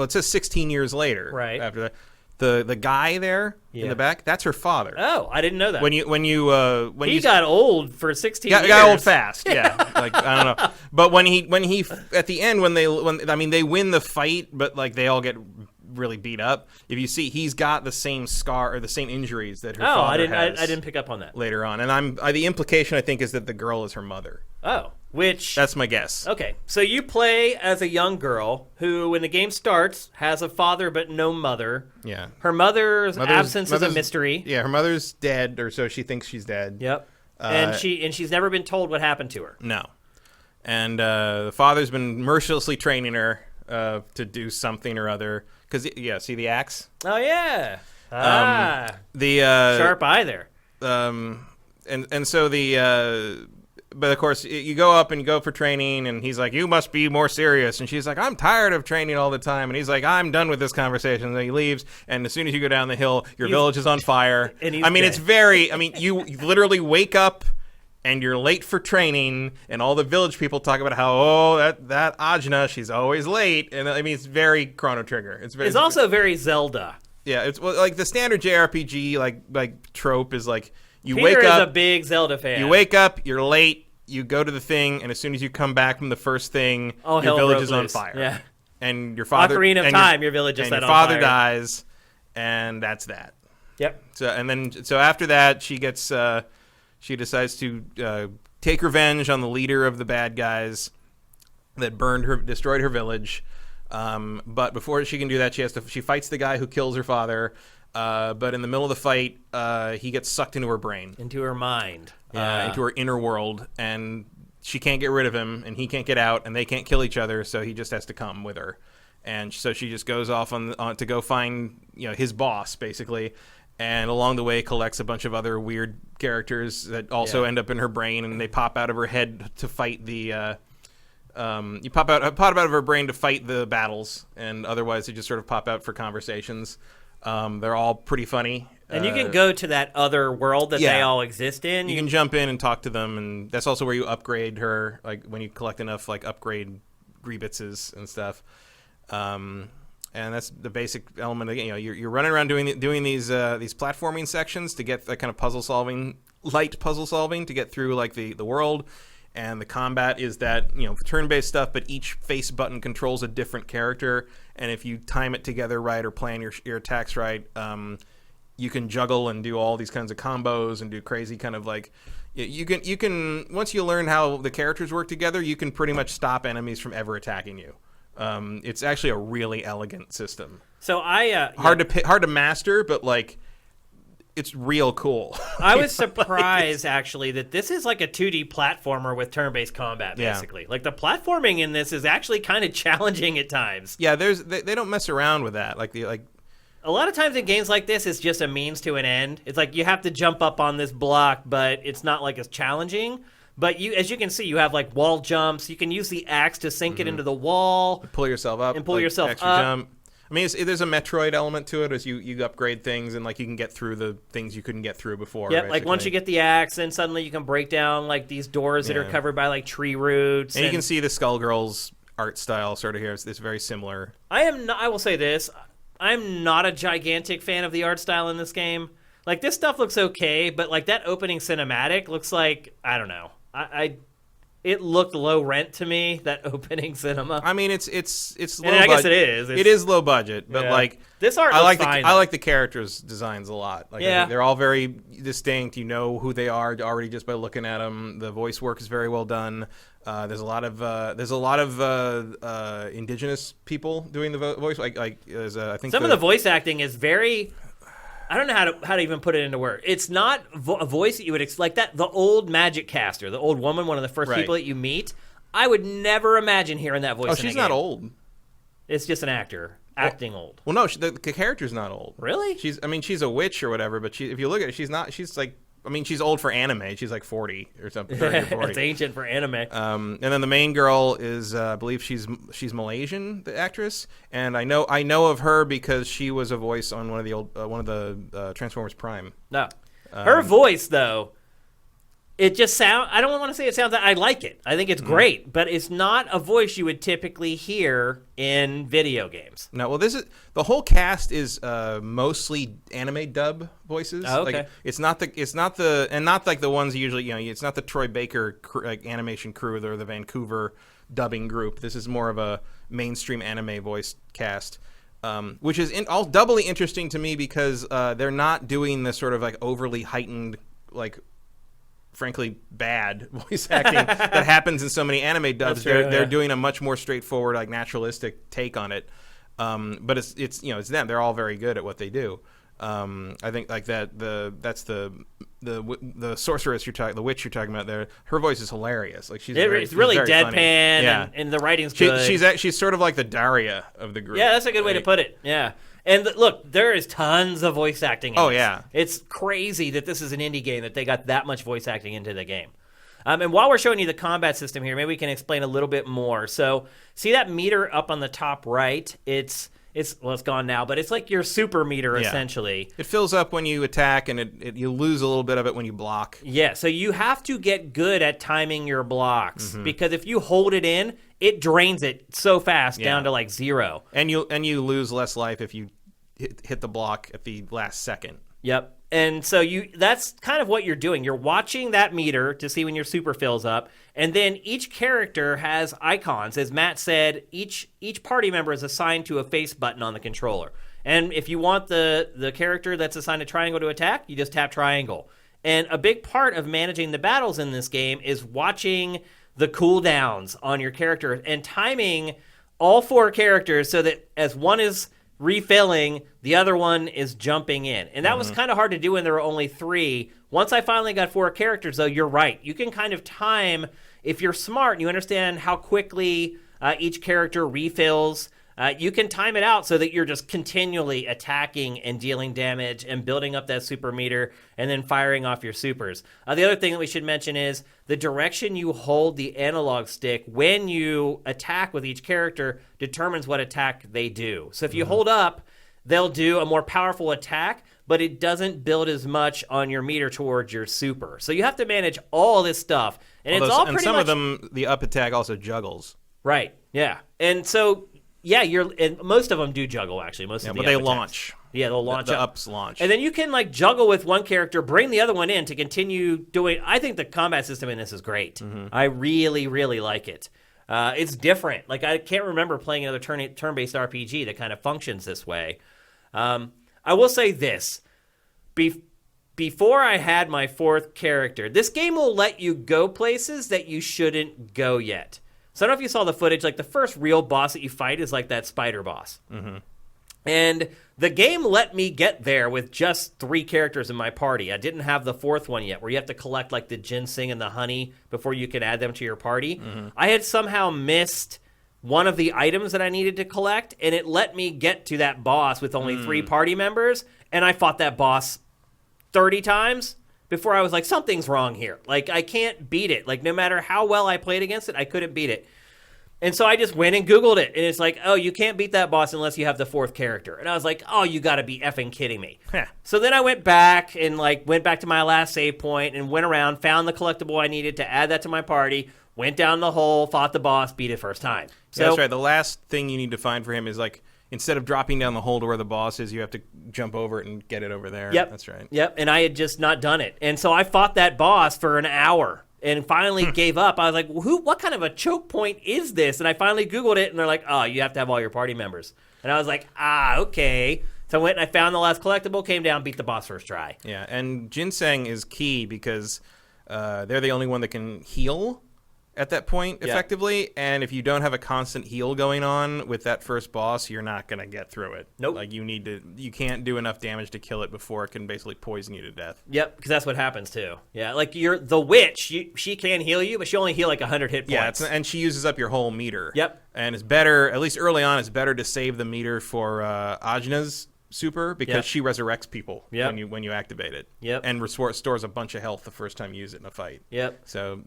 says 16 years later. Right. After that, the guy there in the back, that's her father. Oh, I didn't know that. When he got old for 16 years. Got old fast. Yeah. Like, I don't know. But when he at the end when they win the fight, but like they all get really beat up. If you see, he's got the same scar or the same injuries that her father has. I didn't pick up on that later on. And the implication I think is that the girl is her mother. Oh, that's my guess. Okay, so you play as a young girl who, when the game starts, has a father but no mother. Yeah, her mother's absence is a mystery. Yeah, her mother's dead, or so she thinks she's dead. Yep, and she's never been told what happened to her. No, and the father's been mercilessly training her to do something or other. Because see the axe. Oh yeah, the sharp eye there. And so but of course you go up and you go for training, and he's like, "You must be more serious," and she's like, "I'm tired of training all the time," and he's like, "I'm done with this conversation." And he leaves, and as soon as you go down the hill, your village is on fire. And it's very. You literally wake up and you're late for training, and all the village people talk about how, that Ajna, she's always late. And I mean, it's very Chrono Trigger. It's also very Zelda. Yeah, it's like the standard JRPG like trope is like you Peter wake up. is a big Zelda fan. You wake up, you're late, you go to the thing, and as soon as you come back from the first thing, your village is on fire. Yeah. And your father Ocarina of Time, your village is set on fire. And your father dies, and that's that. Yep. So after that, she decides to take revenge on the leader of the bad guys that destroyed her village. But before she can do that, she fights the guy who kills her father. But in the middle of the fight, he gets sucked into her brain, into her mind, into her inner world, and she can't get rid of him, and he can't get out, and they can't kill each other. So he just has to come with her, and so she just goes off on to go find his boss basically. And along the way, collects a bunch of other weird characters that also end up in her brain, and they pop out of her head to fight the. You pop out of her brain to fight the battles, and otherwise they just sort of pop out for conversations. They're all pretty funny. And you can go to that other world that they all exist in. You can jump in and talk to them, and that's also where you upgrade her. Like when you collect enough, upgrade Grievitses and stuff. And that's the basic element. You're running around doing these platforming sections to get that kind of light puzzle solving to get through the world. And the combat is that turn-based stuff, but each face button controls a different character. And if you time it together right or plan your attacks right, you can juggle and do all these kinds of combos and do crazy kind of you can once you learn how the characters work together, you can pretty much stop enemies from ever attacking you. It's actually a really elegant system. So hard to master, but it's real cool. I was surprised actually that this is like a 2D platformer with turn-based combat basically. Yeah. The platforming in this is actually kind of challenging at times. Yeah, they don't mess around with that. A lot of times in games like this, it's just a means to an end. It's you have to jump up on this block, but it's not as challenging. But as you can see, you have wall jumps. You can use the axe to sink it into the wall. Pull yourself up. And pull yourself extra up. Jump. I mean, there's a Metroid element to it as you upgrade things and you can get through the things you couldn't get through before. Yeah, once you get the axe, then suddenly you can break down these doors that are covered by tree roots. And you can see the Skullgirls art style sort of here. It's very similar. I will say this. I'm not a gigantic fan of the art style in this game. This stuff looks okay, but that opening cinematic looks I don't know. It looked low rent to me, that opening cinema. I mean, it's low budget. I guess it is. It is low budget, but this art I looks fine. I like the characters' designs a lot. They're all very distinct. You know who they are already just by looking at them. The voice work is very well done. There's a lot of indigenous people doing the voice. I think some of the voice acting is very. I don't know how to even put it into words. It's not a voice that you would expect. The old magic caster, the old woman, one of the first people that you meet. I would never imagine hearing that voice. Oh, she's not old. It's just an actor acting old. Well, no, the character's not old. Really? She's a witch or whatever. But if you look at it, she's not. She's she's old for anime. She's 40 or something. 30 or 40. It's ancient for anime. And then the main girl is, I believe she's Malaysian, the actress, and I know of her because she was a voice on one of the Transformers Prime. No, her voice though. It just sounds. I don't want to say it sounds. I like it. I think it's great, but it's not a voice you would typically hear in video games. No, well, the whole cast is mostly anime dub voices. Oh, okay. It's not the ones usually. It's not the Troy Baker animation crew or the Vancouver dubbing group. This is more of a mainstream anime voice cast. Which is all doubly interesting to me because they're not doing the sort of overly heightened frankly bad voice acting that happens in so many anime dubs. They're doing a much more straightforward naturalistic take on it. But it's them. They're all very good at what they do. I think that's the sorceress the witch you're talking about there. Her voice is hilarious. It's really deadpan, and the writing's good. She's sort of like the Daria of the group. Yeah, that's a good way to put it. Yeah. And look, there is tons of voice acting in this. Yeah. It's crazy that this is an indie game, that they got that much voice acting into the game. And while we're showing you the combat system here, maybe we can explain a little bit more. So see that meter up on the top right? It's it's gone now, but it's like your super meter essentially. It fills up when you attack, and you lose a little bit of it when you block. Yeah, so you have to get good at timing your blocks because if you hold it in, it drains it so fast down to like 0. And you lose less life if you hit the block at the last second. Yep. And so that's kind of what you're doing. You're watching that meter to see when your super fills up, and then each character has icons. As Matt said, each party member is assigned to a face button on the controller. And if you want the character that's assigned a triangle to attack, you just tap triangle. And a big part of managing the battles in this game is watching the cooldowns on your character and timing all 4 characters so that as one is refilling, the other one is jumping in. And that was kind of hard to do when there were only 3. Once I finally got 4 characters, though, you're right. You can kind of time, if you're smart and you understand how quickly each character refills, you can time it out so that you're just continually attacking and dealing damage and building up that super meter and then firing off your supers. The other thing that we should mention is the direction you hold the analog stick when you attack with each character determines what attack they do. So if you hold up, they'll do a more powerful attack, but it doesn't build as much on your meter towards your super. So you have to manage all this stuff. And And some of them, the up attack also juggles. Right, yeah. And so... yeah, and most of them do juggle, actually. Most of the but they attacks. launch. Yeah, they'll launch the up. ups launch. And then you can like juggle with one character, bring the other one in to continue doing. I think the combat system in this is great. I really, really like it. It's different. Like I can't remember playing another turn-based RPG that kind of functions this way. I will say this: before I had my 4th character, this game will let you go places that you shouldn't go yet. So I don't know if you saw the footage, like the first real boss that you fight is like that spider boss. And the game let me get there with just 3 characters in my party. I didn't have the 4th one yet, where you have to collect like the ginseng and the honey before you can add them to your party. I had somehow missed one of the items that I needed to collect, and it let me get to that boss with only 3 party members, and I fought that boss 30 times. Before I was like, something's wrong here. Like, I can't beat it. Like, no matter how well I played against it, I couldn't beat it. And so I just went and Googled it. And it's like, oh, you can't beat that boss unless you have the 4th character. And I was like, oh, you got to be effing kidding me. So then I went back and, like, went back to my last save point and went around, found the collectible I needed to add that to my party, went down the hole, fought the boss, beat it first time. So, that's right. The last thing you need to find for him is, like, instead of dropping down the hole to where the boss is, you have to jump over it and get it over there. Yep. That's right. Yep, and I had just not done it. And so I fought that boss for an hour and finally gave up. I was like, what kind of a choke point is this? And I finally Googled it, and they're like, oh, you have to have all your party members. And I was like, okay. So I went and I found the last collectible, came down, beat the boss first try. Yeah, and ginseng is key because they're the only one that can heal at that point effectively, and if you don't have a constant heal going on with that first boss, you're not going to get through it. Nope. Like you can't do enough damage to kill it before it can basically poison you to death. Yep, because that's what happens too. Yeah, like the witch, she can heal you, but she only heal like 100 hit points. Yeah, and she uses up your whole meter. Yep. And it's better, at least early on, it's better to save the meter for Ajna's super because she resurrects people when you activate it. Yep. And stores a bunch of health the first time you use it in a fight. Yep. So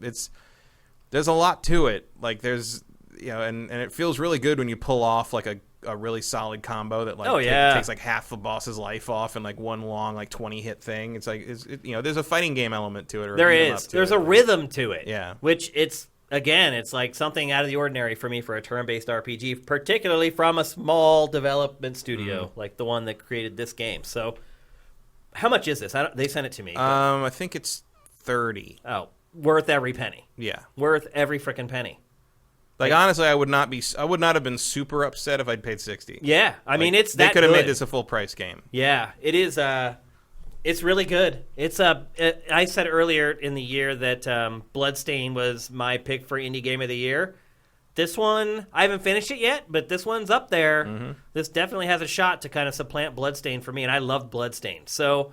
there's a lot to it. Like there's, and it feels really good when you pull off like a really solid combo that like takes like half the boss's life off in like one long like 20 hit thing. It's like there's a fighting game element to it. Or there is. There's a rhythm to it. Yeah. Which it's like something out of the ordinary for me for a turn-based RPG, particularly from a small development studio like the one that created this game. So, how much is this? They sent it to me. I think it's $30. Oh. Worth every penny. Yeah. Worth every frickin' penny. Like honestly, I would not have been super upset if I'd paid $60. Yeah. I mean, it's that they could have good. made this a full price game. Yeah, it is it's really good. I said earlier in the year that Bloodstain was my pick for Indie Game of the Year. This one, I haven't finished it yet, but this one's up there. This definitely has a shot to kind of supplant Bloodstain for me, and I love Bloodstain. So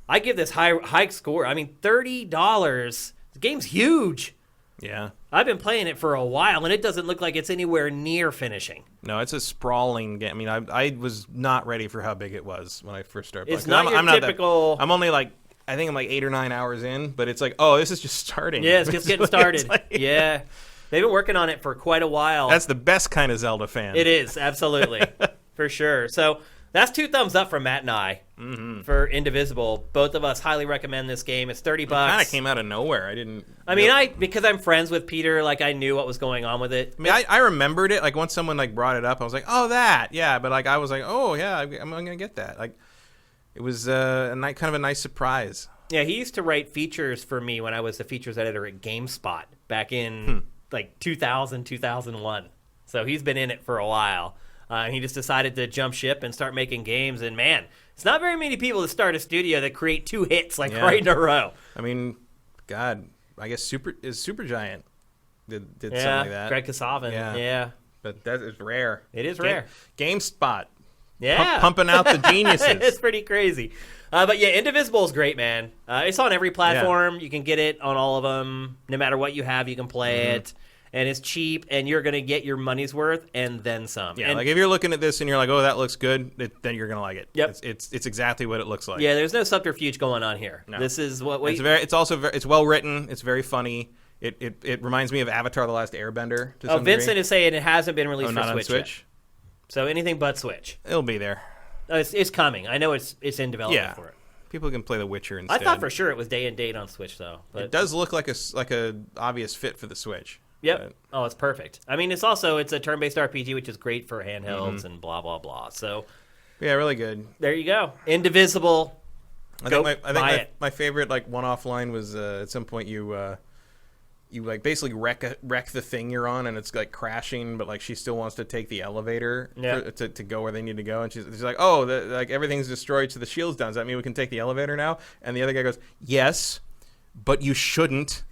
I give this high score. I mean, $30. The game's huge. Yeah. I've been playing it for a while, and it doesn't look like it's anywhere near finishing. No, it's a sprawling game. I mean, I was not ready for how big it was when I first started playing. It's not your typical... I'm only like, I think I'm like 8 or 9 hours in, but it's like, oh, this is just starting. Yeah, it's just getting started. Yeah. They've been working on it for quite a while. That's the best kind of Zelda fan. It is, absolutely. for sure. So that's 2 thumbs up from Matt and I for Indivisible. Both of us highly recommend this game. It's $30. It kind of came out of nowhere. Because I'm friends with Peter, like I knew what was going on with it. I mean, I remembered it. Like once someone like brought it up, I was like, oh, that, yeah. But like I was like, oh yeah, I'm gonna get that. Like it was kind of a nice surprise. Yeah, he used to write features for me when I was the features editor at GameSpot back in like 2000, 2001. So he's been in it for a while. He just decided to jump ship and start making games. And man, it's not very many people that start a studio that create 2 hits right in a row. I mean, God, I guess Supergiant did something like that. Greg Kasavin. Yeah. But that is rare. It is rare. GameSpot. Yeah. Pumping out the geniuses. It's pretty crazy. But yeah, Indivisible is great, man. It's on every platform. Yeah. You can get it on all of them. No matter what you have, you can play it. And it's cheap, and you're going to get your money's worth and then some. Yeah, like if you're looking at this and you're like, oh, that looks good, then you're going to like it. Yep. It's exactly what it looks like. Yeah, there's no subterfuge going on here. No. This is what we... It's well written. It's very funny. It reminds me of Avatar: The Last Airbender to some Vincent degree. Is saying it hasn't been released for not Switch, on Switch yet. So anything but Switch. It'll be there. It's coming. I know it's in development for it. People can play The Witcher instead. I thought for sure it was day and date on Switch, though. But it does look like a obvious fit for the Switch. Yep. Oh, it's perfect. I mean, it's a turn-based RPG, which is great for handhelds and blah, blah, blah. So, yeah, really good. There you go. Indivisible. I think my favorite like one-off line was at some point you like basically wreck the thing you're on and it's like crashing, but like she still wants to take the elevator to go where they need to go, and she's like, oh, like everything's destroyed, so the shield's down. Does that mean we can take the elevator now? And the other guy goes, yes. But you shouldn't.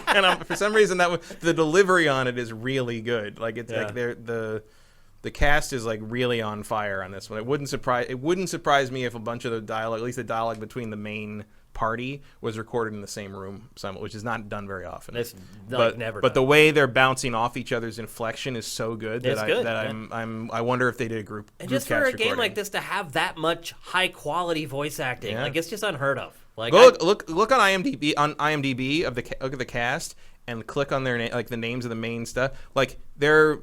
And for some reason, the delivery on it is really good. Like it's like the cast is like really on fire on this one. It wouldn't surprise me if a bunch of the dialogue, at least the dialogue between the main party, was recorded in the same room, which is not done very often. It's never. But the way they're bouncing off each other's inflection is so good that I wonder if they did a group. And just for a game like this to have that much high quality voice acting, like it's just unheard of. Like look on IMDb of the cast and click on their like the names of the main stuff. Like their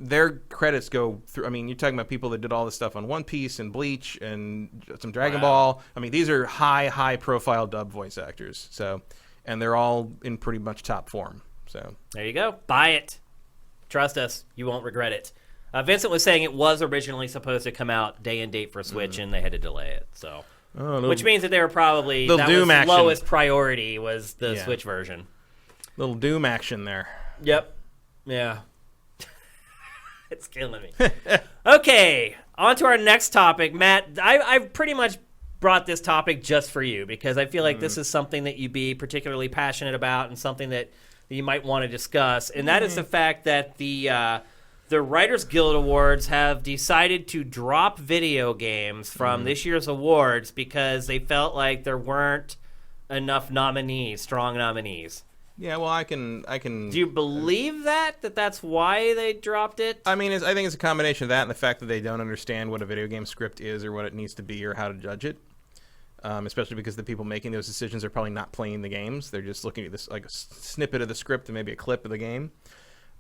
credits go through. I mean, you're talking about people that did all this stuff on One Piece and Bleach and some Dragon Ball. I mean, these are high profile dub voice actors. So, and they're all in pretty much top form. So there you go. Buy it. Trust us, you won't regret it. Vincent was saying it was originally supposed to come out day and date for Switch, and they had to delay it. So. Which means that they were probably lowest priority was the Switch version. Little Doom action there. Yep. Yeah. It's killing me. Okay, on to our next topic. Matt, I've pretty much brought this topic just for you because I feel like this is something that you'd be particularly passionate about and something that you might want to discuss. And that is the fact that the Writers Guild Awards have decided to drop video games from this year's awards because they felt like there weren't enough strong nominees. Yeah, well, I can. Do you believe that's why they dropped it? I mean, I think it's a combination of that and the fact that they don't understand what a video game script is or what it needs to be or how to judge it. Especially because the people making those decisions are probably not playing the games; they're just looking at this like a snippet of the script and maybe a clip of the game.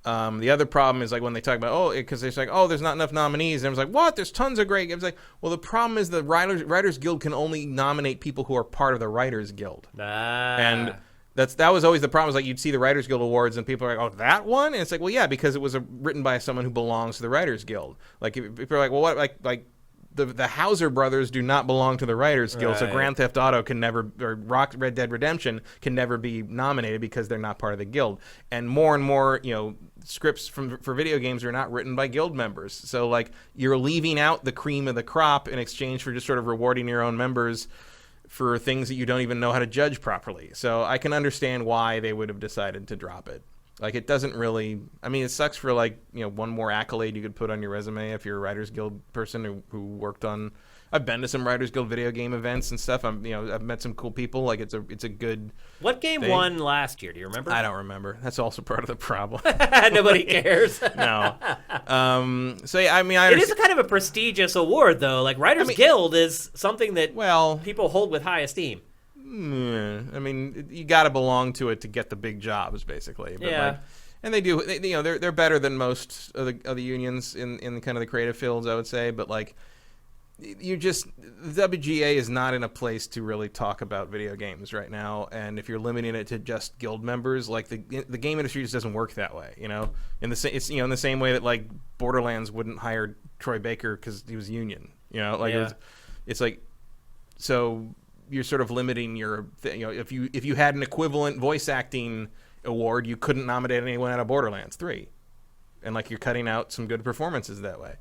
The other problem is like when they talk about because they're like, there's not enough nominees, and everyone's like, what? There's tons of great games. Like, well, the problem is the Writers Guild can only nominate people who are part of the Writers Guild, and that was always the problem. Is like you'd see the Writers Guild Awards, and people are like, that one, and it's like, well, yeah, because it was written by someone who belongs to the Writers Guild. Like, if you're like, well, what, like. The Hauser brothers do not belong to the Writers Guild, so Grand Theft Auto can never, or Red Dead Redemption can never be nominated because they're not part of the guild. And more, scripts for video games are not written by guild members. So like you're leaving out the cream of the crop in exchange for just sort of rewarding your own members for things that you don't even know how to judge properly. So I can understand why they would have decided to drop it. Like, it doesn't really... I mean, it sucks for, like, one more accolade you could put on your resume if you're a Writers Guild person who worked on... I've been to some Writers Guild video game events and stuff. I've met some cool people. Like, it's a good... What game won last year? Do you remember? I don't remember. That's also part of the problem. Nobody cares. No. So, yeah, I mean... it is a kind of a prestigious award, though. Like, Writers Guild is something that people hold with high esteem. I mean, you got to belong to it to get the big jobs, basically. But And they do, they're better than most of the unions in kind of the creative fields, I would say. But like, the WGA is not in a place to really talk about video games right now. And if you're limiting it to just guild members, like the game industry just doesn't work that way. In the same way that like Borderlands wouldn't hire Troy Baker because he was union. It's like, so you're sort of limiting your if you had an equivalent voice acting award, you couldn't nominate anyone out of Borderlands 3, and like you're cutting out some good performances that way.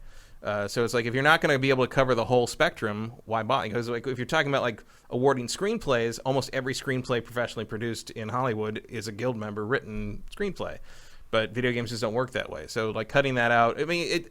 So it's like, if you're not going to be able to cover the whole spectrum, why bother? Because like, if you're talking about like awarding screenplays, almost every screenplay professionally produced in Hollywood is a guild member written screenplay, but video games just don't work that way. So like, cutting that out, I mean,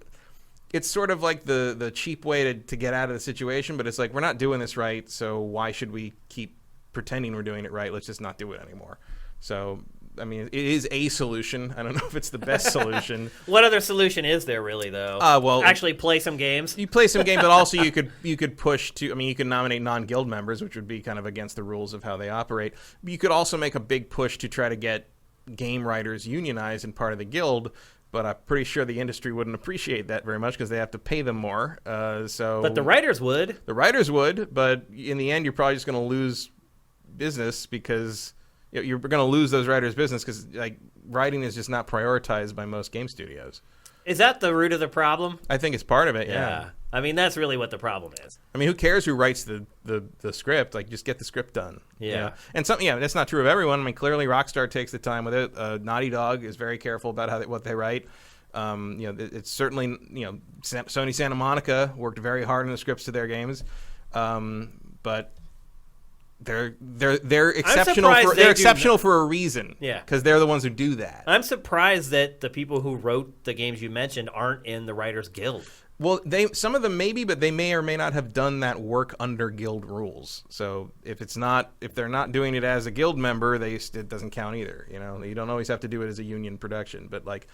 it's sort of like the cheap way to get out of the situation, but it's like, we're not doing this right, so why should we keep pretending we're doing it right? Let's just not do it anymore. So I mean, it is a solution. I don't know if it's the best solution. What other solution is there, really, though? Well, actually play some games. You play some games, but also you could push to. I mean, you could nominate non-guild members, which would be kind of against the rules of how they operate. But you could also make a big push to try to get game writers unionized and part of the guild. But I'm pretty sure the industry wouldn't appreciate that very much because they have to pay them more. But the writers would. The writers would, but in the end, you're probably just going to lose business because you're going to lose those writers' business because like writing is just not prioritized by most game studios. Is that the root of the problem? I think it's part of it. Yeah. I mean, that's really what the problem is. I mean, who cares who writes the script? Like, just get the script done. Yeah. And that's not true of everyone. I mean, clearly Rockstar takes the time with it. Naughty Dog is very careful about what they write. It's certainly, Sony Santa Monica worked very hard on the scripts to their games. But they're exceptional for a reason. Yeah. Because they're the ones who do that. I'm surprised that the people who wrote the games you mentioned aren't in the Writers Guild. Well, some of them maybe, but they may or may not have done that work under guild rules. So if they're not doing it as a guild member, it doesn't count either. You don't always have to do it as a union production, but like,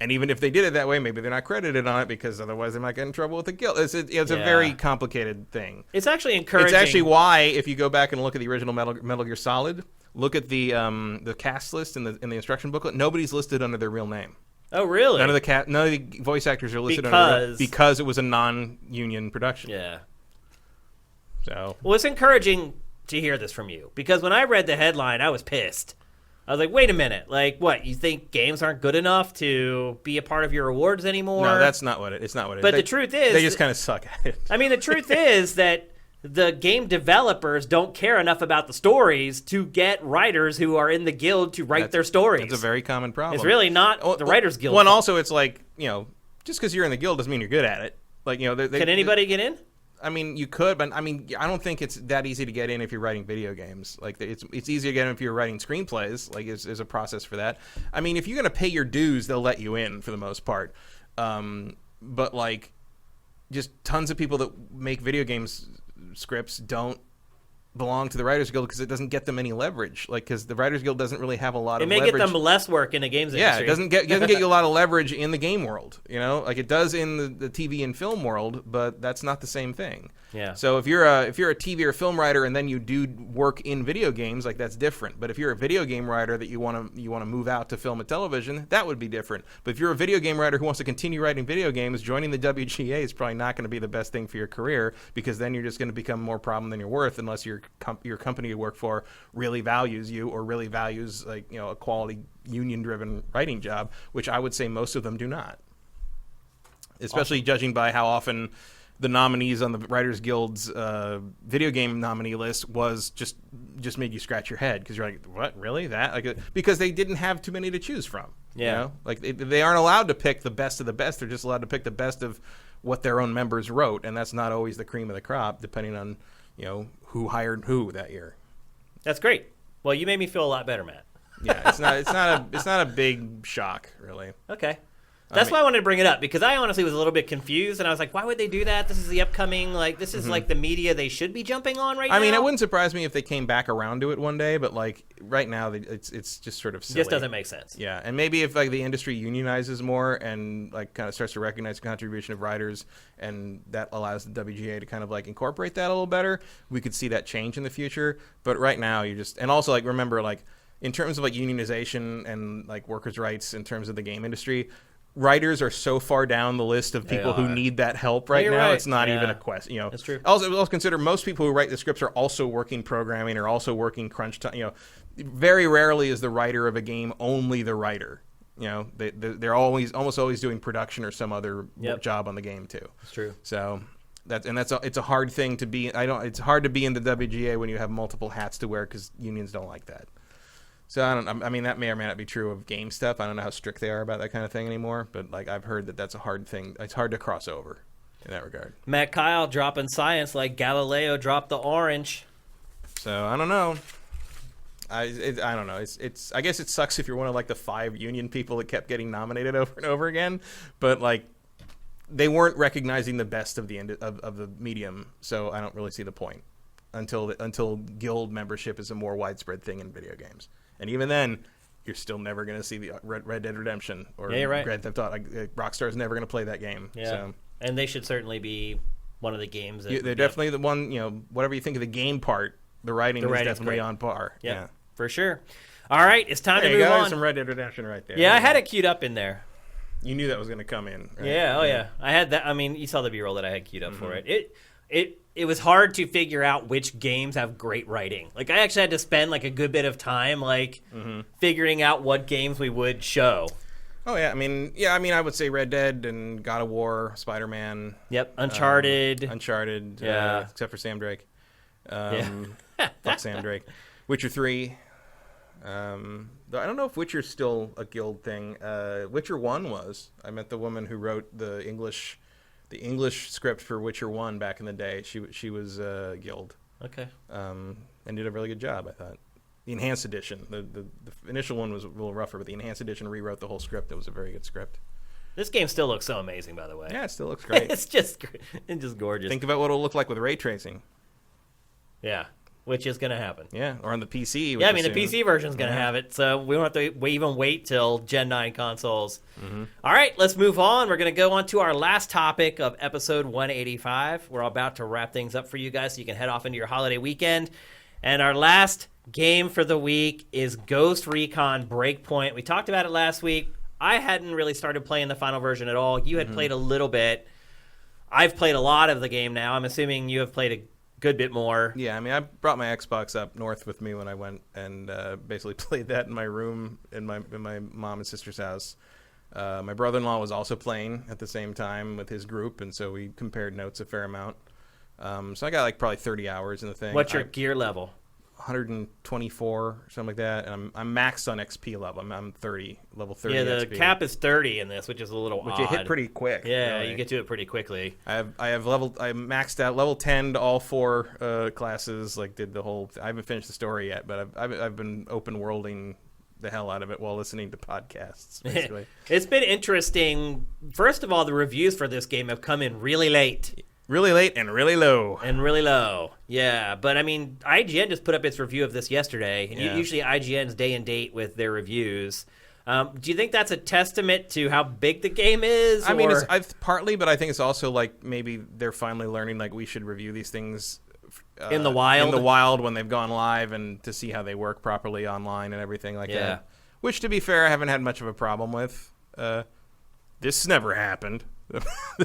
and even if they did it that way, maybe they're not credited on it because otherwise they might get in trouble with the guild. It's a very complicated thing. It's actually encouraging. It's actually why, if you go back and look at the original Metal Gear Solid, look at the cast list in the instruction booklet. Nobody's listed under their real name. Oh, really? None of the voice actors are listed under because it was a non-union production. Yeah. So. Well, it's encouraging to hear this from you because when I read the headline, I was pissed. I was like, wait a minute. Like, what? You think games aren't good enough to be a part of your awards anymore? No, that's not what it is. It's not what it is. But the truth is... They just kind of suck at it. I mean, the truth is that the game developers don't care enough about the stories to get writers who are in the guild to write their stories. That's a very common problem. It's really not the Writers Guild. Well, and also it's like, just because you're in the guild doesn't mean you're good at it. Like, Can anybody get in? I mean, you could, but I mean, I don't think it's that easy to get in if you're writing video games. Like, it's easier to get in if you're writing screenplays. Like, there's a process for that. I mean, if you're going to pay your dues, they'll let you in for the most part. But like, just tons of people that make video games scripts don't belong to the Writers Guild because it doesn't get them any leverage. Like, because the Writers Guild doesn't really have a lot of leverage. It may get them less work in the games industry. Yeah, it doesn't get you a lot of leverage in the game world. Like it does in the TV and film world, but that's not the same thing. Yeah. So if you're a TV or film writer and then you do work in video games, like that's different. But if you're a video game writer that you want to move out to film and television, that would be different. But if you're a video game writer who wants to continue writing video games, joining the WGA is probably not going to be the best thing for your career because then you're just going to become more problem than you're worth unless your company you work for really values you or really values like a quality union-driven writing job, which I would say most of them do not. Especially judging by how often the nominees on the Writers Guild's video game nominee list was just made you scratch your head because you're like, what, really? That? Like, because they didn't have too many to choose from. Yeah. Like they aren't allowed to pick the best of the best. They're just allowed to pick the best of what their own members wrote, and that's not always the cream of the crop, depending on who hired who that year. That's great. Well, you made me feel a lot better, Matt. Yeah, it's not a big shock, really. Okay. That's why I wanted to bring it up, because I honestly was a little bit confused, and I was like, why would they do that? This is the upcoming, this is like the media they should be jumping on right now. I mean, it wouldn't surprise me if they came back around to it one day, but like right now, it's just sort of silly. It just doesn't make sense. Yeah, and maybe if like the industry unionizes more and like kind of starts to recognize the contribution of writers, and that allows the WGA to kind of like incorporate that a little better, we could see that change in the future. But right now, and also like remember like in terms of like unionization and like workers' rights in terms of the game industry, writers are so far down the list of people who need that help right now. Right. It's not even a question. That's true. Also consider most people who write the scripts are also working programming or also working crunch time. Very rarely is the writer of a game only the writer. They're almost always doing production or some other job on the game too. It's true. So it's a hard thing to be. It's hard to be in the WGA when you have multiple hats to wear because unions don't like that. So I mean, that may or may not be true of game stuff. I don't know how strict they are about that kind of thing anymore. But like I've heard that's a hard thing. It's hard to cross over in that regard. Matt Kyle dropping science like Galileo dropped the orange. So I don't know. I don't know. It's I guess it sucks if you're one of like the 5 union people that kept getting nominated over and over again. But like they weren't recognizing the best of the of the medium. So I don't really see the point until guild membership is a more widespread thing in video games. And even then, you're still never going to see the Red Dead Redemption or Grand Theft Auto. Rockstar's never going to play that game. Yeah, so. And they should certainly be one of the games. They're definitely the one, whatever you think of the game part, the writing is definitely on par. Yep, yeah, for sure. All right, it's time to move on. Some Red Dead Redemption right there. Yeah, I had it queued up in there. You knew that was going to come in. Right? Yeah, yeah. I had that. I mean, you saw the B-roll that I had queued up for it. It was hard to figure out which games have great writing. Like, I actually had to spend, like, a good bit of time, figuring out what games we would show. Oh, yeah. I mean, I would say Red Dead and God of War, Spider-Man. Yep, Uncharted. Yeah. Except for Sam Drake. Fuck Sam Drake. Witcher 3. Though I don't know if Witcher's still a guild thing. Witcher 1 was. I met the woman who wrote the English script for Witcher 1 back in the day. She was guild. Okay. And did a really good job, I thought. The enhanced edition, the initial one was a little rougher, but the enhanced edition rewrote the whole script. It was a very good script. This game still looks so amazing, by the way. Yeah, it still looks great. It's just gorgeous. Think about what it'll look like with ray tracing. Yeah, which is going to happen. Yeah, or on the PC. Yeah, I mean, the PC version's going to have it, so we don't have to even wait till Gen 9 consoles. All right, let's move on. We're going to go on to our last topic of episode 185. We're about to wrap things up for you guys so you can head off into your holiday weekend. And our last game for the week is Ghost Recon Breakpoint. We talked about it last week. I hadn't really started playing the final version at all. You had played a little bit. I've played a lot of the game now. I'm assuming you have played a good bit more. Yeah, I mean, I brought my Xbox up north with me when I went and basically played that in my room in my mom and sister's house. My brother-in-law was also playing at the same time with his group, and so we compared notes a fair amount. So I got like probably 30 hours in the thing. What's your gear level? 124 or something like that, and I'm maxed on XP level. I'm 30, level 30. Yeah, the XP. cap is 30 in this, which is a little odd. Which you hit pretty quick. Yeah, really. you get to it pretty quickly. I maxed out level 10 to all 4 classes. Like did the whole. I haven't finished the story yet, but I've been open worlding the hell out of it while listening to podcasts. Basically, it's been interesting. First of all, the reviews for this game have come in really late. Really late and really low. Yeah. But, I mean, IGN just put up its review of this yesterday. And usually IGN's day and date with their reviews. Do you think that's a testament to how big the game is? I mean, it's partly, but I think it's also like maybe they're finally learning like we should review these things in the wild. In the wild when they've gone live and to see how they work properly online and everything like that. Which, to be fair, I haven't had much of a problem with. This never happened.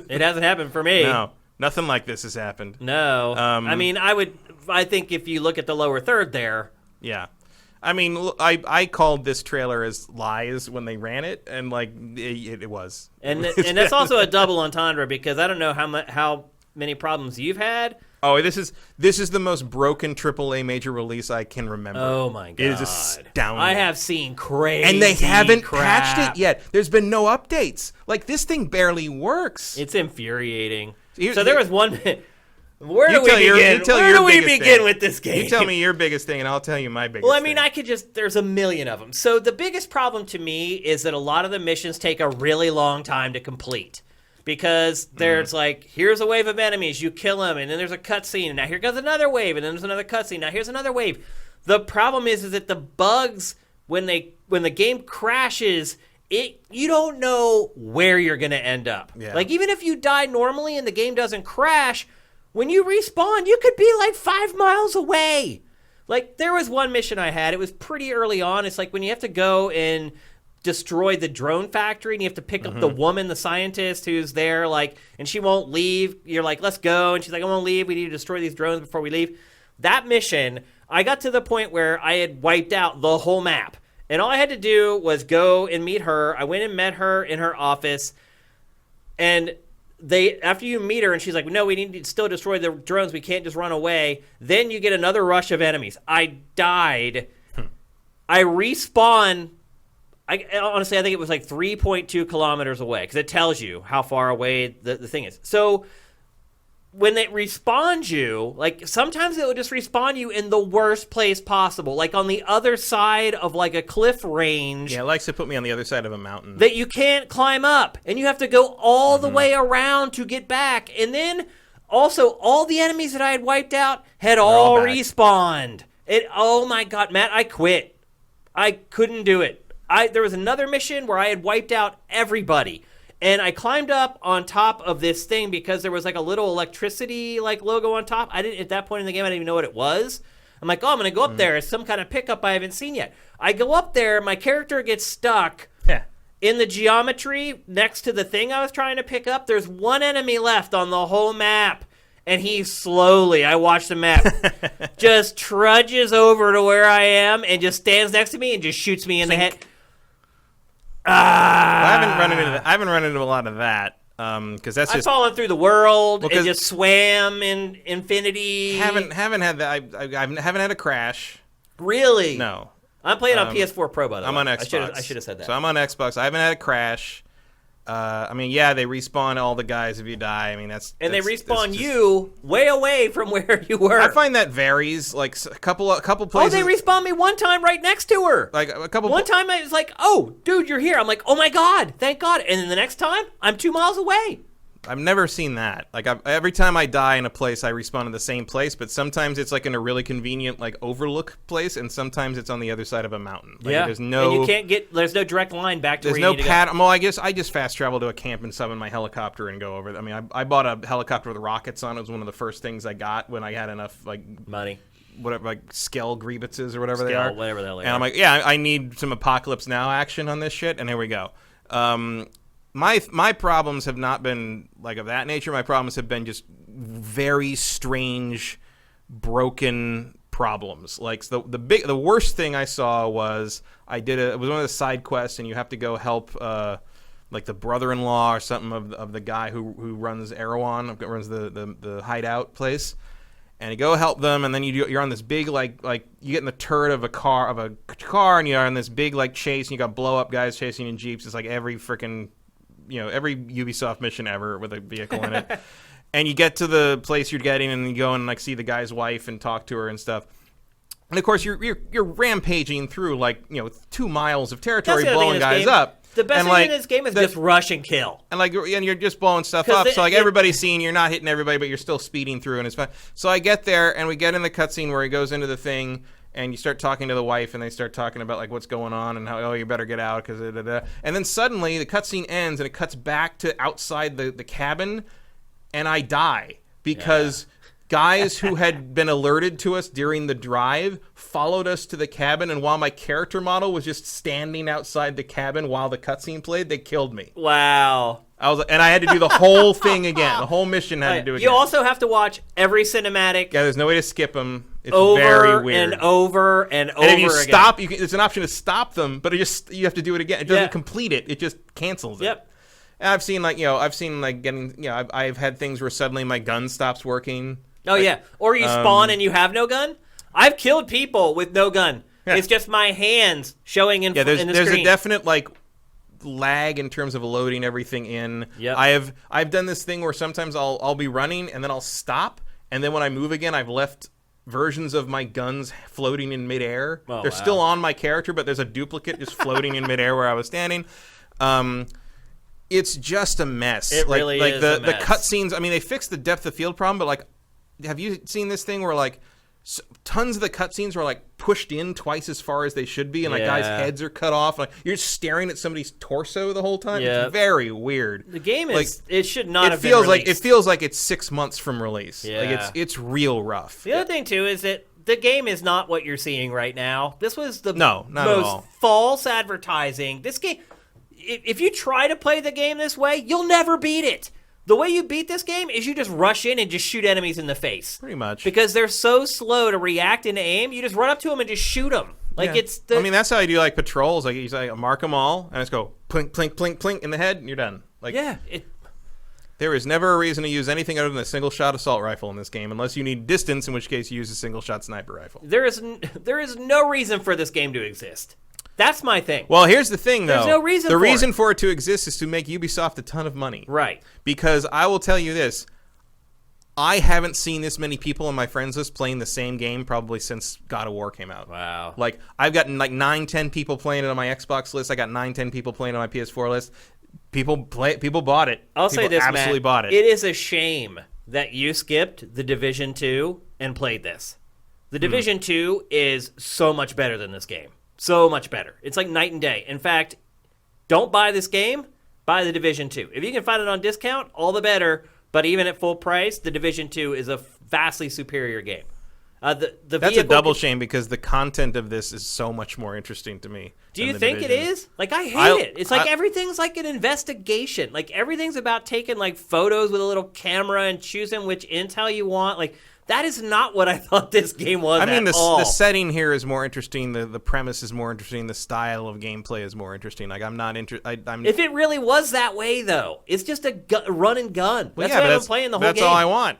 It hasn't happened for me. No. Nothing like this has happened. No. I mean, I think if you look at the lower third there. Yeah. I mean, I called this trailer as lies when they ran it, and like it was. And that's also a double entendre because I don't know how many problems you've had. Oh, this is the most broken AAA major release I can remember. Oh my god. It is astounding. I have seen crazy and they haven't crap. patched it yet. There's been no updates. Like this thing barely works. It's infuriating. So there was one. Where do we begin with this game? You tell me your biggest thing, and I'll tell you my biggest. Well, I mean, there's a million of them. So the biggest problem to me is that a lot of the missions take a really long time to complete. Because there's like, here's a wave of enemies, you kill them, and then there's a cutscene, and now here goes another wave, and then there's another cutscene, now here's another wave. The problem is that the bugs, when the game crashes, you don't know where you're going to end up. Yeah. Like, even if you die normally and the game doesn't crash, when you respawn, you could be like 5 miles away. Like, there was one mission I had. It was pretty early on. It's like when you have to go and destroy the drone factory and you have to pick up the woman, the scientist who's there, like, and she won't leave. You're like, let's go. And she's like, I won't leave. We need to destroy these drones before we leave. That mission, I got to the point where I had wiped out the whole map. And all I had to do was go and meet her. I went and met her in her office. And after you meet her and she's like, no, we need to still destroy the drones. We can't just run away. Then you get another rush of enemies. I died. I respawn. Honestly, I think it was like 3.2 kilometers away because it tells you how far away the thing is. So when it respawns you, like sometimes it will just respawn you in the worst place possible, like on the other side of like a cliff range. Yeah, it likes to put me on the other side of a mountain that you can't climb up, and you have to go all the way around to get back. And then also all the enemies that I had wiped out had all respawned. Oh my God, Matt, I quit. I couldn't do it. There was another mission where I had wiped out everybody, and I climbed up on top of this thing because there was like a little electricity like logo on top. At that point in the game, I didn't even know what it was. I'm like, oh, I'm going to go up there. It's some kind of pickup I haven't seen yet. I go up there. My character gets stuck in the geometry next to the thing I was trying to pick up. There's one enemy left on the whole map. And he slowly, I watch the map, just trudges over to where I am and just stands next to me and just shoots me in the head. Well, I haven't run into a lot of that because that's just. I've fallen through the world and just swam in infinity. Haven't had that. I haven't had a crash. Really? No. I'm playing on PS4 Pro, by the way. I'm on Xbox. I should have said that. So I'm on Xbox. I haven't had a crash. I mean, yeah, they respawn all the guys if you die. I mean, they respawn you way away from where you were. I find that varies. Like a couple places. Oh, they respawned me one time right next to her. Like a couple. One time I was like, "Oh, dude, you're here." I'm like, "Oh my God, thank God!" And then the next time, I'm 2 miles away. I've never seen that. Like every time I die in a place, I respawn in the same place. But sometimes it's like in a really convenient like overlook place, and sometimes it's on the other side of a mountain. Like, and you can't get. There's no direct line back to where you need to go. Well, I guess I just fast travel to a camp and summon my helicopter and go over. I mean, I bought a helicopter with rockets on. It was one of the first things I got when I had enough like money. Whatever, like scale grievances or whatever they are. Whatever the hell they are. And I'm like, yeah, I need some Apocalypse Now action on this shit, and here we go. My problems have not been like of that nature. My problems have been just very strange, broken problems. Like the worst thing I saw was it was one of the side quests, and you have to go help like the brother-in-law or something of the guy who runs Erewhon, runs the hideout place. And you go help them, and then you're on this big like you get in the turret of a car, and you're on this big like chase, and you got blow up guys chasing in jeeps. It's like every freaking every Ubisoft mission ever with a vehicle in it. And you get to the place you're getting, and you go and like see the guy's wife and talk to her and stuff. And of course you're rampaging through like 2 miles of territory, blowing guys up. The best thing in this game is just rush and kill. And you're just blowing stuff up. So everybody's seeing you're not hitting everybody, but you're still speeding through, and it's fine. So I get there, and we get in the cutscene where he goes into the thing, and you start talking to the wife, and they start talking about like what's going on and how you better get out because and then suddenly the cutscene ends and it cuts back to outside the cabin, and I die because. Yeah. Guys who had been alerted to us during the drive followed us to the cabin, and while my character model was just standing outside the cabin while the cutscene played, they killed me. Wow. And I had to do the whole thing again. The whole mission had to do it again. You also have to watch every cinematic. Yeah, there's no way to skip them. It's over very weird. And over and over and if you again. stop, there's an option to stop them, but you have to do it again. It doesn't complete it. It just cancels it. Yep. And I've seen getting I've had things where suddenly my gun stops working. Oh, yeah. Or you spawn and you have no gun. I've killed people with no gun. Yeah. It's just my hands showing in the screen. There's a definite, lag in terms of loading everything in. Yep. I've done this thing where sometimes I'll be running, and then I'll stop, and then when I move again, I've left versions of my guns floating in midair. Oh, They're still on my character, but there's a duplicate just floating in midair where I was standing. It's just a mess. It really is a mess. The cutscenes, I mean, they fixed the depth of field problem, but, have you seen this thing where tons of the cutscenes are pushed in twice as far as they should be, and guys' heads are cut off? You're just staring at somebody's torso the whole time. Yeah. It's very weird. The game is it should not have been released. It feels like it's 6 months from release. Yeah. It's real rough. The other thing too is that the game is not what you're seeing right now. This was the not at most all. false advertising. This game, if you try to play the game this way, you'll never beat it. The way you beat this game is you just rush in and just shoot enemies in the face. Pretty much. Because they're so slow to react and aim, you just run up to them and just shoot them. Like it's I mean, that's how I do like patrols. Like you say, mark them all, and just go plink, plink, plink, plink in the head, and you're done. Like there is never a reason to use anything other than a single shot assault rifle in this game, unless you need distance, in which case you use a single shot sniper rifle. There is no reason for this game to exist. That's my thing. Well, here's the thing, though. There's no reason. The reason for it to exist is to make Ubisoft a ton of money. Right. Because I will tell you this. I haven't seen this many people on my friends list playing the same game probably since God of War came out. Wow. Like, I've gotten like 9-10 people playing it on my Xbox list. I got 9-10 people playing it on my PS4 list. People bought it. I'll say this, absolutely Matt, bought it. It is a shame that you skipped The Division 2 and played this. The Division 2 is so much better than this game. So much better. It's like night and day. In fact, don't buy this game. Buy The Division 2. If you can find it on discount, all the better. But even at full price, The Division 2 is a vastly superior game. That's a double shame because the content of this is so much more interesting to me. Do you think it is? Like, I hate it. It's like everything's like an investigation. Like, everything's about taking, like, photos with a little camera and choosing which intel you want. Like, that is not what I thought this game was the setting here is more interesting. The premise is more interesting. The style of gameplay is more interesting. Like, I'm not interested. If it really was that way, though, it's just a run and gun. That's what I've been playing the whole game. That's all I want.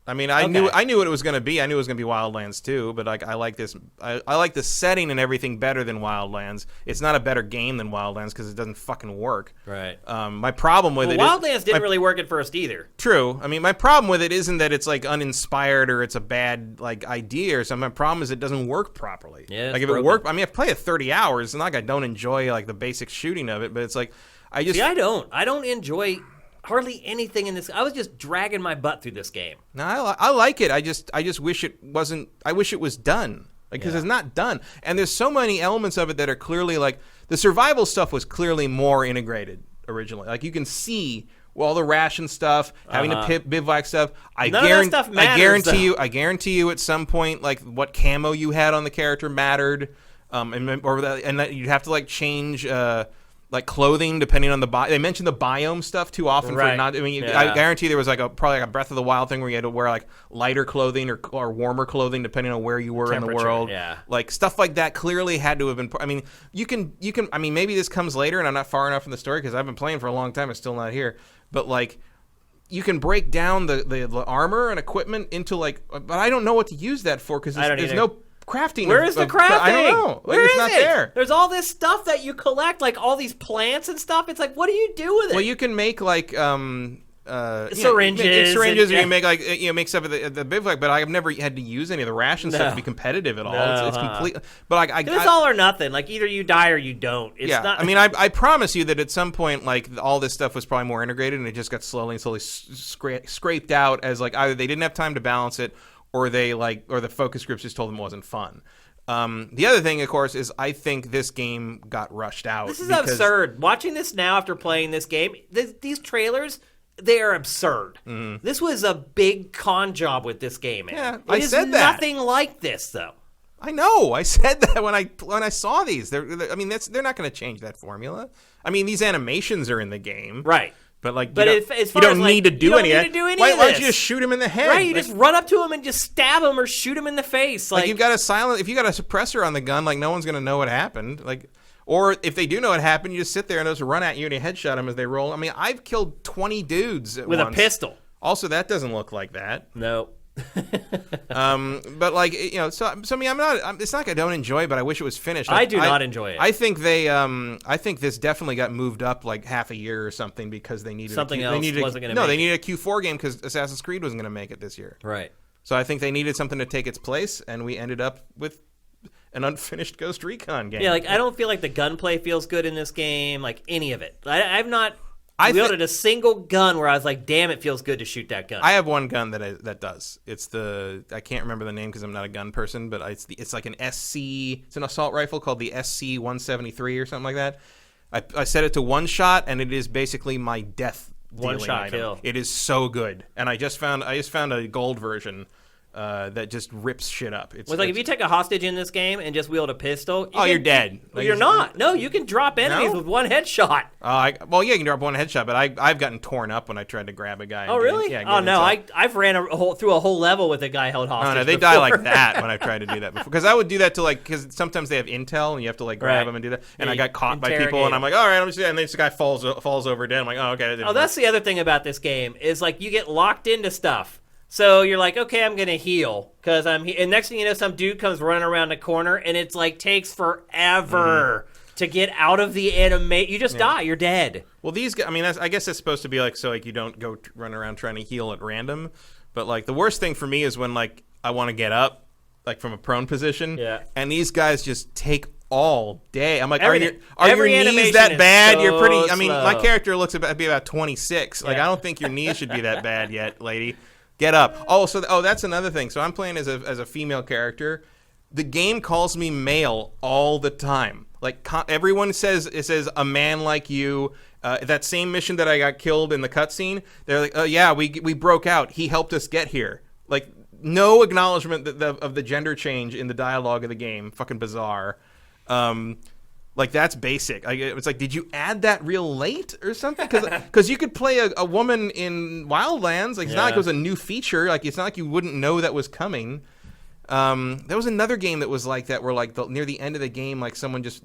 I mean, I knew what it was going to be. I knew it was going to be Wildlands 2, but like I like this. I like the setting and everything better than Wildlands. It's not a better game than Wildlands because it doesn't fucking work. Right. My problem with it Wildlands didn't really work at first either. True. I mean, my problem with it isn't that it's like uninspired or it's a bad like idea or something. My problem is it doesn't work properly. Yeah. Like if it worked, I mean, I've played it 30 hours. It's not like I don't enjoy like the basic shooting of it, but it's like I don't enjoy hardly anything in this. I was just dragging my butt through this game. No, I like it. I just wish it wasn't. I wish it was done because it's not done. And there's so many elements of it that are clearly like the survival stuff was clearly more integrated originally. Like you can see all the ration stuff, having to bivouac stuff. I guarantee you at some point like what camo you had on the character mattered, and that you'd have to like change. Like clothing, depending on the they mentioned the biome stuff too often. Right. For not. I mean, I guarantee there was like probably like a Breath of the Wild thing where you had to wear like lighter clothing or warmer clothing depending on where you were in the world. Yeah. Like stuff like that clearly had to have been. I mean, you can. I mean, maybe this comes later, and I'm not far enough in the story because I've been playing for a long time. It's still not here, but like. You can break down the armor and equipment into like, but I don't know what to use that for because there's no crafting. Where is the crafting? I don't know. Like, it's not there. There's all this stuff that you collect, like all these plants and stuff. It's like, what do you do with it? Well, you can make like syringes, and you can make like make stuff at the bivouac. But I've never had to use any of the ration stuff to be competitive at all. It's complete. But it's all or nothing. Like either you die or you don't. It's not. I mean, I promise you that at some point, like all this stuff was probably more integrated, and it just got slowly scraped out as like either they didn't have time to balance it, or the focus groups just told them it wasn't fun. The other thing, of course, is I think this game got rushed out. This is absurd. Watching this now after playing this game, these trailers, they are absurd. Mm-hmm. This was a big con job with this game. Yeah, I said that. Nothing like this, though. I know. I said that when I saw these. They're not going to change that formula. I mean, these animations are in the game, right? But you don't need to do any of that. Why don't you just shoot him in the head? Right, you just run up to him and just stab him or shoot him in the face. Like you've got if you got a suppressor on the gun, like no one's going to know what happened. Like, or if they do know what happened, you just sit there and those run at you and you headshot them as they roll. I mean, I've killed 20 dudes at with once. A pistol. Also, that doesn't look like that. No. But like so I mean, it's not like I don't enjoy it, but I wish it was finished. Like, I do not enjoy it. I think I think this definitely got moved up like half a year or something because they needed something else. Wasn't going to make it. No, they needed a Q4 game because Assassin's Creed wasn't going to make it this year. Right. So I think they needed something to take its place, and we ended up with an unfinished Ghost Recon game. Yeah, like I don't feel like the gunplay feels good in this game, like any of it. I've not wielded a single gun where I was like, damn, it feels good to shoot that gun. I have one gun that does. It's I can't remember the name because I'm not a gun person, but it's like an SC. It's an assault rifle called the SC 173 or something like that. I set it to one shot, and it is basically my death. One shot kill. It is so good, and I just found a gold version. that just rips shit up. It's like if you take a hostage in this game and just wield a pistol, you're dead. You're not. No, you can drop enemies with one headshot. Well, yeah, you can drop one headshot, but I've gotten torn up when I tried to grab a guy. Oh, really? Yeah. No, I've ran through a whole level with a guy held hostage. No, they die like that when I tried to do that before. Because I would do that to because sometimes they have intel and you have to grab them and do that. And I got caught by people and I'm like, all right, I'm just, and this guy falls over dead. I'm like, oh, okay. That's the other thing about this game is you get locked into stuff. So you're like, okay, I'm going to heal because I'm here. And next thing you know, some dude comes running around the corner and it's takes forever to get out of the animate. You just die. You're dead. Well, these guys, I mean, I guess it's supposed to be so you don't go run around trying to heal at random. But the worst thing for me is when I want to get up from a prone position. Yeah. And these guys just take all day. I'm like, are your animation knees that bad? So You're pretty. I mean, slow. my character looks be about 26. I don't think your knees should be that bad yet, lady. Get up. Oh, that's another thing. So I'm playing as a female character. The game calls me male all the time. Everyone says a man like you. That same mission that I got killed in the cutscene. They're like, oh yeah, we broke out. He helped us get here. No acknowledgement of the gender change in the dialogue of the game. Fucking bizarre. That's basic. It's did you add that real late or something? Because you could play a woman in Wildlands. It's not like it was a new feature. It's not like you wouldn't know that was coming. There was another game that was like that, where near the end of the game, someone just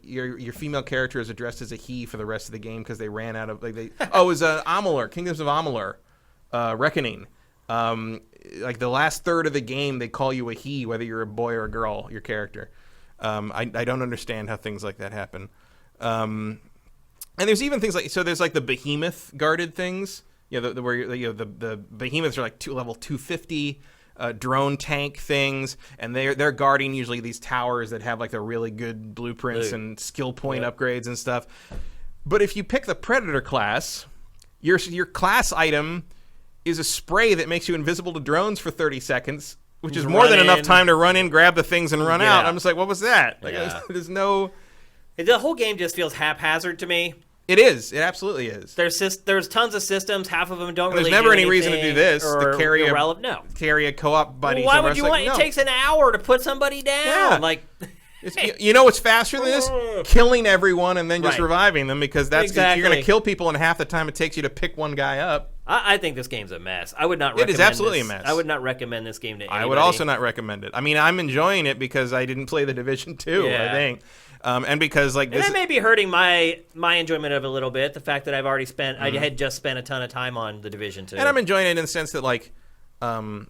your female character is addressed as a he for the rest of the game because they ran out of it was Amalur, Kingdoms of Amalur, Reckoning. The last third of the game, they call you a he, whether you're a boy or a girl, your character. I don't understand how things like that happen. And there's even things there's the behemoth guarded things, the behemoths are level 250 drone tank things, and they're guarding usually these towers that have the really good blueprints and skill point upgrades and stuff. But if you pick the predator class, your class item is a spray that makes you invisible to drones for 30 seconds. Which is more than enough time to run in, grab the things, and run out. I'm just what was that? There's no... The whole game just feels haphazard to me. It is. It absolutely is. There's tons of systems. Half of them don't really do There's never any reason to do this. To carry a co-op buddy. Why would you want... It takes an hour to put somebody down. Yeah. You know what's faster than this? Killing everyone and then just reviving them, because you're going to kill people in half the time it takes you to pick one guy up. I think this game's a mess. I would not recommend it. It is absolutely a mess. I would not recommend this game to anybody. I would also not recommend it. I mean, I'm enjoying it because I didn't play The Division 2, I think. And because and that may be hurting my enjoyment of it a little bit, the fact that I've already spent I had just spent a ton of time on The Division 2. And I'm enjoying it in the sense that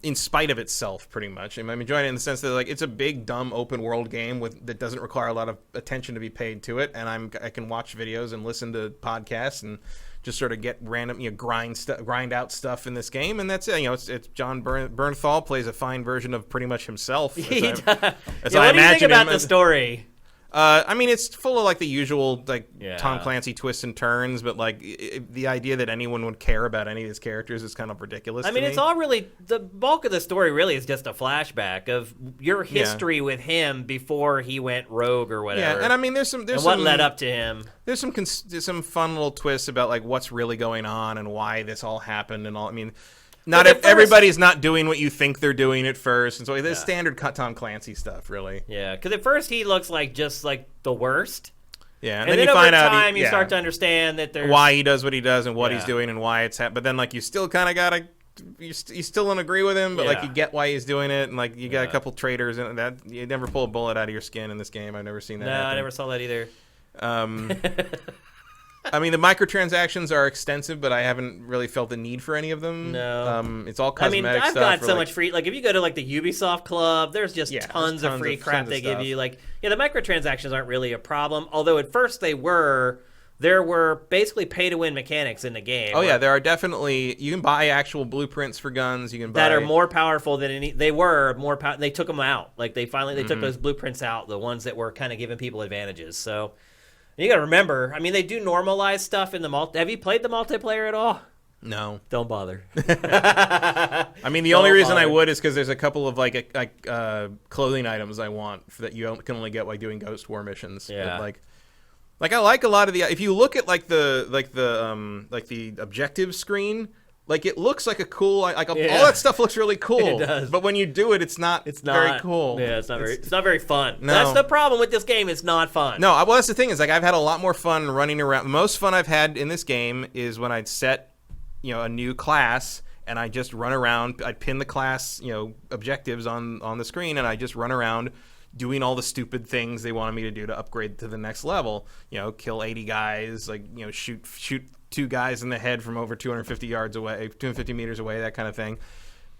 in spite of itself, pretty much. I'm enjoying it in the sense that it's a big, dumb, open world game that doesn't require a lot of attention to be paid to it, and I can watch videos and listen to podcasts and just sort of get random, grind out stuff in this game, and that's it. It's John Bernthal plays a fine version of pretty much himself. What do you think about the story? I mean, it's full of the usual Tom Clancy twists and turns, but the idea that anyone would care about any of his characters is kind of ridiculous. I mean, it's all really, the bulk of the story really is just a flashback of your history with him before he went rogue or whatever. Yeah, and I mean, there's what led up to him. There's some fun little twists about what's really going on and why this all happened and all. I mean, everybody's not doing what you think they're doing at first, and so there's standard Tom Clancy stuff, really. Yeah, because at first he looks just the worst. Yeah, and then you find out over time you start to understand that there's why he does what he does and what he's doing and why it's happening. But then you still kind of gotta you still don't agree with him, but you get why he's doing it, and you got a couple traitors and that you never pull a bullet out of your skin in this game. I've never seen that. No, happen. I never saw that either. I mean, the microtransactions are extensive, but I haven't really felt the need for any of them. No. It's all cosmetic stuff. stuff. I've got so much free... if you go to, the Ubisoft Club, there's just tons of free crap they give you. The microtransactions aren't really a problem, although at first there were basically pay-to-win mechanics in the game. Oh, yeah, there are definitely... You can buy actual blueprints for guns. You can buy... That are more powerful than any... They were more powerful... They took them out. They took those blueprints out, the ones that were kind of giving people advantages, so... You got to remember, I mean, they do normalize stuff in the Have you played the multiplayer at all? No. Don't bother. I mean, the only reason I would is because there's a couple of clothing items I want that you can only get while doing Ghost War missions. Yeah. But, I like a lot of the. If you look at the objective screen, Like, it looks like a cool, all that stuff looks really cool. It does. But when you do it, it's not very cool. Yeah, it's not very fun. No. That's the problem with this game. It's not fun. No, well, that's the thing is, like, I've had a lot more fun running around. The most fun I've had in this game is when I'd set, a new class, and I just run around. I'd pin the class, objectives on the screen, and I just run around doing all the stupid things they wanted me to do to upgrade to the next level. Kill 80 guys, like, shoot 2 guys in the head from over 250 meters away, that kind of thing.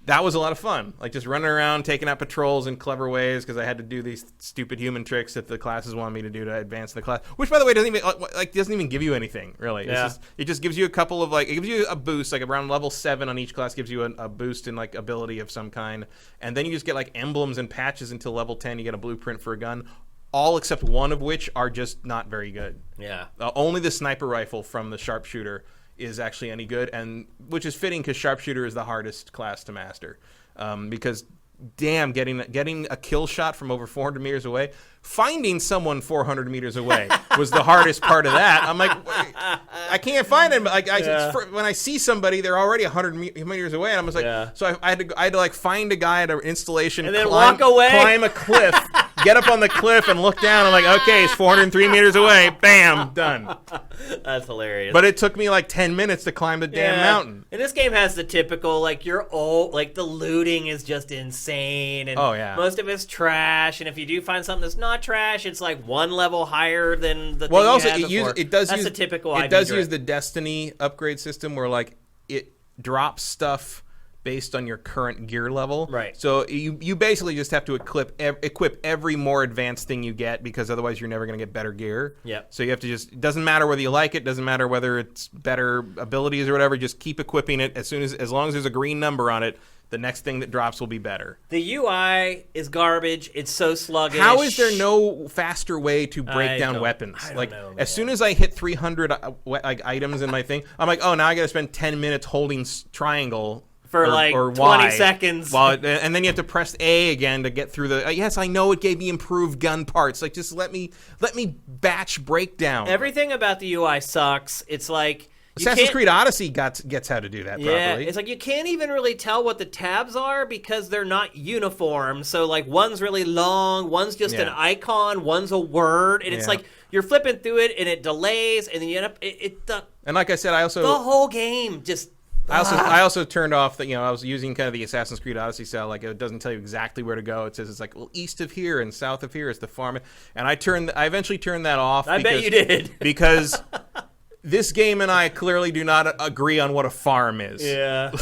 That was a lot of fun. Like, just running around, taking out patrols in clever ways because I had to do these stupid human tricks that the classes wanted me to do to advance the class. Which, by the way, doesn't even give you anything, really. Yeah. It just gives you a couple of, it gives you a boost, like around level 7 on each class gives you a boost in, ability of some kind. And then you just get, emblems and patches until level 10. You get a blueprint for a gun. All except one of which are just not very good. Yeah. Only the sniper rifle from the sharpshooter is actually any good, and which is fitting because sharpshooter is the hardest class to master. Because damn, getting a kill shot from over 400 meters away, finding someone 400 meters away was the hardest part of that. I'm like, I can't find him. When I see somebody, they're already 100 meters away, and I was like, so I had to find a guy at an installation, and then walk away, climb a cliff. Get up on the cliff and look down. I'm like, okay, it's 403 meters away. Bam, done. That's hilarious. But it took me 10 minutes to climb the damn mountain. And this game has the typical, the looting is just insane. And most of it's trash. And if you do find something that's not trash, it's one level higher than the thing you had before. That's the typical It does use the Destiny upgrade system where, it drops stuff based on your current gear level. Right. So you basically just have to equip every more advanced thing you get because otherwise you're never going to get better gear. Yeah. So you have to it doesn't matter whether you like it, doesn't matter whether it's better abilities or whatever, just keep equipping it as long as there's a green number on it. The next thing that drops will be better. The UI is garbage. It's so sluggish. How is there no faster way to break down weapons? I don't know, as soon as I hit 300 items in my thing, I'm like, oh, now I got to spend 10 minutes holding triangle for or 20 Y, seconds. And then you have to press A again to get through the. Yes, I know it gave me improved gun parts. Just let me batch breakdown. Everything about the UI sucks. It's Assassin's Creed Odyssey gets how to do that properly. Yeah, it's you can't even really tell what the tabs are because they're not uniform. So one's really long, one's just an icon, one's a word, and it's you're flipping through it and it delays, and then you end up and like I said, the whole game just. I also turned off I was using kind of the Assassin's Creed Odyssey style. It doesn't tell you exactly where to go. It says it's east of here and south of here is the farm. And I eventually turned that off. I bet you did. Because this game and I clearly do not agree on what a farm is. Yeah.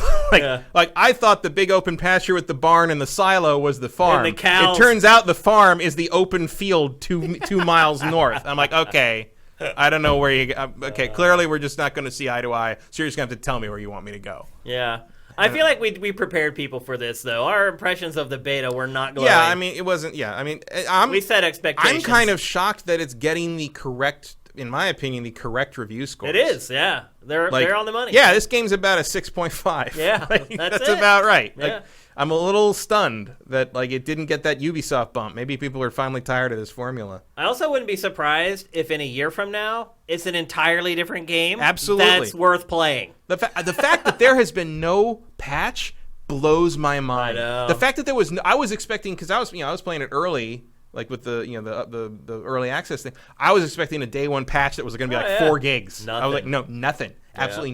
I thought the big open pasture with the barn and the silo was the farm. And the cows. It turns out the farm is the open field 2 miles north. I'm like, okay. I don't know where you. Okay, clearly we're just not going to see eye to eye. So you're just going to have to tell me where you want me to go. Yeah, I feel like we prepared people for this though. Our impressions of the beta were not glowing. Yeah, I mean it wasn't. Yeah, I mean we set expectations. I'm kind of shocked that it's getting the correct, in my opinion, the correct review scores. It is. Yeah, they're on the money. Yeah, this game's about a 6.5. Yeah, that's about right. Yeah. I'm a little stunned that it didn't get that Ubisoft bump. Maybe people are finally tired of this formula. I also wouldn't be surprised if in a year from now it's an entirely different game. Absolutely, that's worth playing. The fact that there has been no patch blows my mind. I know. The fact that there was I was expecting, because I was playing it early, with the the early access thing. I was expecting a day one patch that was going to be 4 gigs. Nothing. I was like, no, nothing, absolutely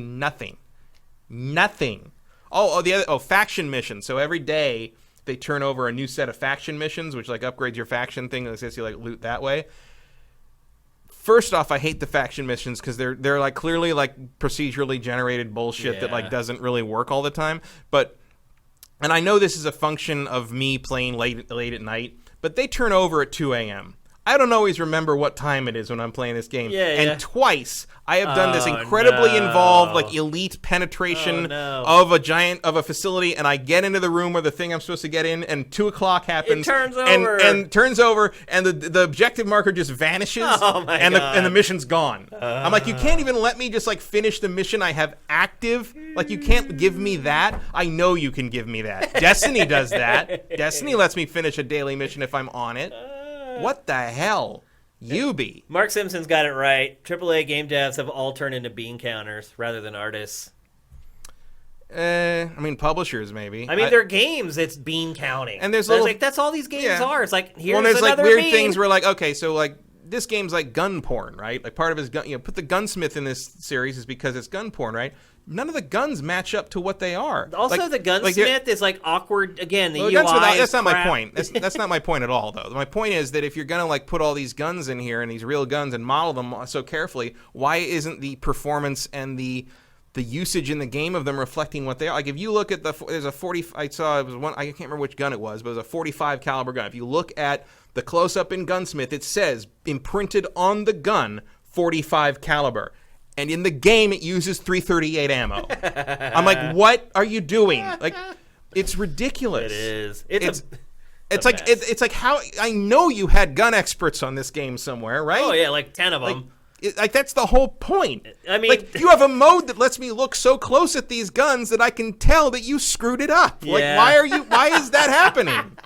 nothing. Oh, faction missions. So every day they turn over a new set of faction missions, which upgrades your faction thing and lets you loot that way. First off, I hate the faction missions because they're clearly procedurally generated bullshit that doesn't really work all the time. And I know this is a function of me playing late at night, but they turn over at 2 a.m. I don't always remember what time it is when I'm playing this game. And twice I have done this incredibly involved, elite penetration of a facility, and I get into the room where the thing I'm supposed to get in, and 2 o'clock happens. It turns over. And turns over, and the objective marker just vanishes, and the mission's gone. I'm like, you can't even let me just finish the mission I have active. You can't give me that. I know you can give me that. Destiny does that. Destiny lets me finish a daily mission if I'm on it. What the hell? Ubi. Mark Simpson's got it right. AAA game devs have all turned into bean counters rather than artists. I mean, publishers maybe. I mean, they're games. It's bean counting, and there's little, that's all these games are. It's like here's there's another like weird bean. things where like okay, so like this game's like gun porn, right? Like part of his gun, put the gunsmith in this series is because it's gun porn, right? None of the guns match up to what they are. Also, like, the gunsmith is like awkward. Again, the UI that's not crap. my point. That's not my point at all, though. My point is that if you're gonna like put all these guns in here and these real guns and model them so carefully, why isn't the performance and the usage in the game of them reflecting what they are? Like if you look at there's a 40. I saw it was one. I can't remember which gun it was, but it was a 45 caliber gun. If you look at the close up in Gunsmith, it says imprinted on the gun 45 caliber. And in the game, it uses 338 ammo. I'm like, what are you doing? Like, it's ridiculous. It is. It's like how I know you had gun experts on this game somewhere, right? Oh yeah, like 10 of them. Like that's the whole point. I mean, like you have a mode that lets me look so close at these guns that I can tell that you screwed it up. Yeah. Like why is that happening?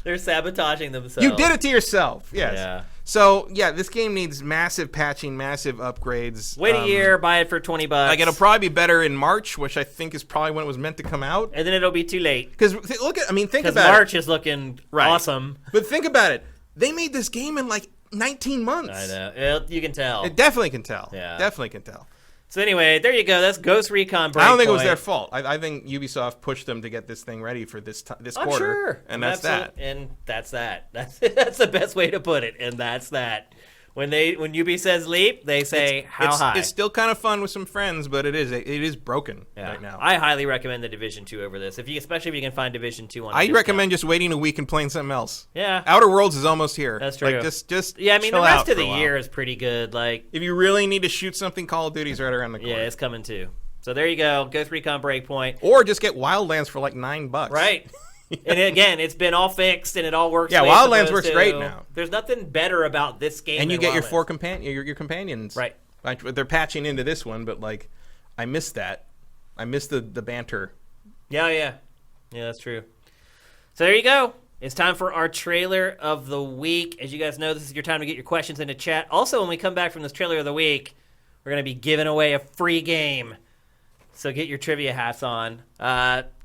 They're sabotaging themselves. You did it to yourself. Yes. Yeah. So yeah, this game needs massive patching, massive upgrades. Wait a year, buy it for $20. Like it'll probably be better in March, which I think is probably when it was meant to come out. And then it'll be too late. Because think about it. March is looking awesome. But think about it. They made this game in like 19 months. I know. You can tell. It definitely can tell. Yeah. Definitely can tell. So anyway, there you go. That's Ghost Recon Breakpoint. I don't think it was their fault. I think Ubisoft pushed them to get this thing ready for this quarter. Sure. And that's that. And that's that. That's the best way to put it. And that's that. When Ubi says leap, they say how high. It's still kind of fun with some friends, but it is broken right now. I highly recommend the Division 2 over this. Especially if you can find Division 2 on. I recommend just waiting a week and playing something else. Yeah. Outer Worlds is almost here. That's true. Like just yeah. I mean, the rest of the year is pretty good. Like if you really need to shoot something, Call of Duty's right around the corner. Yeah, it's coming too. So there you go, Ghost Recon Breakpoint. Or just get Wildlands for like $9. Right. And again, it's been all fixed and it all works. Yeah, Wildlands works great now. There's nothing better about this game. And you than get your Wildlands. your companions. Right. They're patching into this one, but like, I miss that. I miss the banter. Yeah, that's true. So there you go. It's time for our trailer of the week. As you guys know, this is your time to get your questions into chat. Also, when we come back from this trailer of the week, we're going to be giving away a free game. So get your trivia hats on.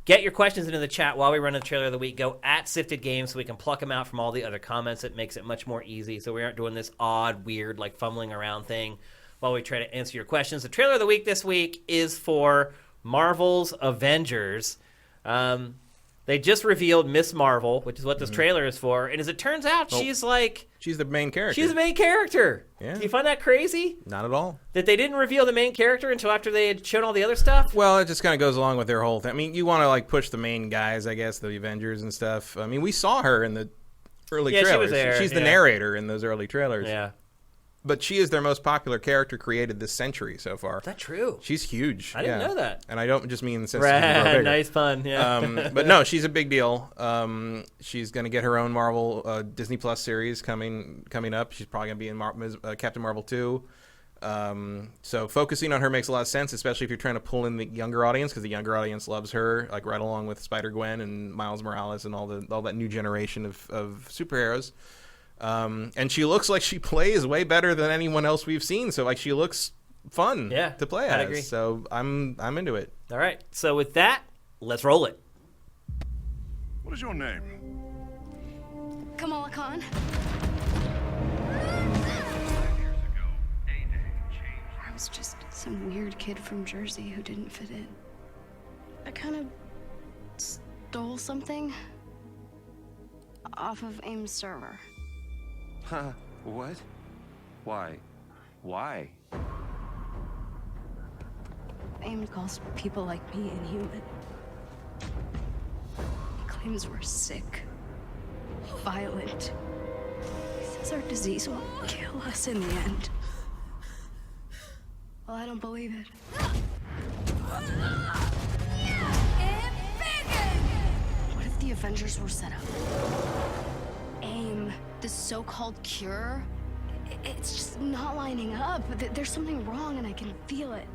Get your questions into the chat while we run the trailer of the week. Go at Sifted Games so we can pluck them out from all the other comments. It makes it much more easy so we aren't doing this odd, weird, like fumbling around thing while we try to answer your questions. The trailer of the week this week is for Marvel's Avengers. They just revealed Miss Marvel, which is what this trailer is for. And as it turns out, she's the main character. She's the main character. Yeah. Do you find that crazy? Not at all. That they didn't reveal the main character until after they had shown all the other stuff? Well, it just kind of goes along with their whole thing. I mean, you want to like push the main guys, I guess, the Avengers and stuff. I mean, we saw her in the early trailers. She was there. She's the narrator in those early trailers. Yeah. But she is their most popular character created this century so far. Is that true? She's huge. I didn't know that. And I don't just mean in the sense that nice pun, yeah. But no, she's a big deal. She's going to get her own Marvel Disney Plus series coming up. She's probably going to be in Captain Marvel 2. So focusing on her makes a lot of sense, especially if you're trying to pull in the younger audience, because the younger audience loves her, like right along with Spider-Gwen and Miles Morales and all that new generation of superheroes. And she looks like she plays way better than anyone else we've seen. So like she looks fun to play as. Agree. So I'm into it. All right. So with that, let's roll it. What is your name? Kamala Khan. I was just some weird kid from Jersey who didn't fit in. I kind of stole something off of AIM's server. Huh? What? Why? Why? AIM calls people like me inhuman. He claims we're sick, violent. He says our disease will kill us in the end. Well, I don't believe it. What if the Avengers were set up? AIM, the so-called cure, it's just not lining up. There's something wrong and I can feel it.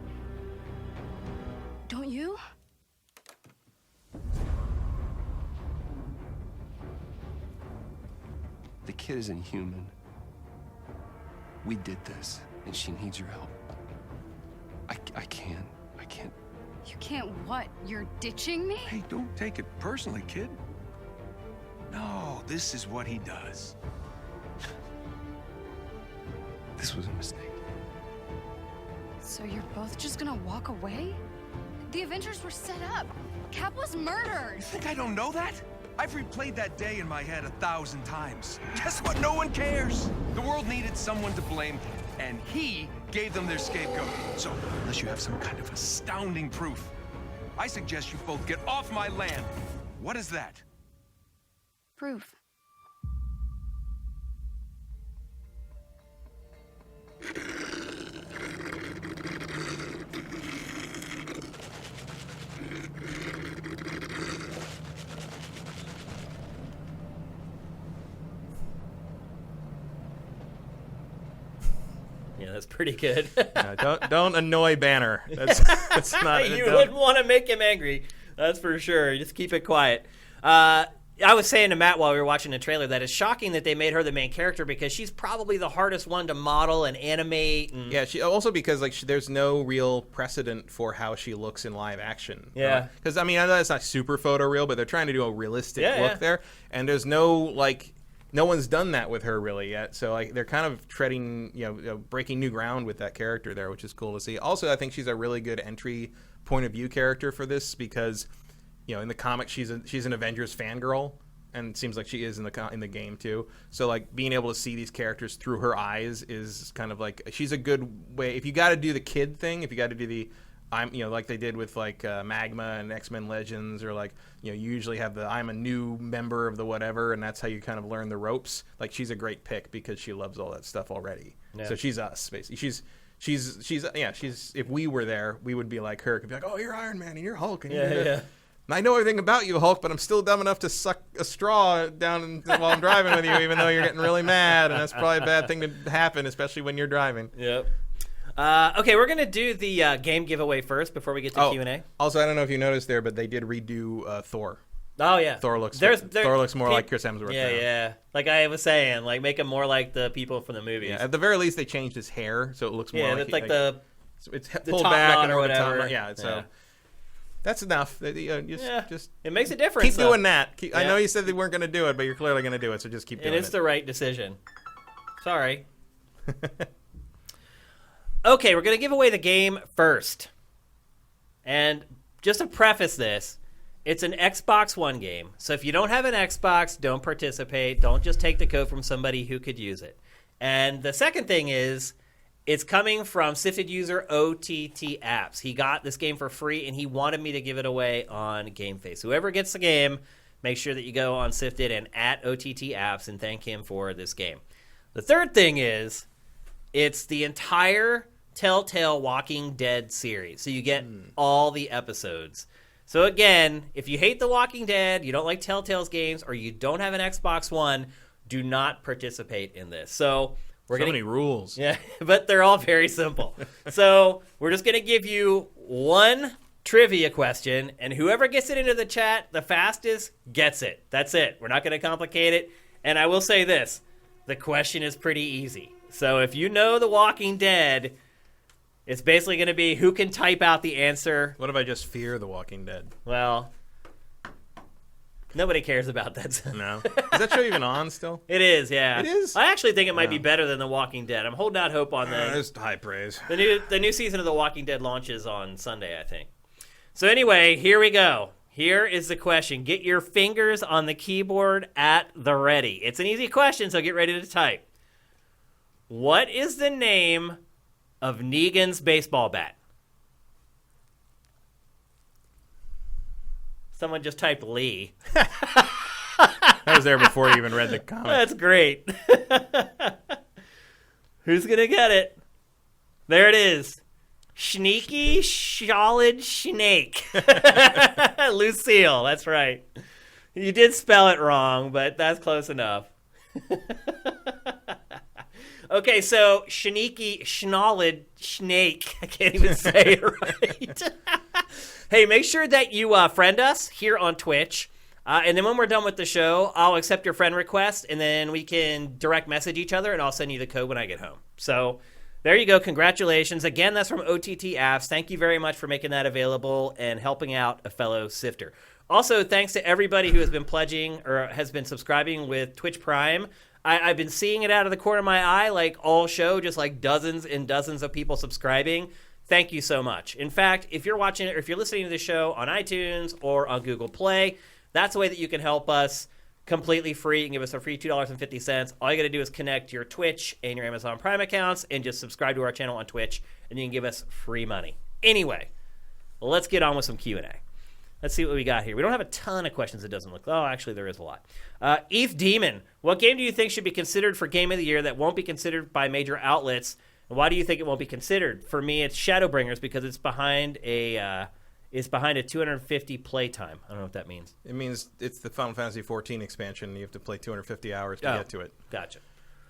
Don't you? The kid isn't human. We did this, and she needs your help. I can't. You can't what? You're ditching me? Hey, don't take it personally, kid. No, this is what he does. This was a mistake. So you're both just gonna walk away? The Avengers were set up. Cap was murdered. You think I don't know that? I've replayed that day in my head 1,000 times. Guess what? No one cares. The world needed someone to blame, and he gave them their scapegoat. So, unless you have some kind of astounding proof, I suggest you both get off my land. What is that? Proof. Yeah, that's pretty good. Don't annoy Banner. That's not. You wouldn't want to make him angry. That's for sure. Just keep it quiet. I was saying to Matt while we were watching the trailer that it's shocking that they made her the main character because she's probably the hardest one to model and animate. And... Yeah, she also because there's no real precedent for how she looks in live action. Yeah, because I mean I know it's not super photoreal, but they're trying to do a realistic look there, and there's no one's done that with her really yet. So they're kind of treading breaking new ground with that character there, which is cool to see. Also, I think she's a really good entry point of view character for this because. In the comic, she's an Avengers fangirl, and it seems like she is in the game too. So being able to see these characters through her eyes is kind of she's a good way. If you got to do the kid thing, if you got to do the like they did with Magma and X-Men Legends, or you usually have the I'm a new member of the whatever, and that's how you kind of learn the ropes. She's a great pick because she loves all that stuff already. Yeah. So she's us basically. She's if we were there, we would be like her. Could be like, oh, you're Iron Man and you're Hulk, and yeah. I know everything about you, Hulk, but I'm still dumb enough to suck a straw down while I'm driving with you, even though you're getting really mad, and that's probably a bad thing to happen, especially when you're driving. Yep. Okay, we're going to do the game giveaway first before we get to Q&A. Also, I don't know if you noticed there, but they did redo Thor. Oh, yeah. Thor looks more like Chris Hemsworth now. Yeah. Like I was saying, make him more like the people from the movies. Yeah, at the very least, they changed his hair, so it looks more like... it's pulled top back knot and or over the whatever. top. Yeah, so... That's enough. Just it makes a difference. Keep doing that. I know you said they weren't going to do it, but you're clearly going to do it, so just keep doing it. And it's the right decision. Sorry. Okay, we're going to give away the game first. And just to preface this, it's an Xbox One game. So if you don't have an Xbox, don't participate. Don't just take the code from somebody who could use it. And the second thing is... It's coming from Sifted user OTT Apps. He got this game for free, and he wanted me to give it away on GameFace. Whoever gets the game, make sure that you go on Sifted and at OTT Apps and thank him for this game. The third thing is it's the entire Telltale Walking Dead series. So you get all the episodes. So again, if you hate The Walking Dead, you don't like Telltale's games, or you don't have an Xbox One, do not participate in this. So... many rules. Yeah, but they're all very simple. So we're just going to give you one trivia question, and whoever gets it into the chat the fastest gets it. That's it. We're not going to complicate it. And I will say this. The question is pretty easy. So if you know The Walking Dead, it's basically going to be who can type out the answer. What if I just fear The Walking Dead? Well... Nobody cares about that. No. Is that show even on still? It is, yeah. It is? I actually think it might be better than The Walking Dead. I'm holding out hope on that. It's high praise. The new season of The Walking Dead launches on Sunday, I think. So anyway, here we go. Here is the question. Get your fingers on the keyboard at the ready. It's an easy question, so get ready to type. What is the name of Negan's baseball bat? Someone just typed Lee. That was there before you even read the comic. That's great. Who's going to get it? There it is. Sneaky Solid Snake. Lucille, that's right. You did spell it wrong, but that's close enough. Okay, so Sneaky Schnolid Snake. I can't even say it right. Hey, make sure that you friend us here on Twitch. And then when we're done with the show, I'll accept your friend request, and then we can direct message each other, and I'll send you the code when I get home. So There you go. Congratulations. Again, that's from OTT Apps. Thank you very much for making that available and helping out a fellow sifter. Also, thanks to everybody who has been pledging or has been subscribing with Twitch Prime. I've been seeing it out of the corner of my eye, like all show, just like dozens and dozens of people subscribing. Thank you so much. In fact, if you're watching it or if you're listening to the show on iTunes or on Google Play, that's the way that you can help us completely free. You can give us a free $2.50. All you got to do is connect your Twitch and your Amazon Prime accounts and just subscribe to our channel on Twitch, and you can give us free money. Anyway, let's get on with some Q&A. Let's see what we got here. We don't have a ton of questions, it doesn't look. Oh, actually, there is a lot. Eve Demon, what game do you think should be considered for Game of the Year that won't be considered by major outlets? And why do you think it won't be considered? For me, it's Shadowbringers because it's behind a 250 play time. I don't know what that means. It means it's the Final Fantasy 14 expansion. You have to play 250 hours to get to it. Gotcha.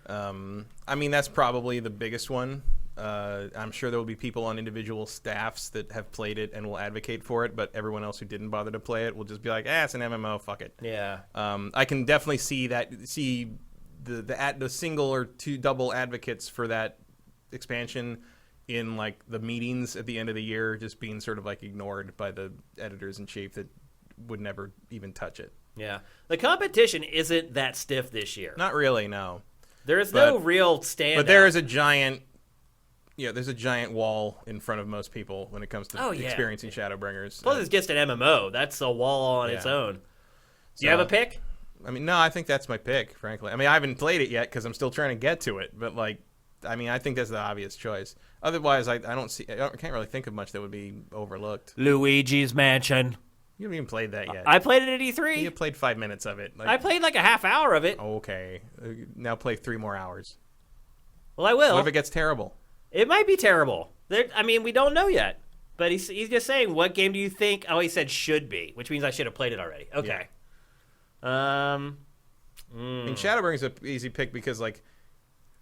I mean, that's probably the biggest one. I'm sure there will be people on individual staffs that have played it and will advocate for it, but everyone else who didn't bother to play it will just be like, it's an MMO, fuck it. Yeah. I can definitely see the single or two double advocates for that expansion in like the meetings at the end of the year just being sort of like ignored by the editors-in-chief that would never even touch it. Yeah. The competition isn't that stiff this year. Not really, no. There is no real standout. But there is a giant... Yeah, there's a giant wall in front of most people when it comes to experiencing Shadowbringers. Plus, it's just an MMO. That's a wall on its own. Do you have a pick? I mean, no, I think that's my pick, frankly. I mean, I haven't played it yet because I'm still trying to get to it. But, like, I mean, I think that's the obvious choice. Otherwise, I can't really think of much that would be overlooked. Luigi's Mansion. You haven't even played that yet. I played it at E3. You played 5 minutes of it. Like, I played like a half hour of it. Okay. Now play 3 more hours. Well, I will. What if it gets terrible? It might be terrible. I mean, we don't know yet. But he's just saying, what game do you think? Oh, he said should be, which means I should have played it already. Okay. Yeah. I mean, Shadowbringers is an easy pick because, like,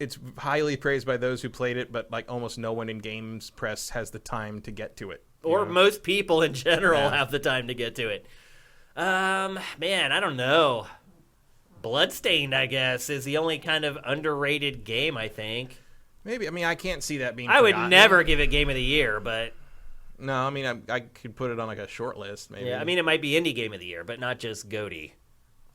it's highly praised by those who played it, but, like, almost no one in games press has the time to get to it. Or most people in general have the time to get to it. Man, I don't know. Bloodstained, I guess, is the only kind of underrated game, I think. Maybe. I mean, I can't see that being I would forgotten. never give it Game of the Year, but... No, I mean, I could put it on, like, a short list, maybe. Yeah, I mean, it might be Indie Game of the Year, but not just GOTY.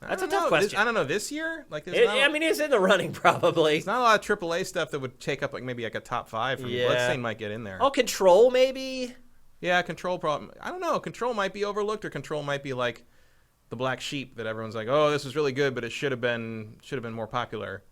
That's a tough question. I don't know. This year? Like, I mean, it's in the running, probably. There's not a lot of AAA stuff that would take up, like, maybe, like, a top 5 from Bloodstained might get in there. Oh, Control, maybe? Yeah, Control problem. I don't know. Control might be overlooked, or Control might be, like, the black sheep that everyone's like, oh, this was really good, but it should have been more popular.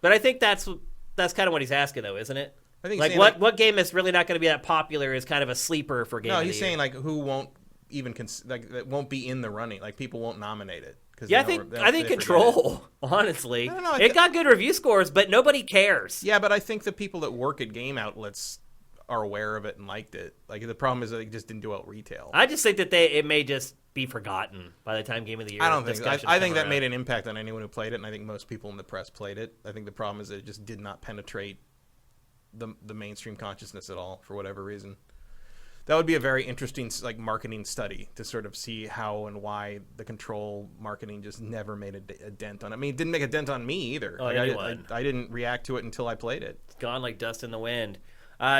But I think that's kind of what he's asking, though, isn't it? I think like what game is really not going to be that popular is kind of a sleeper for Game of the Year. No, he's saying like who won't even that won't be in the running. Like people won't nominate it. Yeah, I think Control. Honestly, I don't know, it got good review scores, but nobody cares. Yeah, but I think the people that work at game outlets are aware of it and liked it. Like the problem is that it just didn't do well at retail. I just think that it may just be forgotten by the time Game of the Year. I don't think. I think that made an impact on anyone who played it, and I think most people in the press played it. I think the problem is that it just did not penetrate the mainstream consciousness at all for whatever reason. That would be a very interesting like marketing study to sort of see how and why the Control marketing just never made a dent on it. I mean, it didn't make a dent on me either. Oh, like, I didn't react to it until I played it. It's gone like dust in the wind.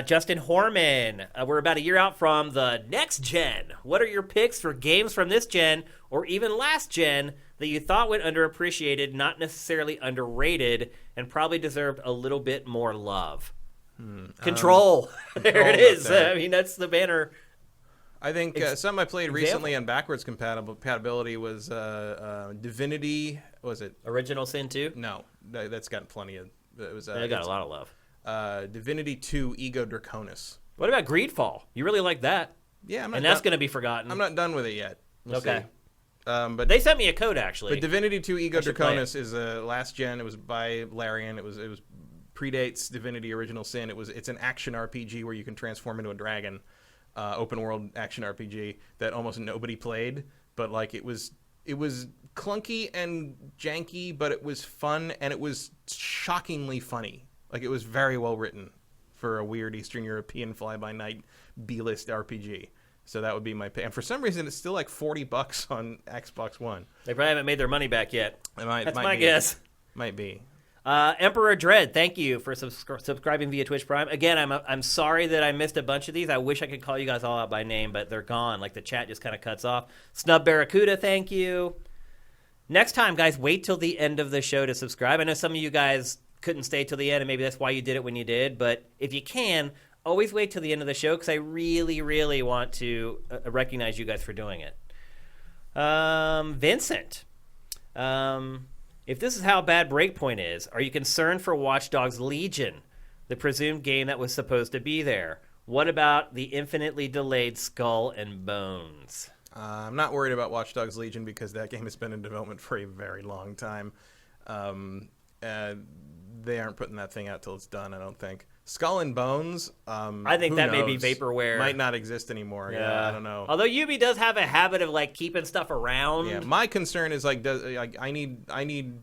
Justin Horman, we're about a year out from the next gen. What are your picks for games from this gen or even last gen that you thought went underappreciated, not necessarily underrated, and probably deserved a little bit more love? Control. There it is. I mean, that's the banner. I think something I played recently on backwards compatibility was Divinity. Was it Original Sin 2? No, that's got plenty of. It was. It got a lot of love. Divinity 2 Ego Draconis. What about Greedfall? You really like that? Yeah, that's going to be forgotten. I'm not done with it yet. We'll see. But they sent me a code actually. But Divinity 2 Ego Draconis is last gen. It was by Larian. It was predates Divinity Original Sin. It's an action RPG where you can transform into a dragon, open world action RPG that almost nobody played. But like it was clunky and janky, but it was fun and it was shockingly funny. Like it was very well written for a weird Eastern European fly-by-night B-list RPG. So that would be my pick. And for some reason, it's still like $40 on Xbox One. They probably haven't made their money back yet. That's my guess. Might be. Emperor Dread, thank you for subscribing via Twitch Prime. Again, I'm sorry that I missed a bunch of these. I wish I could call you guys all out by name, but they're gone. Like, the chat just kind of cuts off. Snub Barracuda, thank you. Next time, guys, wait till the end of the show to subscribe. I know some of you guys couldn't stay till the end, and maybe that's why you did it when you did. But if you can, always wait till the end of the show, because I really, really want to recognize you guys for doing it. Vincent. If this is how bad Breakpoint is, are you concerned for Watch Dogs Legion, the presumed game that was supposed to be there? What about the infinitely delayed Skull and Bones? I'm not worried about Watch Dogs Legion because that game has been in development for a very long time. They aren't putting that thing out till it's done, I don't think. Skull and Bones, I think that may be vaporware. Might not exist anymore. Yeah, I don't know. Although Ubi does have a habit of like keeping stuff around. Yeah, my concern is like, I need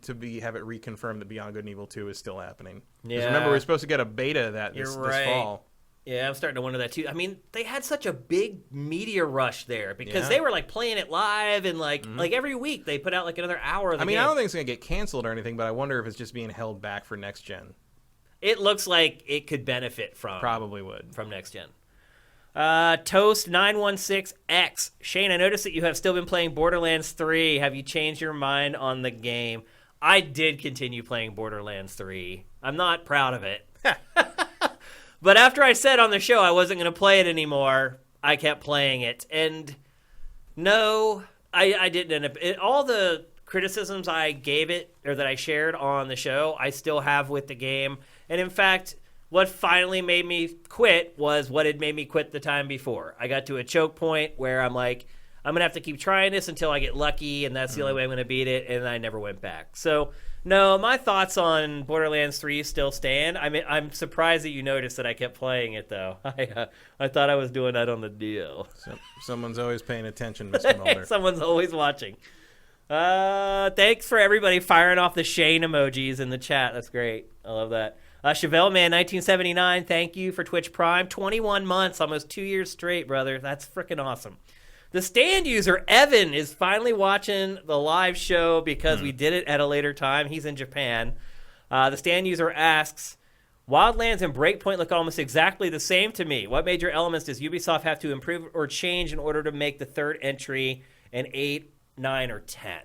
to have it reconfirmed that Beyond Good and Evil 2 is still happening. Yeah. Remember, we're supposed to get a beta of that this fall. Yeah, I'm starting to wonder that too. I mean, they had such a big media rush there because they were like playing it live and like every week they put out like another hour of the game. I don't think it's gonna get canceled or anything, but I wonder if it's just being held back for next gen. It looks like it could benefit from next gen. Toast 916X. Shane, I noticed that you have still been playing Borderlands 3. Have you changed your mind on the game? I did continue playing Borderlands 3. I'm not proud of it. But after I said on the show I wasn't going to play it anymore, I kept playing it. And no, I didn't end up... all the criticisms I gave it, or that I shared on the show, I still have with the game. And in fact, what finally made me quit was what had made me quit the time before. I got to a choke point where I'm like, I'm going to have to keep trying this until I get lucky, and that's the only way I'm going to beat it, and I never went back. So, no, my thoughts on Borderlands 3 still stand. I mean, I'm surprised that you noticed that I kept playing it, though. I thought I was doing that on the deal. Someone's always paying attention, Mr. Mulder. Someone's always watching. Thanks for everybody firing off the Shane emojis in the chat. That's great. I love that. Chevelle Man 1979, thank you for Twitch Prime. 21 months, almost 2 years straight, brother. That's freaking awesome. The Stand user, Evan, is finally watching the live show because we did it at a later time. He's in Japan. The Stand user asks, Wildlands and Breakpoint look almost exactly the same to me. What major elements does Ubisoft have to improve or change in order to make the third entry an 8, 9, or 10?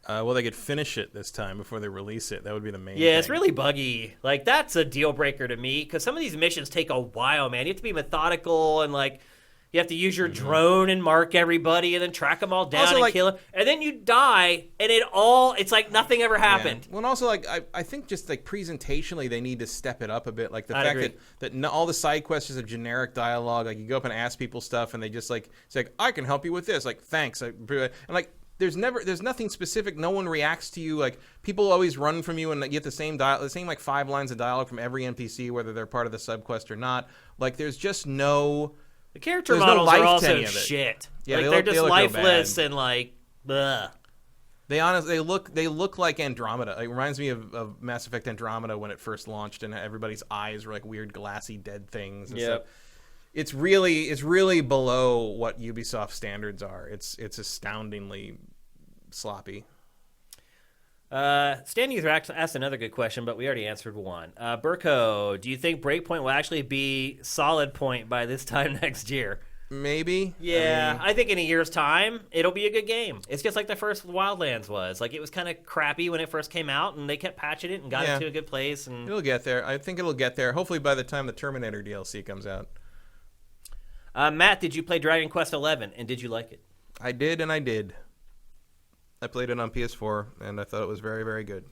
Well, they could finish it this time before they release it. That would be the main thing. Yeah, it's really buggy. Like, that's a deal breaker to me because some of these missions take a while, man. You have to be methodical and, like, you have to use your drone and mark everybody and then track them all down and kill them. And then you die, and it's like nothing ever happened. Yeah. Well, and also, like, I think just, like, presentationally, they need to step it up a bit. Like, the fact that all the side quests is a generic dialogue. Like, you go up and ask people stuff, and they just, like, say, like, I can help you with this. Like, thanks. And, like, there's nothing specific. No one reacts to you. Like, people always run from you, and you get the same like 5 lines of dialogue from every NPC, whether they're part of the subquest or not. Like, there's just no... The character models are also shit. Yeah, like, they're just lifeless and like, bleh. They look like Andromeda. It reminds me of Mass Effect Andromeda when it first launched, and everybody's eyes were like weird, glassy, dead things. And stuff. It's really below what Ubisoft standards are. It's astoundingly sloppy. Stan User asked another good question, but we already answered one. Burko, do you think Breakpoint will actually be Solid Point by this time next year? Maybe. Yeah, I think in a year's time, it'll be a good game. It's just like the first Wildlands was. Like, it was kind of crappy when it first came out, and they kept patching it and got it to a good place. And it'll get there. I think it'll get there. Hopefully by the time the Terminator DLC comes out. Matt, did you play Dragon Quest XI, and did you like it? I did, and I did. I played it on PS4, and I thought it was very, very good.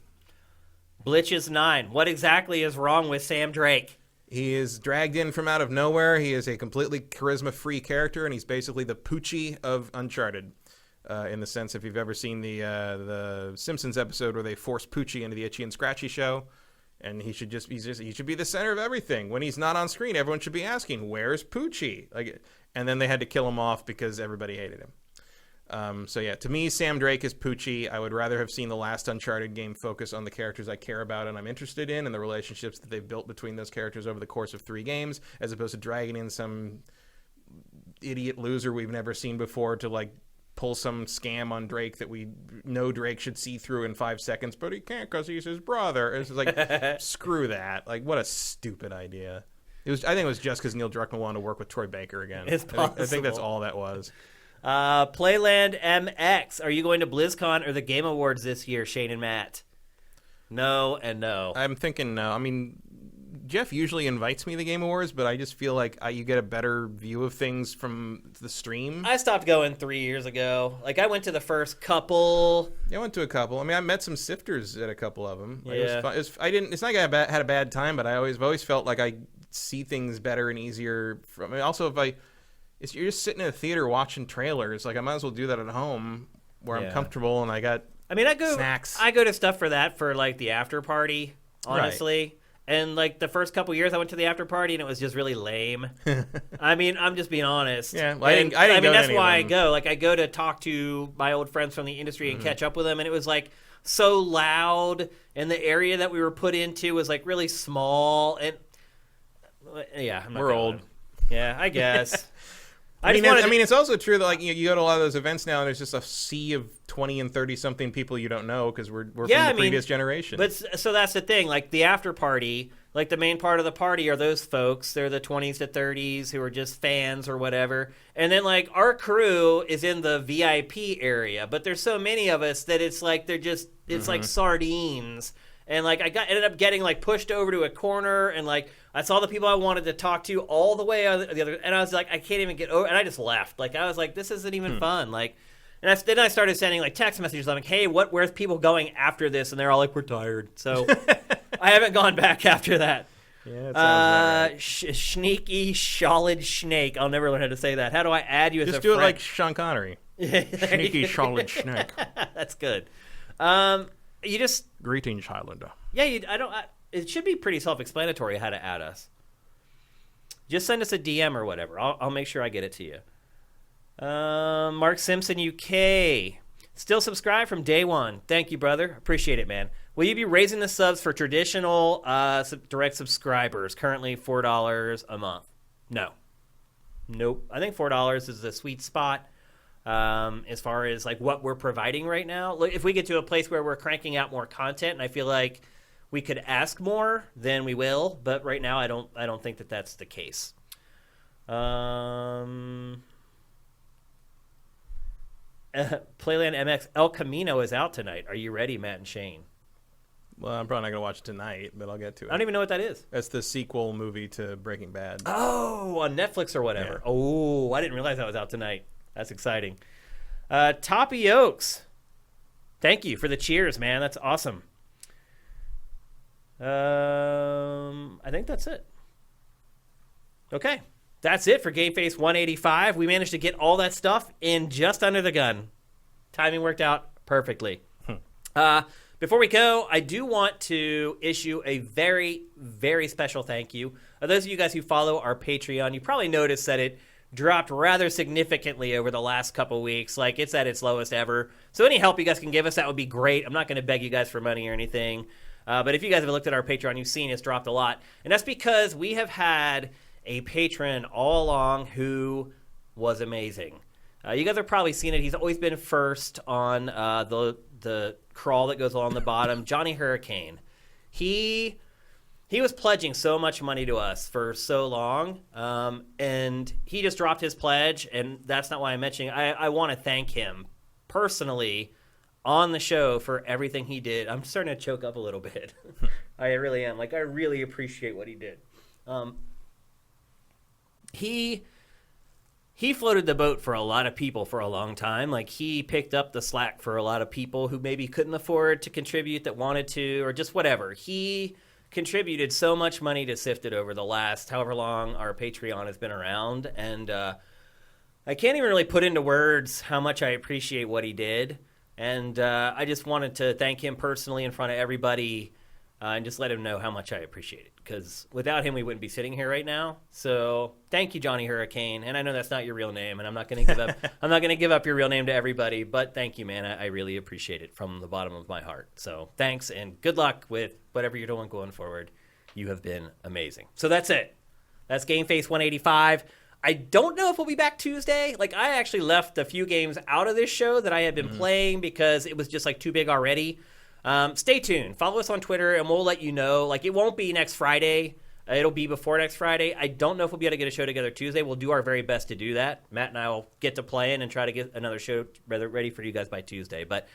Blitches9, what exactly is wrong with Sam Drake? He is dragged in from out of nowhere. He is a completely charisma-free character, and he's basically the Poochie of Uncharted. In the sense, if you've ever seen the Simpsons episode where they force Poochie into the Itchy and Scratchy show, and he should be the center of everything. When he's not on screen, everyone should be asking, "Where's Poochie?" And then they had to kill him off because everybody hated him. So yeah, to me, Sam Drake is Poochie. I would rather have seen the last Uncharted game focus on the characters I care about and I'm interested in, and the relationships that they've built between those characters over the course of 3 games, as opposed to dragging in some idiot loser we've never seen before to like pull some scam on Drake that we know Drake should see through in 5 seconds, but he can't because he's his brother. It's like, screw that. Like, what a stupid idea. I think it was just because Neil Druckmann wanted to work with Troy Baker again. It's possible. I think that's all that was. Playland MX, are you going to BlizzCon or the Game Awards this year, Shane and Matt? No and no. I'm thinking no. I mean, Jeff usually invites me to the Game Awards, but I just feel like you get a better view of things from the stream. I stopped going 3 years ago. Like, I went to the first couple. Yeah, I went to a couple. I mean, I met some sifters at a couple of them. Like, Yeah. it was fun. It's not like I had a bad time, but I've always felt like I see things better and easier. Also, you're just sitting in a theater watching trailers. Like, I might as well do that at home where I'm comfortable and I got snacks. I go to stuff for that, for like the after party, honestly. Right. And like the first couple years I went to the after party and it was just really lame. I mean, I'm just being honest. Yeah, well, I didn't go that's to why I go. Like, I go to talk to my old friends from the industry and catch up with them, and it was like so loud, and the area that we were put into was like really small, and we're old. Yeah, I guess. I mean, it's also true that like you go to a lot of those events now, and there's just a sea of 20 and 30 something people you don't know because we're from the previous generation. But so that's the thing. Like the after party, like the main part of the party are those folks. They're the 20s to 30s who are just fans or whatever. And then like our crew is in the VIP area, but there's so many of us that it's like it's like sardines. And like ended up getting like pushed over to a corner, and like I saw the people I wanted to talk to all the way on the other, and I was like, I can't even get over, and I just left. Like, I was like, this isn't even fun. Like, and then I started sending like text messages. I'm like, hey, where's people going after this? And they're all like, we're tired. So I haven't gone back after that. Yeah, that sounds right. Sneaky solid snake. I'll never learn how to say that. How do I add you as a friend? Just do it like Sean Connery. Sneaky solid snake. That's good. You just greetings, Highlander. Yeah, it should be pretty self-explanatory how to add us. Just send us a DM or whatever. I'll make sure I get it to you. Mark Simpson, UK. Still subscribed from day one. Thank you, brother. Appreciate it, man. Will you be raising the subs for traditional direct subscribers? Currently $4 a month. No. Nope. I think $4 is the sweet spot. As far as like what we're providing right now. Look, if we get to a place where we're cranking out more content, and I feel like we could ask more, then we will. But right now, I don't think that that's the case. Playland MX El Camino is out tonight. Are you ready, Matt and Shane? Well, I'm probably not gonna watch it tonight, but I'll get to it. I don't even know what that is. That's the sequel movie to Breaking Bad. Oh, on Netflix or whatever. Yeah. Oh, I didn't realize that was out tonight. That's exciting. Toppy Oaks. Thank you for the cheers, man. That's awesome. I think that's it. Okay. That's it for GameFace 185. We managed to get all that stuff in just under the gun. Timing worked out perfectly. Before we go, I do want to issue a very, very special thank you. Those of you guys who follow our Patreon, you probably noticed that it dropped rather significantly over the last couple weeks. Like, it's at its lowest ever. So any help you guys can give us, that would be great. I'm not going to beg you guys for money or anything. But if you guys have looked at our Patreon, you've seen it's dropped a lot. And that's because we have had a patron all along who was amazing. You guys have probably seen it. He's always been first on the crawl that goes along the bottom. Johnny Hurricane. He was pledging so much money to us for so long, and he just dropped his pledge, and that's not why I'm mentioning. I want to thank him personally on the show for everything he did. I'm starting to choke up a little bit. I really am. Like, I really appreciate what he did. He floated the boat for a lot of people for a long time. Like, he picked up the slack for a lot of people who maybe couldn't afford to contribute that wanted to, or just whatever. He contributed so much money to Sifted over the last however long our Patreon has been around, and I can't even really put into words how much I appreciate what he did, and I just wanted to thank him personally in front of everybody and just let him know how much I appreciate it, because without him we wouldn't be sitting here right now. So thank you, Johnny Hurricane, and I know that's not your real name, and I'm not going to give up I'm not going to give up your real name to everybody, but thank you, man. I really appreciate it from the bottom of my heart. So thanks, and good luck with whatever you're doing going forward. You have been amazing. So that's it. That's GameFace 185. I don't know if we'll be back Tuesday. Like, I actually left a few games out of this show that I had been playing because it was just, like, too big already. Stay tuned. Follow us on Twitter, and we'll let you know. Like, it won't be next Friday. It'll be before next Friday. I don't know if we'll be able to get a show together Tuesday. We'll do our very best to do that. Matt and I will get to playing and try to get another show ready for you guys by Tuesday. But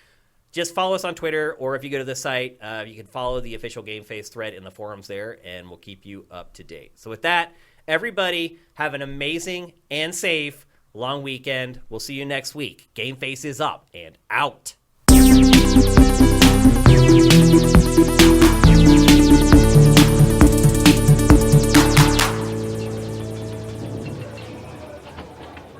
just follow us on Twitter, or if you go to the site, you can follow the official GameFace thread in the forums there, and we'll keep you up to date. So with that, everybody have an amazing and safe long weekend. We'll see you next week. GameFace is up and out.